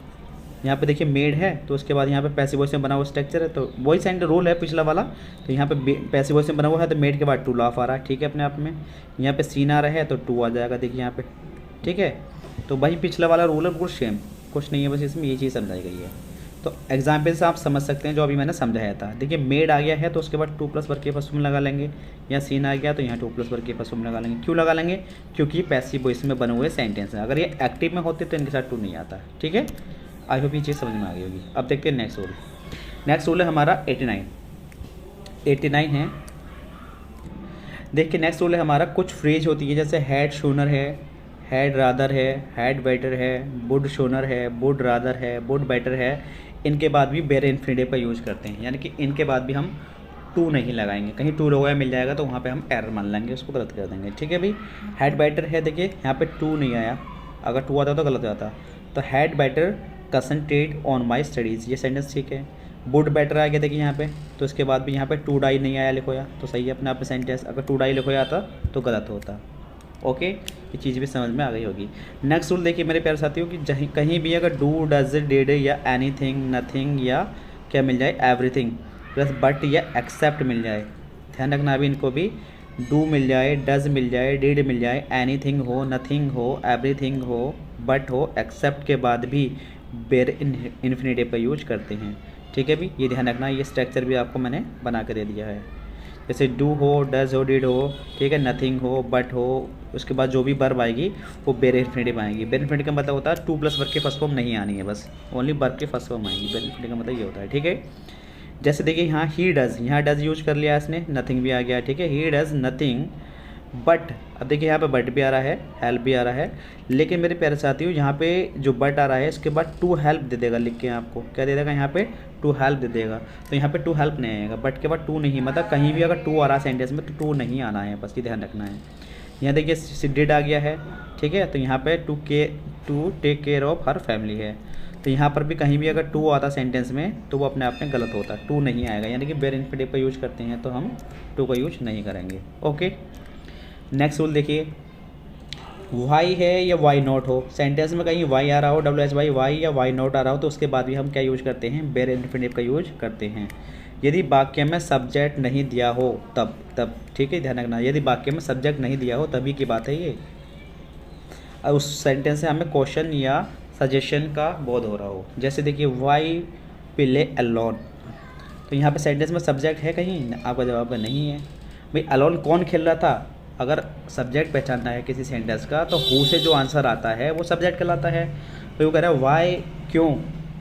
यहाँ पे देखिए मेड है, तो उसके बाद यहाँ पे पैसिव वॉइस में बना हुआ स्ट्रक्चर है, तो वही सेंड रोल है पिछला वाला, तो यहाँ पे पैसिव वॉइस में बना हुआ है, तो मेड के बाद टू लाफ आ रहा है, ठीक है, अपने आप में। यहाँ पे सीन आ रहा है तो टू आ जाएगा, देखिए यहाँ पे, ठीक है। तो वही पिछला वाला रूल है, बिल्कुल सेम, कुछ नहीं है, बस इसमें ये चीज़ समझाई गई है। तो एग्जाम्पल से आप समझ सकते हैं जो अभी मैंने समझाया था। देखिए मेड आ गया है तो उसके बाद टू प्लस वर्ब के फर्स्ट फॉर्म लगा लेंगे, या सीन आ गया तो यहाँ टू प्लस वर्ब के फर्स्ट फॉर्म लगा लेंगे। क्यों लगा लेंगे, क्योंकि पैसिव वॉइस में बने हुए सेंटेंस हैं, अगर ये एक्टिव में होते तो इनके साथ टू नहीं आता, ठीक है। आई होप ये चीज़ समझ में आ गई होगी। अब देखते हैं नेक्स्ट रूल। नेक्स्ट रूल है हमारा 89 है। देखिए नेक्स्ट रूल है हमारा, कुछ फ्रेज होती है जैसे हैड शोनर है, हैड रादर है, हैड बेटर है, वुड शोनर है, वुड रादर है, वुड बेटर है, इनके बाद भी वेयर इन्फिनेटिव का यूज़ करते हैं, यानी कि इनके बाद भी हम टू नहीं लगाएंगे। कहीं टू लोगा मिल जाएगा तो वहाँ पे हम एरर मान लेंगे, उसको गलत कर देंगे, ठीक है भाई। हैड बेटर है, देखिए यहाँ पे टू नहीं आया, अगर टू आता तो गलत हो जाता, तो had better concentrate on my studies, ये सेंटेंस ठीक है। वुड बेटर आ गया देखिए यहाँ पे, तो इसके बाद भी यहाँ पे टू डाई नहीं आया लिखोया, तो सही है अपने आप में सेंटेंस। अगर टू डाई लिखोया आता तो गलत होता, ओके। ये चीज़ भी समझ में आ गई होगी। नेक्स्ट रूल देखिए मेरे प्यारे साथियों कि कहीं भी अगर डू, डज, डिड या एनीथिंग, नथिंग या क्या मिल जाए, एवरीथिंग प्लस बट या एक्सेप्ट मिल जाए, ध्यान रखना अभी इनको भी, डू मिल जाए, डज मिल जाए, डिड मिल जाए, एनीथिंग हो, नथिंग हो, एवरीथिंग हो, बट हो, एक्सेप्ट के बाद भी वेयर इन्फिनेटिव का यूज करते हैं, ठीक है भी, ये ध्यान रखना। ये स्ट्रक्चर भी आपको मैंने बना के दे दिया है, जैसे डू हो, डज हो, डिड हो, ठीक है, नथिंग हो, बट हो, उसके बाद जो भी वर्ब आएगी वो वेयर इन्फिनेटिव आएगी। वेयर इन्फिनेटिव का मतलब होता है टू प्लस वर्ब के फर्स्ट फॉर्म नहीं आनी है, बस ओनली वर्ब के फर्स्ट फॉर्म आएगी। वेयर इन्फिनेटिव का मतलब ये होता है, ठीक है। जैसे देखिए यहाँ ही डज, यहाँ डज यूज कर लिया इसने, नथिंग भी आ गया, ठीक है, ही डज नथिंग बट, अब देखिए यहाँ पे बट भी आ रहा है, हेल्प भी आ रहा है, लेकिन मेरे प्यारे साथियों यहाँ पे जो बट आ रहा है इसके बाद टू हेल्प दे देगा, लिख के आपको क्या दे देगा, यहाँ पे टू हेल्प दे देगा, तो यहाँ पे टू हेल्प नहीं आएगा, बट के बाद टू नहीं, मतलब कहीं भी अगर टू आ रहा है सेंटेंस में तो टू नहीं आना है, बस ये ध्यान रखना है। यहाँ देखिए डिड आ गया है, ठीक है, तो यहाँ पे to take care of her family है, तो यहाँ पर भी कहीं भी अगर टू आता सेंटेंस में तो वो अपने आप में गलत होता है, टू नहीं आएगा, यानी कि वेयर इन्फिनेटिव का यूज करते हैं तो हम टू का यूज नहीं करेंगे, ओके। नेक्स्ट रूल देखिए, वाई है या वाई नॉट हो, सेंटेंस में कहीं वाई आ रहा हो, WHY वाई या वाई नॉट आ रहा हो, तो उसके बाद भी हम क्या यूज करते हैं, बेयर इन्फिनिटिव का यूज करते हैं। यदि वाक्य में सब्जेक्ट नहीं दिया हो तब ठीक है, ध्यान रखना, यदि वाक्य में सब्जेक्ट नहीं दिया हो तभी की बात है ये। और उस सेंटेंस से हमें क्वेश्चन या सजेशन का बोध हो रहा हो। जैसे देखिए वाई प्ले अलोन, तो यहाँ पे सेंटेंस में सब्जेक्ट है कहीं, आपका जवाब नहीं है। भाई अलोन कौन खेल रहा था, अगर सब्जेक्ट पहचानना है किसी सेंटेंस का तो हु से जो आंसर आता है वो सब्जेक्ट कहलाता है। तो वो कह रहा है वाई क्यों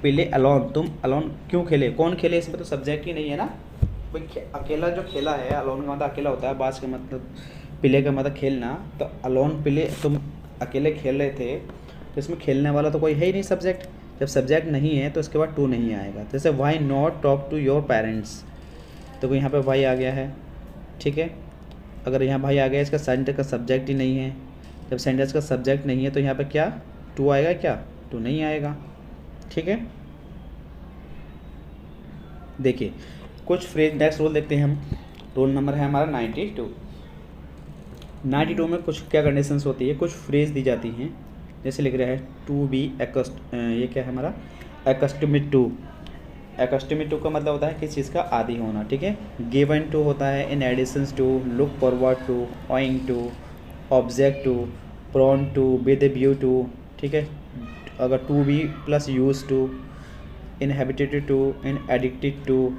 प्ले अलोन, तुम अलोन क्यों खेले, कौन खेले, इसमें तो सब्जेक्ट ही नहीं है ना। भाई अकेला जो खेला है, अलोन का मतलब अकेला होता है, बास का मतलब प्ले का मतलब खेलना, तो अलोन प्ले तुम अकेले खेल रहे थे, तो इसमें खेलने वाला तो कोई है ही नहीं सब्जेक्ट। जब सब्जेक्ट नहीं है तो इसके बाद टू नहीं आएगा। जैसे why not talk to your parents, तो यहाँ पे वाई आ गया है, ठीक है। अगर यहाँ भाई आ गया, इसका सेंटेंस का सब्जेक्ट ही नहीं है, जब सेंटेंस का सब्जेक्ट नहीं है तो यहाँ पे क्या टू आएगा, क्या टू नहीं आएगा, ठीक है। देखिए कुछ फ्रेज, नेक्स्ट रूल देखते हैं हम। रूल नंबर है हमारा 92 में कुछ क्या कंडीशंस होती है, कुछ फ्रेज दी जाती हैं। जैसे लिख रहा है टू बी ये क्या है हमारा, एक्स्टम्ड टू। एक्स्टम्ड टू का मतलब होता है किसी चीज़ का आदी होना, ठीक है। गिवन टू होता है in addition to, look forward to, owing to, object to, prone to, with view to, ठीक है। अगर to be plus use to, inhabited to, in addicted to,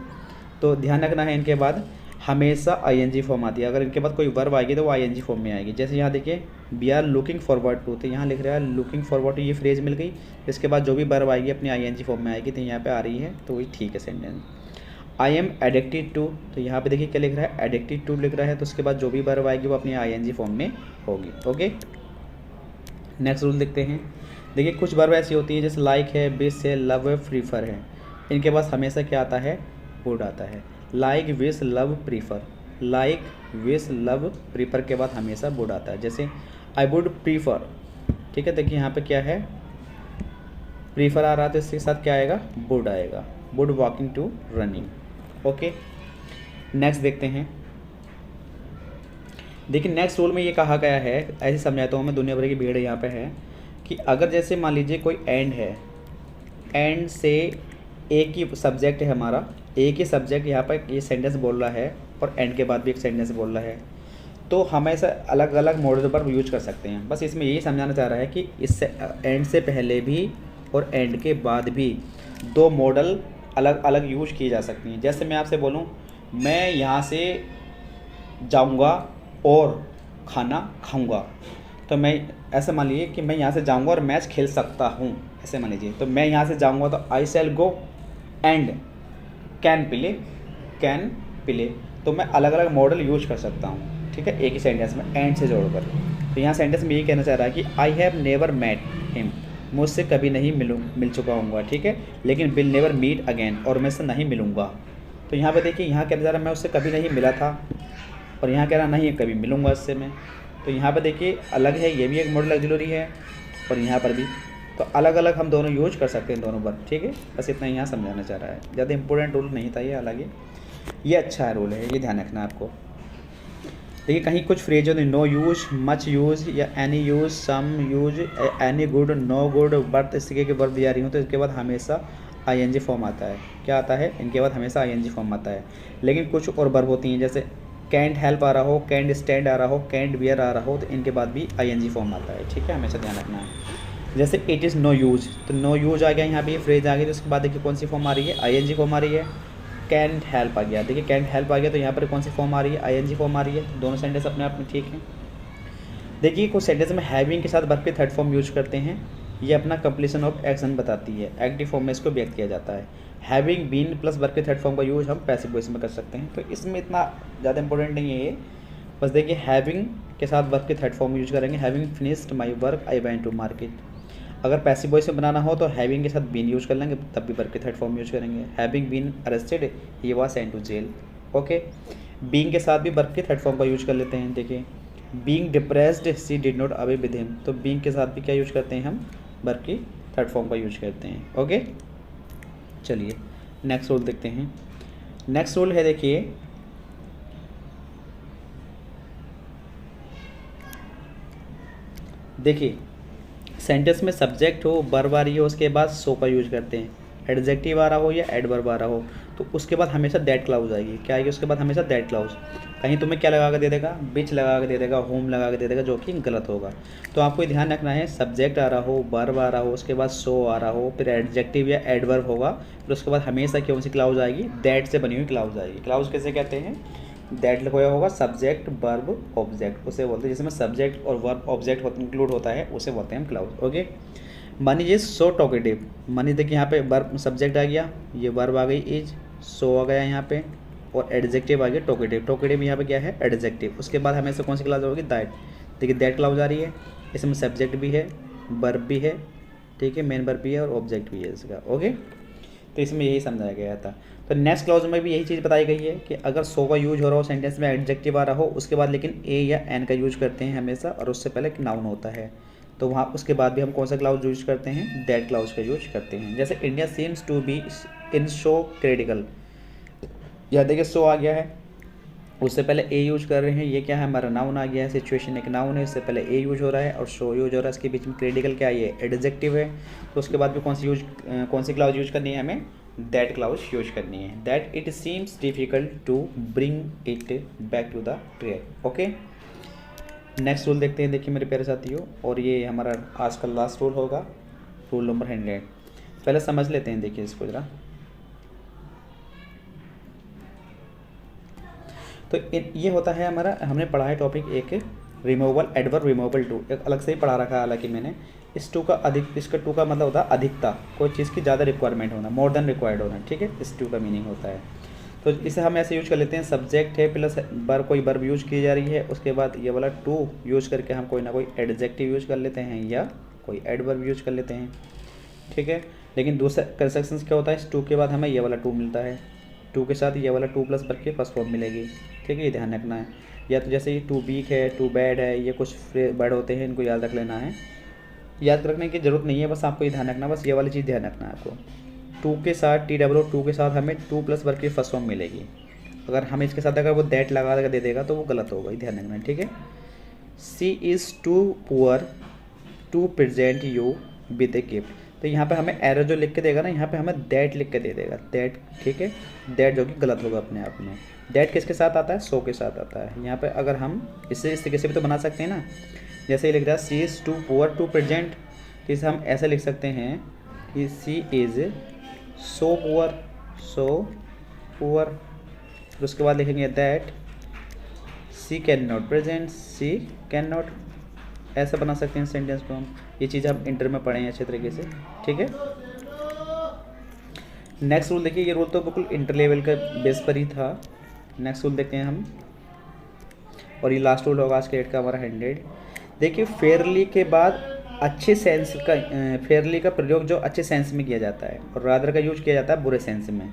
तो ध्यान रखना है इनके बाद हमेशा ING फॉर्म आती है। अगर इनके बाद कोई वर्ब आएगी तो वो ING फॉर्म में आएगी। जैसे यहाँ देखिए we are looking forward to, तो यहाँ लिख रहा है लुकिंग फॉरवर्ड टू, ये फ्रेज मिल गई। इसके बाद जो भी वर्ब आएगी अपनी ING फॉर्म में आएगी, तो यहाँ पे आ रही है, तो वही ठीक है sentence. I am addicted to, तो यहाँ पे देखिए क्या लिख रहा है, एडिक्टेड टू लिख रहा है, तो उसके बाद जो भी वर्ब आएगी वो अपनी ING फॉर्म में होगी। ओके, नेक्स्ट रूल देखते हैं। देखिए कुछ वर्ब ऐसी होती है जैसे लाइक है, विश है, लव है, प्रीफर है, इनके पास हमेशा क्या आता है, वुड आता है। Like, wish, love, prefer, like, wish, love, prefer के बाद हमेशा वुड आता है। जैसे आई वुड प्रीफर, ठीक है। देखिए यहाँ पे क्या है, प्रीफर आ रहा है, तो इसके साथ क्या आएगा, वुड आएगा। Would walking to running. Okay, next देखते हैं। देखिए नेक्स्ट रूल में ये कहा गया है, ऐसे समझाता हूँ मैं, दुनिया भर की भीड़ यहाँ पे है, कि अगर जैसे मान लीजिए कोई एंड है, एंड से एक ही सब्जेक्ट है हमारा, एक ही सब्जेक्ट यहाँ पर ये सेंटेंस बोल रहा है और एंड के बाद भी एक सेंटेंस बोल रहा है, तो हम ऐसा अलग अलग मॉडल पर यूज कर सकते हैं। बस इसमें यही समझाना चाह रहा है कि इससे एंड से पहले भी और एंड के बाद भी दो मॉडल अलग अलग यूज की जा सकती हैं। जैसे मैं आपसे बोलूँ, मैं यहाँ से जाऊँगा और खाना खाऊँगा, तो मैं ऐसे मान लीजिए कि मैं यहाँ से जाऊँगा और मैच खेल सकता हूँ, ऐसे मान लीजिए। तो मैं यहाँ से जाऊँगा तो आई शैल गो एंड कैन प्ले, तो मैं अलग अलग मॉडल यूज कर सकता हूँ, ठीक है, एक ही सेंटेंस में एंड से जोड़कर। तो यहाँ सेंटेंस में यही कहना चाह रहा है कि I have never met him, मुझसे कभी नहीं मिल चुका हूँगा, ठीक है, लेकिन विल नेवर मीट अगेन, और मैं से नहीं मिलूँगा। तो यहाँ पे देखिए, यहाँ कहना चाह रहा है मैं उससे कभी नहीं मिला था, और यहाँ कह रहा नहीं कभी मिलूँगा इससे मैं। तो यहाँ पे देखिए अलग है, ये भी एक मॉडल ऑक्सिलरी है, और यहाँ पर भी, तो अलग अलग हम दोनों यूज कर सकते हैं दोनों वर्ब, ठीक है। बस इतना यहाँ समझाना चाह रहा है, ज़्यादा इंपॉर्टेंट रूल नहीं था ये, हालांकि ये अच्छा रूल है, ये ध्यान रखना आपको। देखिए कहीं कुछ फ्रेज होते हैं, नो यूज, मच यूज, या any use, some use, any good, no good, but इस तरीके के वर्ब दिया रही हूँ, तो इसके बाद हमेशा ING फॉर्म आता है। क्या आता है, इनके बाद हमेशा ING फॉर्म आता है। लेकिन कुछ और वर्ब होती हैं, जैसे कैंट हेल्प आ रहा हो, कैंट स्टैंड आ रहा हो, कैंट बियर आ रहा हो, तो इनके बाद भी ING फॉर्म आता है, ठीक है, हमेशा ध्यान रखना है। जैसे इट इज़ नो यूज, तो नो यूज आ गया, यहाँ पे फ्रेज आ गई, तो उसके बाद देखिए कौन सी फॉर्म आ रही है, ING फॉर्म आ रही है। कैंट हेल्प आ गया, देखिए कैंट हेल्प आ गया, तो यहाँ पर कौन सी फॉर्म आ रही है, ING फॉर्म आ रही है। दोनों सेंटेंस अपने आप में ठीक है। देखिए कुछ सेंटेंस में हैविंग के साथ वर्ब के थर्ड फॉर्म यूज करते हैं, ये अपना कंप्लीशन ऑफ एक्शन बताती है, एक्टिव फॉर्म में इसको व्यक्त किया जाता है। हैविंग बीन प्लस वर्ब के थर्ड फॉर्म का यूज हम पैसिव वॉइस में कर सकते हैं, तो इसमें इतना ज़्यादा इंपॉर्टेंट नहीं है ये। बस देखिए हैविंग के साथ वर्ब के थर्ड फॉर्म यूज करेंगे, having finished my work I went to market. अगर पैसिव वॉइस में बनाना हो तो हैविंग के साथ बीन यूज कर लेंगे, तब भी वर्ब के थर्ड फॉर्म यूज करेंगे। Having been arrested he was sent to jail. Okay, being के साथ भी वर्ब के थर्ड फॉर्म का यूज कर लेते हैं। देखिए being depressed she did not away with him, तो बीइंग के साथ भी क्या यूज करते हैं हम, वर्ब की थर्ड फॉर्म का यूज करते हैं। ओके, चलिए नेक्स्ट रूल देखते हैं। नेक्स्ट रूल है, देखिए देखिए सेंटेंस में सब्जेक्ट हो, वर्ब आ रही हो, उसके बाद सो का यूज करते हैं। एडजेक्टिव आ रहा हो या एडवर्ब आ रहा हो तो उसके बाद हमेशा दैट क्लाउज आएगी। क्या आएगी उसके बाद? हमेशा दैट क्लाउज। कहीं तुम्हें क्या लगा के दे देगा? बिच लगा के दे देगा, होम लगा के दे देगा, जो कि गलत होगा। तो आपको ये ध्यान रखना है, सब्जेक्ट आ रहा हो, वर्ब आ रहा हो, उसके बाद सो आ रहा हो, फिर एडजेक्टिव या एडवर्ब होगा, फिर उसके बाद हमेशा कौन सी क्लाउज आएगी? दैट से बनी हुई क्लाउज आएगी। क्लाउज कैसे कहते हैं? दैट लिखा हुआ होगा, सब्जेक्ट वर्ब ऑब्जेक्ट, उसे बोलते हैं। जिसमें सब्जेक्ट और वर्ब ऑब्जेक्ट इंक्लूड होता है उसे बोलते हैं हम clause. Okay. Manish is so talkative. Manish देखिए यहाँ पे वर्ब सब्जेक्ट आ गया, ये वर्ब आ गई इज, सो आ गया यहाँ पे, और एडजेक्टिव आ गया टॉकेटिव। टॉकेटिव यहाँ पे क्या है? एडजेक्टिव। उसके बाद हमें से कौन सी क्लाउज होगी? दैट। देखिए दैट क्लाउज आ रही है, इसमें सब्जेक्ट भी है, वर्ब भी है, ठीक है, मेन वर्ब भी है और ऑब्जेक्ट भी है इसका। ओके। तो इसमें यही समझाया गया था। तो नेक्स्ट क्लाउज में भी यही चीज़ बताई गई है कि अगर सो का यूज हो रहा हो सेंटेंस में, एडजेक्टिव आ रहा हो, उसके बाद लेकिन ए या एन का यूज करते हैं हमेशा, और उससे पहले एक नाउन होता है, तो वहाँ उसके बाद भी हम कौन सा क्लाउज यूज करते हैं? दैट क्लाउज का यूज करते हैं। जैसे India seems to be in show critical, यह देखिए सो आ गया है, उससे पहले ए यूज कर रहे हैं, ये क्या है? हमारा नाउन आ गया है, सिचुएशन एक नाउन है, इससे पहले ए यूज हो रहा है और शो यूज हो रहा है, इसके बीच में क्रिटिकल क्या है? ये एडजेक्टिव है। तो उसके बाद भी कौन सी क्लाउज यूज करनी है? हमें दैट क्लाउज यूज करनी है। That it seems difficult to bring it back to the track. Okay. Next rule देखते हैं, देखिए मेरे प्यारे साथियों, और ये हमारा आज का लास्ट रूल होगा, रूल नंबर 100। पहले समझ लेते हैं, देखिए इसको जरा। तो ये होता है हमारा, हमने पढ़ा है टॉपिक एक रिमूवल, एडवर्ब रिमूवल टू, एक अलग से ही पढ़ा रखा है हालांकि मैंने। इस टू का इसका टू का मतलब होता है अधिकता, कोई चीज़ की ज़्यादा रिक्वायरमेंट होना, मोर देन रिक्वायर्ड होना, ठीक है, इस टू का मीनिंग होता है। तो इसे हम ऐसे यूज कर लेते हैं, सब्जेक्ट है प्लस कोई वर्ब यूज की जा रही है, उसके बाद ये वाला टू यूज करके हम कोई ना कोई एडजेक्टिव यूज कर लेते हैं या कोई एडवर्ब यूज कर लेते हैं, ठीक है। लेकिन दूसरा कंस्ट्रक्शंस क्या होता है? इस टू के बाद हमें ये वाला टू मिलता है, टू के साथ ये वाला टू प्लस वर्ब की फर्स्ट फॉर्म मिलेगी, ठीक है, ये ध्यान रखना है। या तो जैसे ये टू वीक है, टू बैड है, ये कुछ वर्ड होते हैं, इनको याद रख लेना है। याद रखने की ज़रूरत नहीं है, बस आपको ये ध्यान रखना, बस ये वाली चीज़ ध्यान रखना है आपको। टू के साथ टू के साथ हमें टू प्लस वर्ब की फर्स्ट फॉर्म मिलेगी। अगर हम इसके साथ अगर वो दैट लगा कर दे देगा तो वो गलत होगा, ये ध्यान रखना है, ठीक है। She is too poor to present you with a gift. तो यहाँ पे हमें एरर जो लिख के देगा ना, यहाँ पे हमें दैट लिख के दे देगा, दैट, ठीक है, दैट जो कि गलत होगा अपने आप में। दैट किसके साथ आता है? सो के साथ आता है। यहाँ पे अगर हम इसे इस तरीके से भी तो बना सकते हैं ना, जैसे ये लिख रहा है she is too poor to present, तो इसे हम ऐसे लिख सकते हैं कि सी इज़ सो पुअर, फिर उसके बाद लिखेंगे that she can not present, she can not, ऐसा बना सकते हैं सेंटेंस को हम। ये चीज़ हम इंटर में पढ़े हैं अच्छे तरीके से, ठीक है। नेक्स्ट रूल देखिए, ये रूल तो बिल्कुल इंटर लेवल का बेस पर ही था। नेक्स्ट रूल देखते हैं हम, और ये लास्ट रूल होगा आज के डेट का हमारा 100। देखिए फेयरली के बाद अच्छे सेंस का, फेयरली का प्रयोग जो अच्छे सेंस में किया जाता है, और रादर का यूज किया जाता है बुरे सेंस में।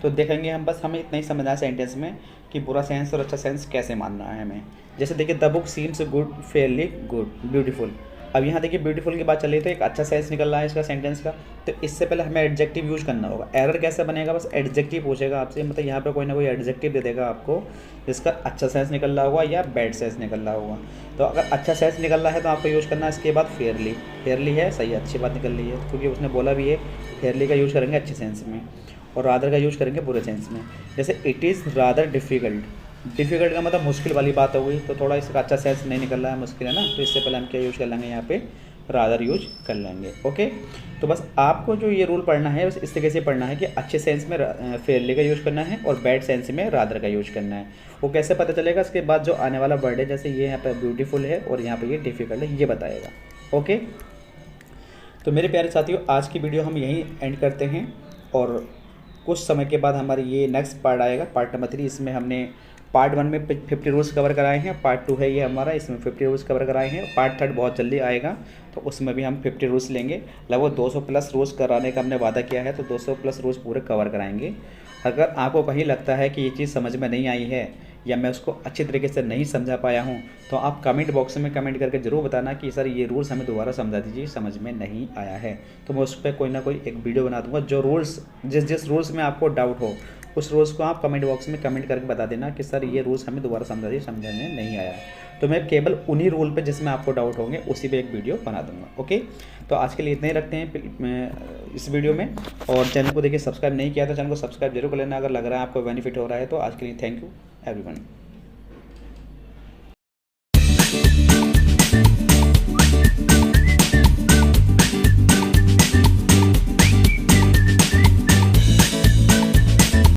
तो देखेंगे हम, बस हमें इतना ही समझना है सेंटेंस में कि बुरा सेंस और अच्छा सेंस कैसे मानना है हमें। जैसे देखिए the book seems good, fairly good, beautiful. अब यहाँ देखिए ब्यूटीफुल की बात चल रही है, तो एक अच्छा सेंस निकल रहा है इसका सेंटेंस का, तो इससे पहले हमें एडजेक्टिव यूज करना होगा। एरर कैसे बनेगा? बस एडजेक्टिव पूछेगा आपसे, मतलब यहाँ पे कोई ना कोई एडजेक्टिव दे देगा आपको जिसका अच्छा सेंस निकल रहा होगा या बैड सेंस निकल रहा होगा। तो अगर अच्छा सेंस निकल रहा है तो आपको यूज़ करना है इसके बाद फेयरली। फेयरली है, सही, अच्छी बात निकल रही है, क्योंकि उसने बोला भी है फेयरली का यूज़ करेंगे अच्छे सेंस में, और रादर का यूज़ करेंगे बुरे सेंस में। जैसे it is rather difficult, difficult का मतलब मुश्किल वाली बात हो गई, तो थोड़ा इसका अच्छा सेंस नहीं निकल रहा है, मुश्किल है ना, तो इससे पहले हम क्या यूज़ कर लेंगे? यहाँ पे रादर यूज कर लेंगे। ओके। तो बस आपको जो ये रूल पढ़ना है, बस इस तरीके से पढ़ना है कि अच्छे सेंस में फेयरली का यूज़ करना है और बैड सेंस में रादर का यूज़ करना है। वो कैसे पता चलेगा? इसके बाद जो आने वाला वर्ड है, जैसे ये यहाँ पे ब्यूटीफुल है और यहाँ पे ये डिफ़िकल्ट है, ये बताएगा। ओके। तो मेरे प्यारे साथियों, आज की वीडियो हम यहीं एंड करते हैं, और कुछ समय के बाद हमारी ये नेक्स्ट पार्ट आएगा, पार्ट नंबर 3। इसमें हमने पार्ट 1 में 50 रूल्स कवर कराए हैं, पार्ट 2 है ये हमारा, इसमें 50 रूल्स कवर कराए हैं, पार्ट 3 बहुत जल्दी आएगा, तो उसमें भी हम 50 रूल्स लेंगे। लगभग 200 प्लस रूल्स कराने का हमने वादा किया है, तो 200 प्लस रूल्स पूरे कवर कराएंगे। अगर आपको कहीं लगता है कि ये चीज़ समझ में नहीं आई है या मैं उसको अच्छी तरीके से नहीं समझा पाया हूँ, तो आप कमेंट बॉक्स में कमेंट करके ज़रूर बताना कि सर ये रूल्स हमें दोबारा समझा दीजिए, समझ में नहीं आया है। तो मैं उस पर कोई ना कोई एक वीडियो बना दूंगा, जो रूल्स जिस रूल्स में आपको डाउट हो उस रूल्स को आप कमेंट बॉक्स में कमेंट करके बता देना कि सर ये रूल्स हमें दोबारा समझा दीजिए, समझ में नहीं आया। तो मैं केवल उन्हीं रूल पे जिसमें आपको डाउट होंगे उसी पे एक वीडियो बना दूंगा। ओके, तो आज के लिए इतने ही रखते हैं इस वीडियो में। और चैनल को देखिए सब्सक्राइब नहीं किया तो चैनल को सब्सक्राइब जरूर कर लेना अगर लग रहा है आपको बेनिफिट हो रहा है तो। आज के लिए थैंक यू एवरीवन।